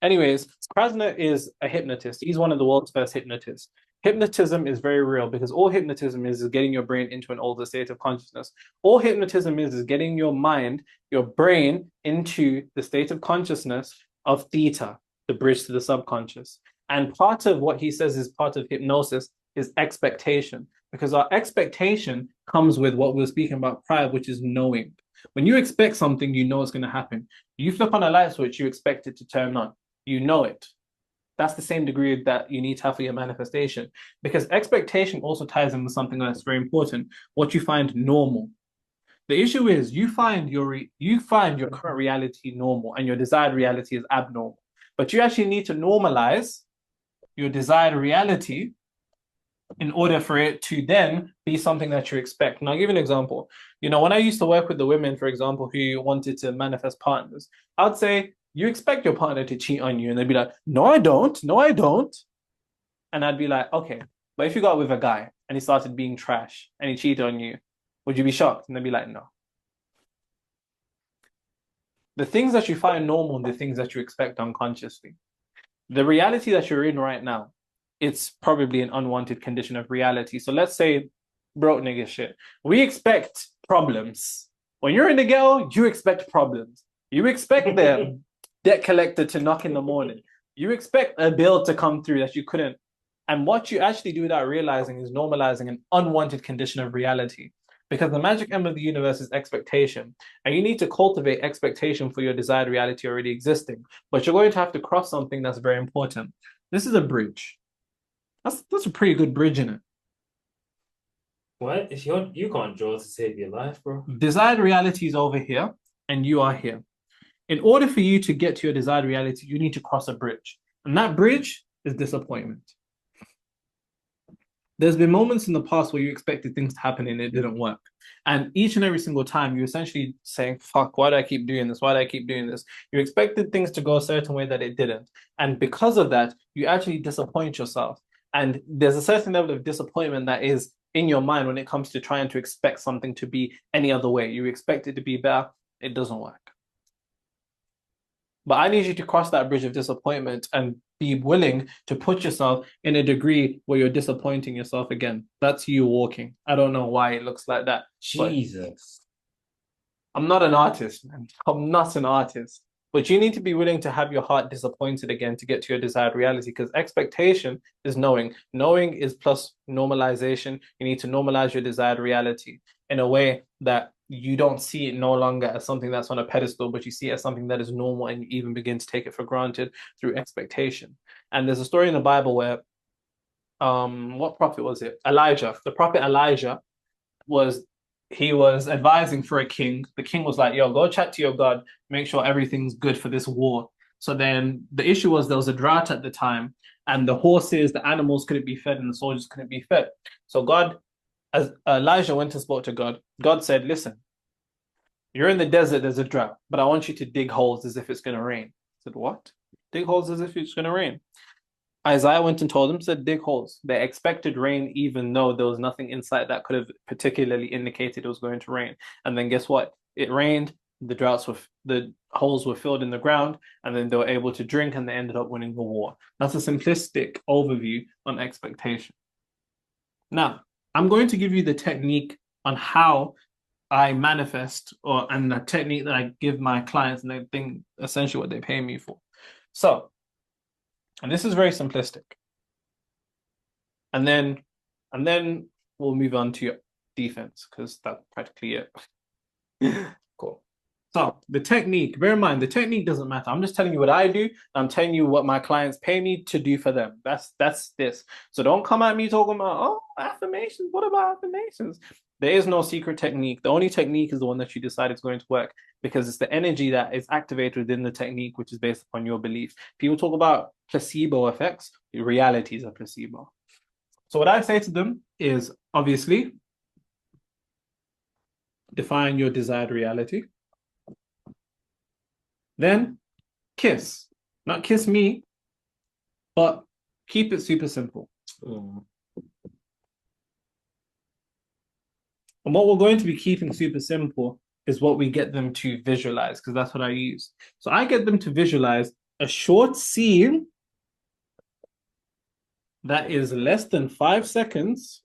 [SPEAKER 1] Anyways, Krasner is a hypnotist. He's one of the world's first hypnotists. Hypnotism is very real because all hypnotism is getting your brain into an altered state of consciousness. All hypnotism is getting your mind, your brain into the state of consciousness of theta, the bridge to the subconscious. And part of what he says is part of hypnosis is expectation, because our expectation comes with what we were speaking about prior, which is knowing. When you expect something, you know it's going to happen. You flip on a light switch, you expect it to turn on. You know it. That's the same degree that you need to have for your manifestation, because expectation also ties in with something that's very important, what you find normal. The issue is you find your current reality normal and your desired reality is abnormal. But you actually need to normalize your desired reality in order for it to then be something that you expect. And I'll give you an example. You know, when I used to work with the women, for example, who wanted to manifest partners, I'd say, you expect your partner to cheat on you. And they'd be like, no, I don't. No, I don't. And I'd be like, okay, but if you got with a guy and he started being trash and he cheated on you, would you be shocked? And they'd be like, no. The things that you find normal and the things that you expect unconsciously. The reality that you're in right now, it's probably an unwanted condition of reality. So let's say broke nigga shit. We expect problems. When you're in the ghetto, you expect problems. You expect the debt collector to knock in the morning. You expect a bill to come through that you couldn't. And what you actually do without realizing is normalizing an unwanted condition of reality. Because the magic end of the universe is expectation. And you need to cultivate expectation for your desired reality already existing. But you're going to have to cross something that's very important. This is a bridge. That's a pretty good bridge in it.
[SPEAKER 2] What? If you can't draw to save your life, bro.
[SPEAKER 1] Desired reality is over here, and you are here. In order for you to get to your desired reality, you need to cross a bridge. And that bridge is disappointment. There's been moments in the past where you expected things to happen and it didn't work. And each and every single time, you're essentially saying, fuck, why do I keep doing this? Why do I keep doing this? You expected things to go a certain way that it didn't. And because of that, you actually disappoint yourself. And there's a certain level of disappointment that is in your mind when it comes to trying to expect something to be any other way. You expect it to be better, it doesn't work. But I need you to cross that bridge of disappointment and be willing to put yourself in a degree where you're disappointing yourself again. That's you walking. I don't know why it looks like that.
[SPEAKER 2] Jesus.
[SPEAKER 1] I'm not an artist, man. I'm not an artist. But you need to be willing to have your heart disappointed again to get to your desired reality, because expectation is knowing. Knowing is plus normalization. You need to normalize your desired reality in a way that you don't see it no longer as something that's on a pedestal, but you see it as something that is normal, and you even begin to take it for granted through expectation. And there's a story in the Bible where, what prophet was it? Elijah. The prophet Elijah was advising for a king. The king was like, yo, go chat to your God, make sure everything's good for this war. So then the issue was there was a drought at the time, and the horses, the animals couldn't be fed, and the soldiers couldn't be fed. So God, as Elijah went and spoke to God, God said, listen, you're in the desert, there's a drought, but I want you to dig holes as if it's going to rain. I said, what? Dig holes as if it's going to rain. Isaiah went and told them, said, dig holes. They expected rain, even though there was nothing inside that could have particularly indicated it was going to rain. And then guess what? It rained, the holes were filled in the ground, and then they were able to drink, and they ended up winning the war. That's a simplistic overview on expectation. Now, I'm going to give you the technique on how I manifest, and the technique that I give my clients, and they think essentially what they pay me for. So, and this is very simplistic. And then we'll move on to your defense because that's practically it. Cool. So the technique, bear in mind, the technique doesn't matter. I'm just telling you what I do. I'm telling you what my clients pay me to do for them. That's this. So don't come at me talking about, oh, affirmations. What about affirmations? There is no secret technique. The only technique is the one that you decide is going to work because it's the energy that is activated within the technique, which is based upon your belief. People talk about placebo effects. Reality is a placebo. So what I say to them is obviously define your desired reality. Then kiss. Not kiss me, but keep it super simple. And what we're going to be keeping super simple is what we get them to visualize, because that's what I use. So I get them to visualize a short scene that is less than 5 seconds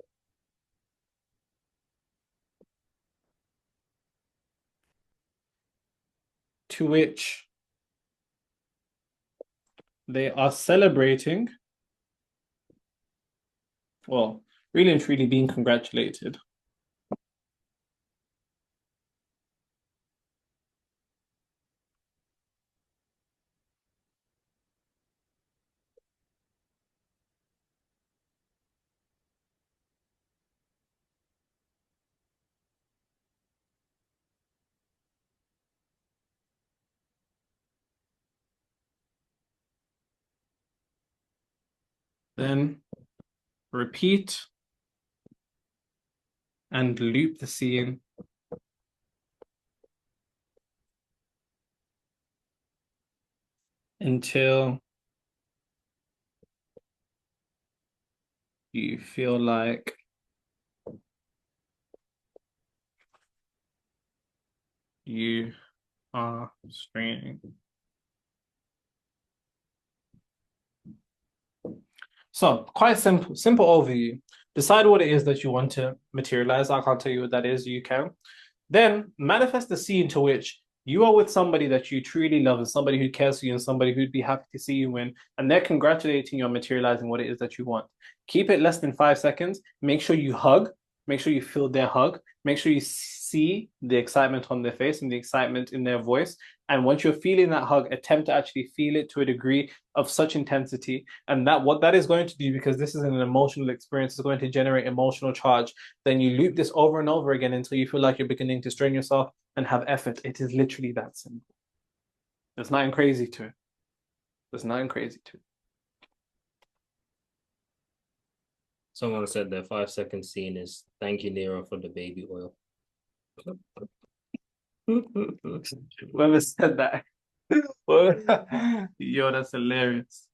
[SPEAKER 1] to which they are celebrating, well, really and truly being congratulated. Then repeat and loop the scene until you feel like you are straining. So quite simple overview. Decide what it is that you want to materialize. I can't tell you what that is. You can. Then manifest the scene to which you are with somebody that you truly love and somebody who cares for you and somebody who'd be happy to see you win. And they're congratulating you on materializing what it is that you want. Keep it less than 5 seconds. Make sure you hug. Make sure you feel their hug. Make sure you see the excitement on their face and the excitement in their voice. And once you're feeling that hug, attempt to actually feel it to a degree of such intensity. And that what that is going to do, because this is an emotional experience, is going to generate emotional charge. Then you loop this over and over again until you feel like you're beginning to strain yourself and have effort. It is literally that simple. There's nothing crazy to it. There's nothing crazy to it.
[SPEAKER 2] Someone said their 5 second scene is thank you, Nero, for the baby oil.
[SPEAKER 1] Whoever said that. Yo, that's hilarious.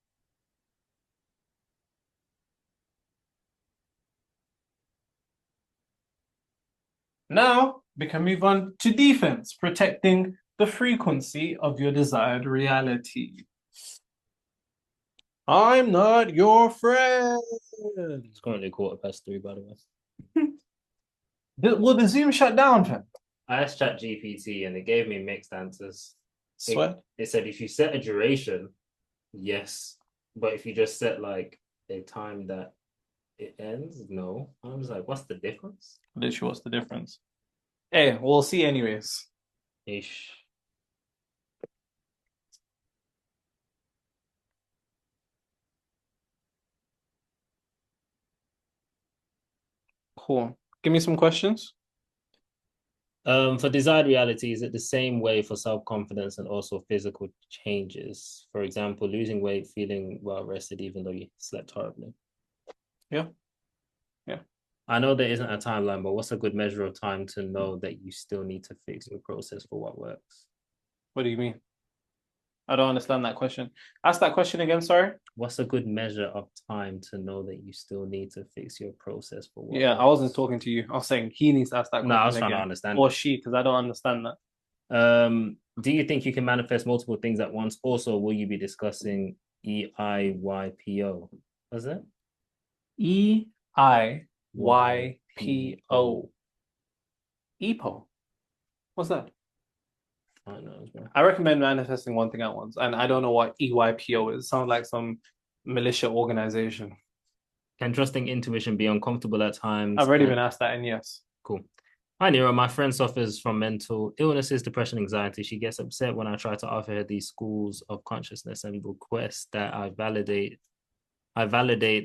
[SPEAKER 1] Now we can move on to defense, protecting the frequency of your desired reality. I'm not your friend.
[SPEAKER 2] It's currently 3:15, by the way.
[SPEAKER 1] Will the Zoom shut down, fam?
[SPEAKER 2] I asked ChatGPT and it gave me mixed answers.
[SPEAKER 1] Sweat?
[SPEAKER 2] It said if you set a duration, yes. But if you just set like a time that it ends, no. I was like, what's the difference?
[SPEAKER 1] Literally, what's the difference? Hey, we'll see anyways.
[SPEAKER 2] Ish.
[SPEAKER 1] Cool. Give me some questions.
[SPEAKER 2] For desired reality, is it the same way for self-confidence and also physical changes? For example, losing weight, feeling well rested even though you slept horribly.
[SPEAKER 1] Yeah. Yeah.
[SPEAKER 2] I know there isn't a timeline, but what's a good measure of time to know that you still need to fix your process for what works?
[SPEAKER 1] What do you mean? I don't understand that question. Ask that question again, sorry.
[SPEAKER 2] What's a good measure of time to know that you still need to fix your process for what
[SPEAKER 1] Yeah,
[SPEAKER 2] works?
[SPEAKER 1] I wasn't talking to you. I was saying he needs to ask that question.
[SPEAKER 2] No, I was trying
[SPEAKER 1] again.
[SPEAKER 2] to understand.
[SPEAKER 1] Or she, because I don't understand that.
[SPEAKER 2] Do you think you can manifest multiple things at once? Also, will you be discussing EIYPO? What's that?
[SPEAKER 1] EIYPO. EPO. What's that?
[SPEAKER 2] I know.
[SPEAKER 1] I recommend manifesting one thing at once. And I don't know what EYPO is. It sounds like some militia organization.
[SPEAKER 2] Can trusting intuition be uncomfortable at times?
[SPEAKER 1] I've already been asked that, and yes.
[SPEAKER 2] Cool. Hi, Nero. My friend suffers from mental illnesses, depression, anxiety. She gets upset when I try to offer her these schools of consciousness and request that I validate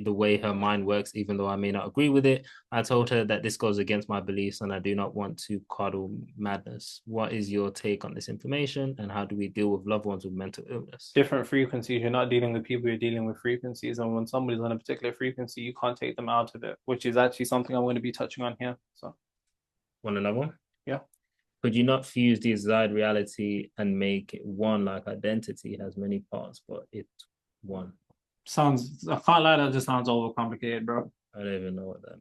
[SPEAKER 2] the way her mind works, even though I may not agree with it. I told her that this goes against my beliefs and I do not want to coddle madness. What is your take on this information, and how do we deal with loved ones with mental illness?
[SPEAKER 1] Different frequencies. You're not dealing with people, you're dealing with frequencies. And when somebody's on a particular frequency, you can't take them out of it, which is actually something I'm going to be touching on here. So,
[SPEAKER 2] Want another one?
[SPEAKER 1] yeah.
[SPEAKER 2] Could you not fuse the desired reality and make it one, like identity has many parts, but it's one?
[SPEAKER 1] Sounds, I can't lie, that just sounds overcomplicated, bro.
[SPEAKER 2] I don't even know what that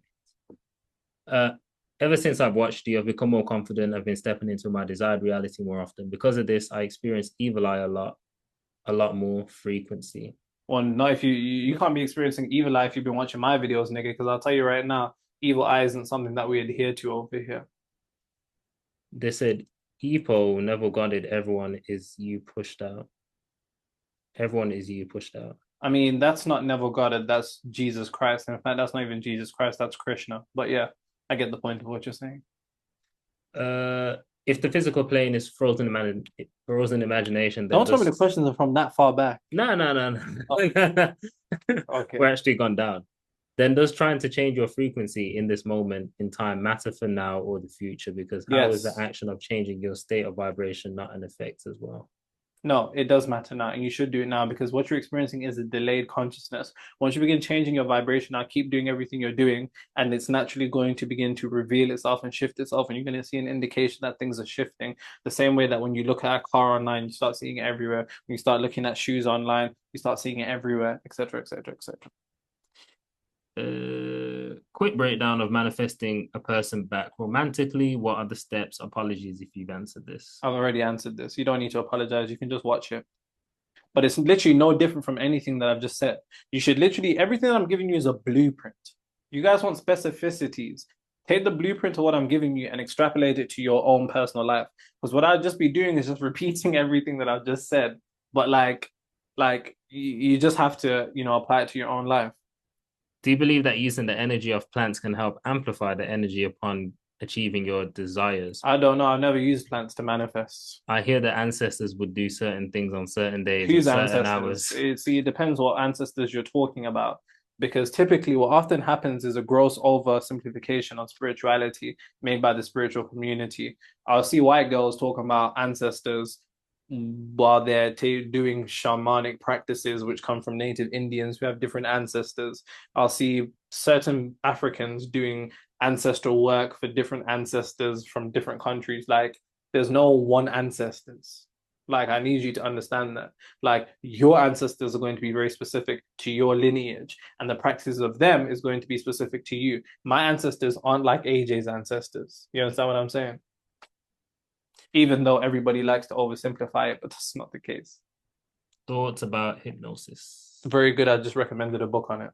[SPEAKER 2] means. Ever since I've watched you, I've become more confident. I've been stepping into my desired reality more often. Because of this, I experience evil eye a lot more frequency.
[SPEAKER 1] Well, no, if you can't be experiencing evil eye if you've been watching my videos, nigga, because I'll tell you right now, evil eye isn't something that we adhere to over here.
[SPEAKER 2] They said, EPO never got it. Everyone is you pushed out. Everyone is you pushed out.
[SPEAKER 1] I mean, that's not Neville Goddard, that's Jesus Christ. In fact, that's not even Jesus Christ, that's Krishna. But yeah, I get the point of what you're saying.
[SPEAKER 2] If the physical plane is frozen imagination,
[SPEAKER 1] don't tell me the questions are from that far back.
[SPEAKER 2] No.
[SPEAKER 1] Okay.
[SPEAKER 2] We're actually gone down. Then does trying to change your frequency in this moment in time matter for now or the future? Because how is the action of changing your state of vibration not an effect as well?
[SPEAKER 1] No, it does matter now, and you should do it now, because what you're experiencing is a delayed consciousness. Once you begin changing your vibration, now keep doing everything you're doing, and it's naturally going to begin to reveal itself and shift itself, and you're going to see an indication that things are shifting. The same way that when you look at a car online, you start seeing it everywhere. When you start looking at shoes online, you start seeing it everywhere, etc., etc., etc.
[SPEAKER 2] Quick breakdown of manifesting a person back romantically. What are the steps? Apologies if you've answered this.
[SPEAKER 1] I've already answered this. You don't need to apologize. You can just watch it. But it's literally no different from anything that I've just said. You should literally, everything that I'm giving you is a blueprint. You guys want specificities. Take the blueprint of what I'm giving you and extrapolate it to your own personal life. Because what I'd just be doing is just repeating everything that I've just said. But like you just have to, apply it to your own life.
[SPEAKER 2] Do you believe that using the energy of plants can help amplify the energy upon achieving your desires?
[SPEAKER 1] I don't know. I've never used plants to manifest.
[SPEAKER 2] I hear that ancestors would do certain things on certain days.
[SPEAKER 1] Whose ancestors? It depends what ancestors you're talking about. Because typically what often happens is a gross oversimplification of spirituality made by the spiritual community. I'll see white girls talking about ancestors while they're doing shamanic practices which come from native Indians who have different ancestors. I'll see certain Africans doing ancestral work for different ancestors from different countries. Like, there's no one ancestors. Like, I need you to understand that. Like, your ancestors are going to be very specific to your lineage, and the practices of them is going to be specific to you. My ancestors aren't like AJ's ancestors. You understand what I'm saying? Even though everybody likes to oversimplify it, but that's not the case.
[SPEAKER 2] Thoughts about hypnosis?
[SPEAKER 1] Very good. I just recommended a book on it.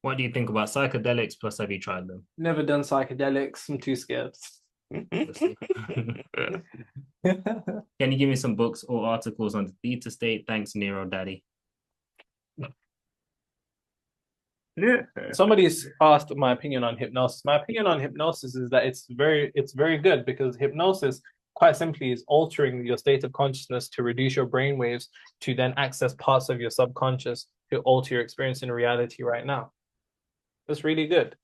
[SPEAKER 2] What do you think about psychedelics? Plus, have you tried them?
[SPEAKER 1] Never done psychedelics. I'm too scared.
[SPEAKER 2] Can you give me some books or articles on the theta state? Thanks, Nero Daddy.
[SPEAKER 1] Yeah. Somebody's asked my opinion on hypnosis. My opinion on hypnosis is that it's very good, because hypnosis, quite simply, is altering your state of consciousness to reduce your brain waves to then access parts of your subconscious to alter your experience in reality right now. It's really good.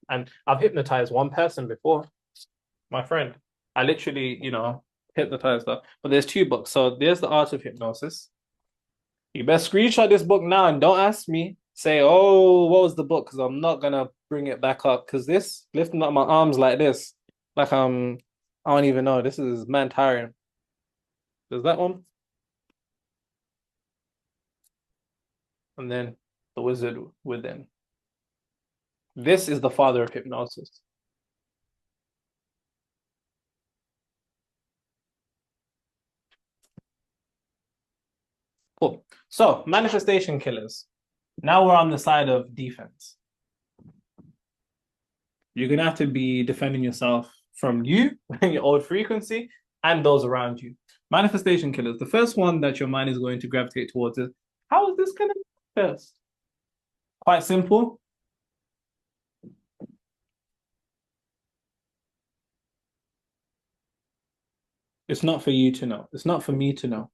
[SPEAKER 1] And I've hypnotized one person before, my friend. I literally, hypnotized her. But there's 2 books. So there's The Art of Hypnosis. You best screenshot this book now and don't ask me. Say, oh, what was the book? Because I'm not gonna bring it back up. Because this, lifting up my arms like this, I don't even know. This is man tiring. There's that one. And then The Wizard Within. This is the father of hypnosis. Cool. So, manifestation killers. Now we're on the side of defense. You're going to have to be defending yourself from you, your old frequency, and those around you. Manifestation killers. The first one that your mind is going to gravitate towards is, how is this going to manifest? Quite simple. It's not for you to know. It's not for me to know.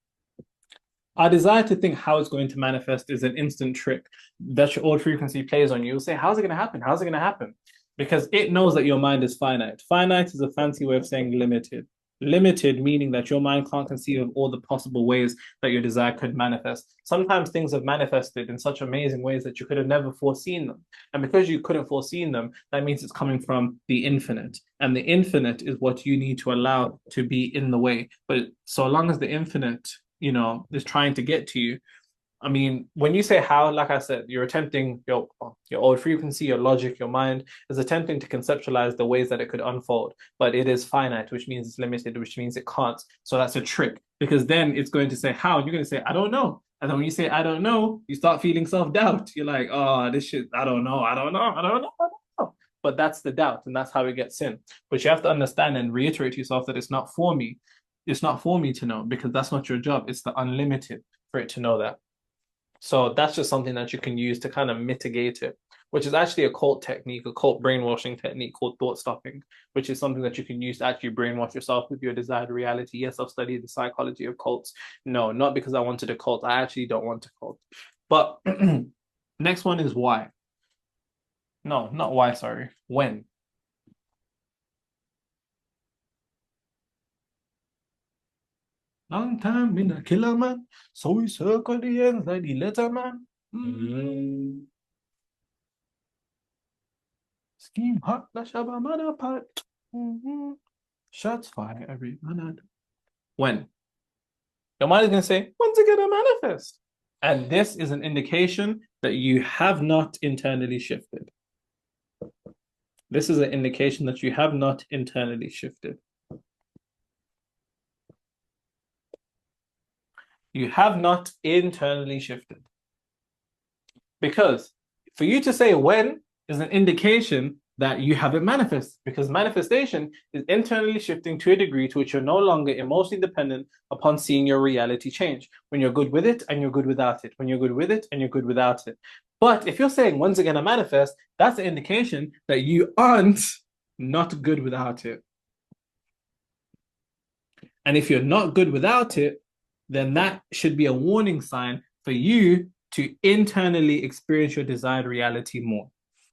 [SPEAKER 1] Our desire to think how it's going to manifest is an instant trick that your old frequency plays on you. You'll say, how's it going to happen? How's it going to happen? Because it knows that your mind is finite. Finite is a fancy way of saying limited. Limited meaning that your mind can't conceive of all the possible ways that your desire could manifest. Sometimes things have manifested in such amazing ways that you could have never foreseen them. And because you couldn't foresee them, that means it's coming from the infinite. And the infinite is what you need to allow to be in the way. But so long as the infinite is trying to get to you. I mean, when you say how, like I said, you're attempting your old frequency, your logic, your mind is attempting to conceptualize the ways that it could unfold, but it is finite, which means it's limited, which means it can't. So that's a trick because then it's going to say how, and you're going to say, I don't know. And then when you say, I don't know, you start feeling self-doubt. You're like, oh, this shit, I don't know, I don't know, I don't know, I don't know. But that's the doubt, and that's how it gets in. But you have to understand and reiterate to yourself that it's not for me. It's not for me to know because that's not your job. It's the unlimited for it to know that. So that's just something that you can use to kind of mitigate it, which is actually a cult technique, a cult brainwashing technique called thought stopping, which is something that you can use to actually brainwash yourself with your desired reality. Yes, I've studied the psychology of cults. No, not because I wanted a cult. I actually don't want a cult. But next one is why. No, not why, sorry. When. Long time in a killer man, so we circle the ends like the letter man. Scheme hot, la shabba man apart. Shots fire every man. When? Your mind is going to say, when's it going to manifest? And this is an indication that you have not internally shifted. This is an indication that you have not internally shifted. You have not internally shifted. Because for you to say when is an indication that you haven't manifested, because manifestation is internally shifting to a degree to which you're no longer emotionally dependent upon seeing your reality change. When you're good with it and you're good without it. When you're good with it and you're good without it. But if you're saying when's it going to manifest, that's an indication that you aren't not good without it. And if you're not good without it, then that should be a warning sign for you to internally experience your desired reality more.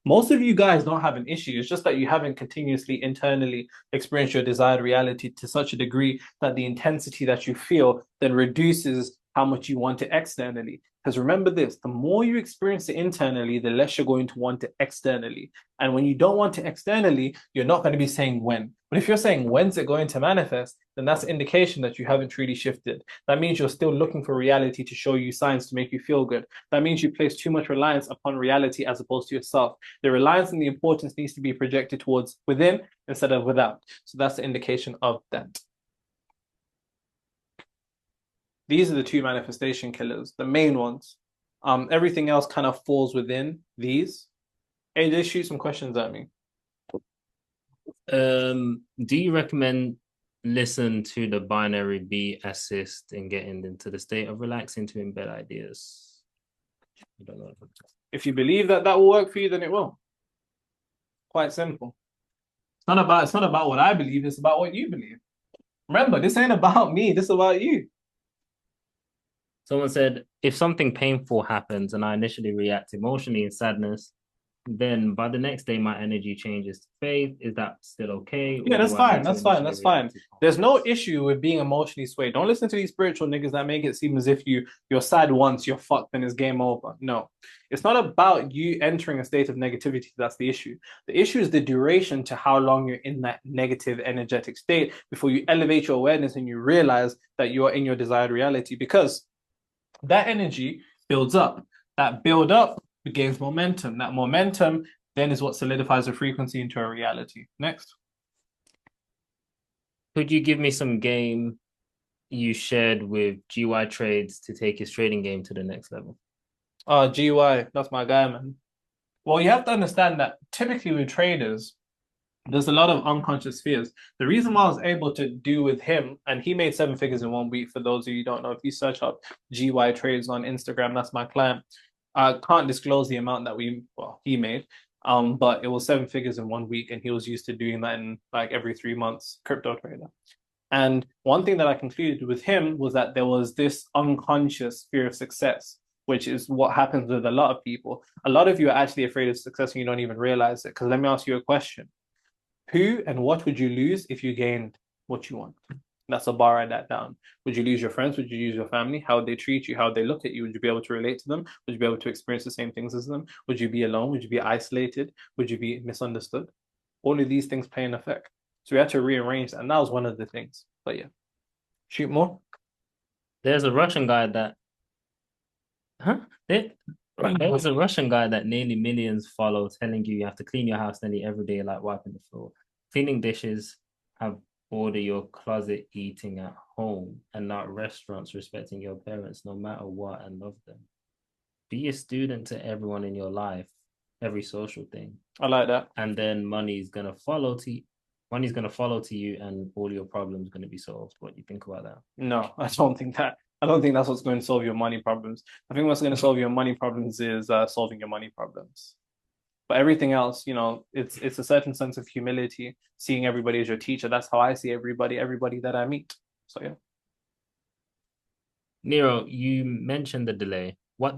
[SPEAKER 1] Most of you guys don't have an issue. It's just that you haven't continuously internally experienced your desired reality to such a degree that the intensity that you feel then reduces how much you want it externally. Because remember this, the more you experience it internally, the less you're going to want it externally. And when you don't want it externally, you're not going to be saying when. But if you're saying when's it going to manifest, then that's an indication that you haven't truly shifted. That means you're still looking for reality to show you signs to make you feel good. That means you place too much reliance upon reality as opposed to yourself. The reliance and the importance needs to be projected towards within instead of without. So that's the indication of that. These are the two manifestation killers, the main ones. Everything else kind of falls within these. Hey, just shoot some questions at me.
[SPEAKER 2] Do you recommend listen to the binary beat assist in getting into the state of relaxing to embed ideas? I don't know.
[SPEAKER 1] If you believe that that will work for you, then it will. Quite simple. It's not about what I believe, it's about what you believe. Remember, this ain't about me, this is about you.
[SPEAKER 2] Someone said, if something painful happens and I initially react emotionally in sadness, then by the next day my energy changes to faith. Is that still okay?
[SPEAKER 1] Yeah, that's fine. That's fine. That's fine. There's no issue with being emotionally swayed. Don't listen to these spiritual niggas that make it seem as if you're sad once, you're fucked, and it's game over. No. It's not about you entering a state of negativity. That's the issue. The issue is the duration to how long you're in that negative energetic state before you elevate your awareness and you realize that you are in your desired reality, because that energy builds up. That build up gains momentum. That momentum then is what solidifies the frequency into a reality. Next.
[SPEAKER 2] Could you give me some game you shared with GY Trades to take his trading game to the next level?
[SPEAKER 1] GY, that's my guy, man. Well, you have to understand that typically with traders, there's a lot of unconscious fears. The reason why I was able to do with him, and he made 7 figures in 1 week, for those of you who don't know, if you search up GY Trades on Instagram, that's my client. I can't disclose the amount that he made, but it was 7 figures in 1 week, and he was used to doing that in like every 3 months, crypto trader. And one thing that I concluded with him was that there was this unconscious fear of success, which is what happens with a lot of people. A lot of you are actually afraid of success and you don't even realize it. Because let me ask you a question. Who and what would you lose if you gained what you want? That's a bar, write that down. Would you lose your friends? Would you lose your family? How would they treat you? How would they look at you? Would you be able to relate to them? Would you be able to experience the same things as them? Would you be alone? Would you be isolated? Would you be misunderstood? All of these things play an effect. So we had to rearrange that, and that was one of the things. But yeah, shoot more.
[SPEAKER 2] There's a Russian guy that, huh? There was a Russian guy that nearly millions follow, telling you have to clean your house nearly every day, like wiping the floor, cleaning dishes, have order your closet, eating at home, and not restaurants, respecting your parents no matter what, and love them. Be a student to everyone in your life, every social thing.
[SPEAKER 1] I like that.
[SPEAKER 2] And then money's gonna follow to you, and all your problems gonna be solved. What do you think about that?
[SPEAKER 1] No, I don't think that. I don't think that's what's going to solve your money problems. I think what's going to solve your money problems is solving your money problems. But everything else, it's a certain sense of humility, seeing everybody as your teacher. That's how I see everybody that I meet. So yeah.
[SPEAKER 2] Nero, you mentioned the delay. What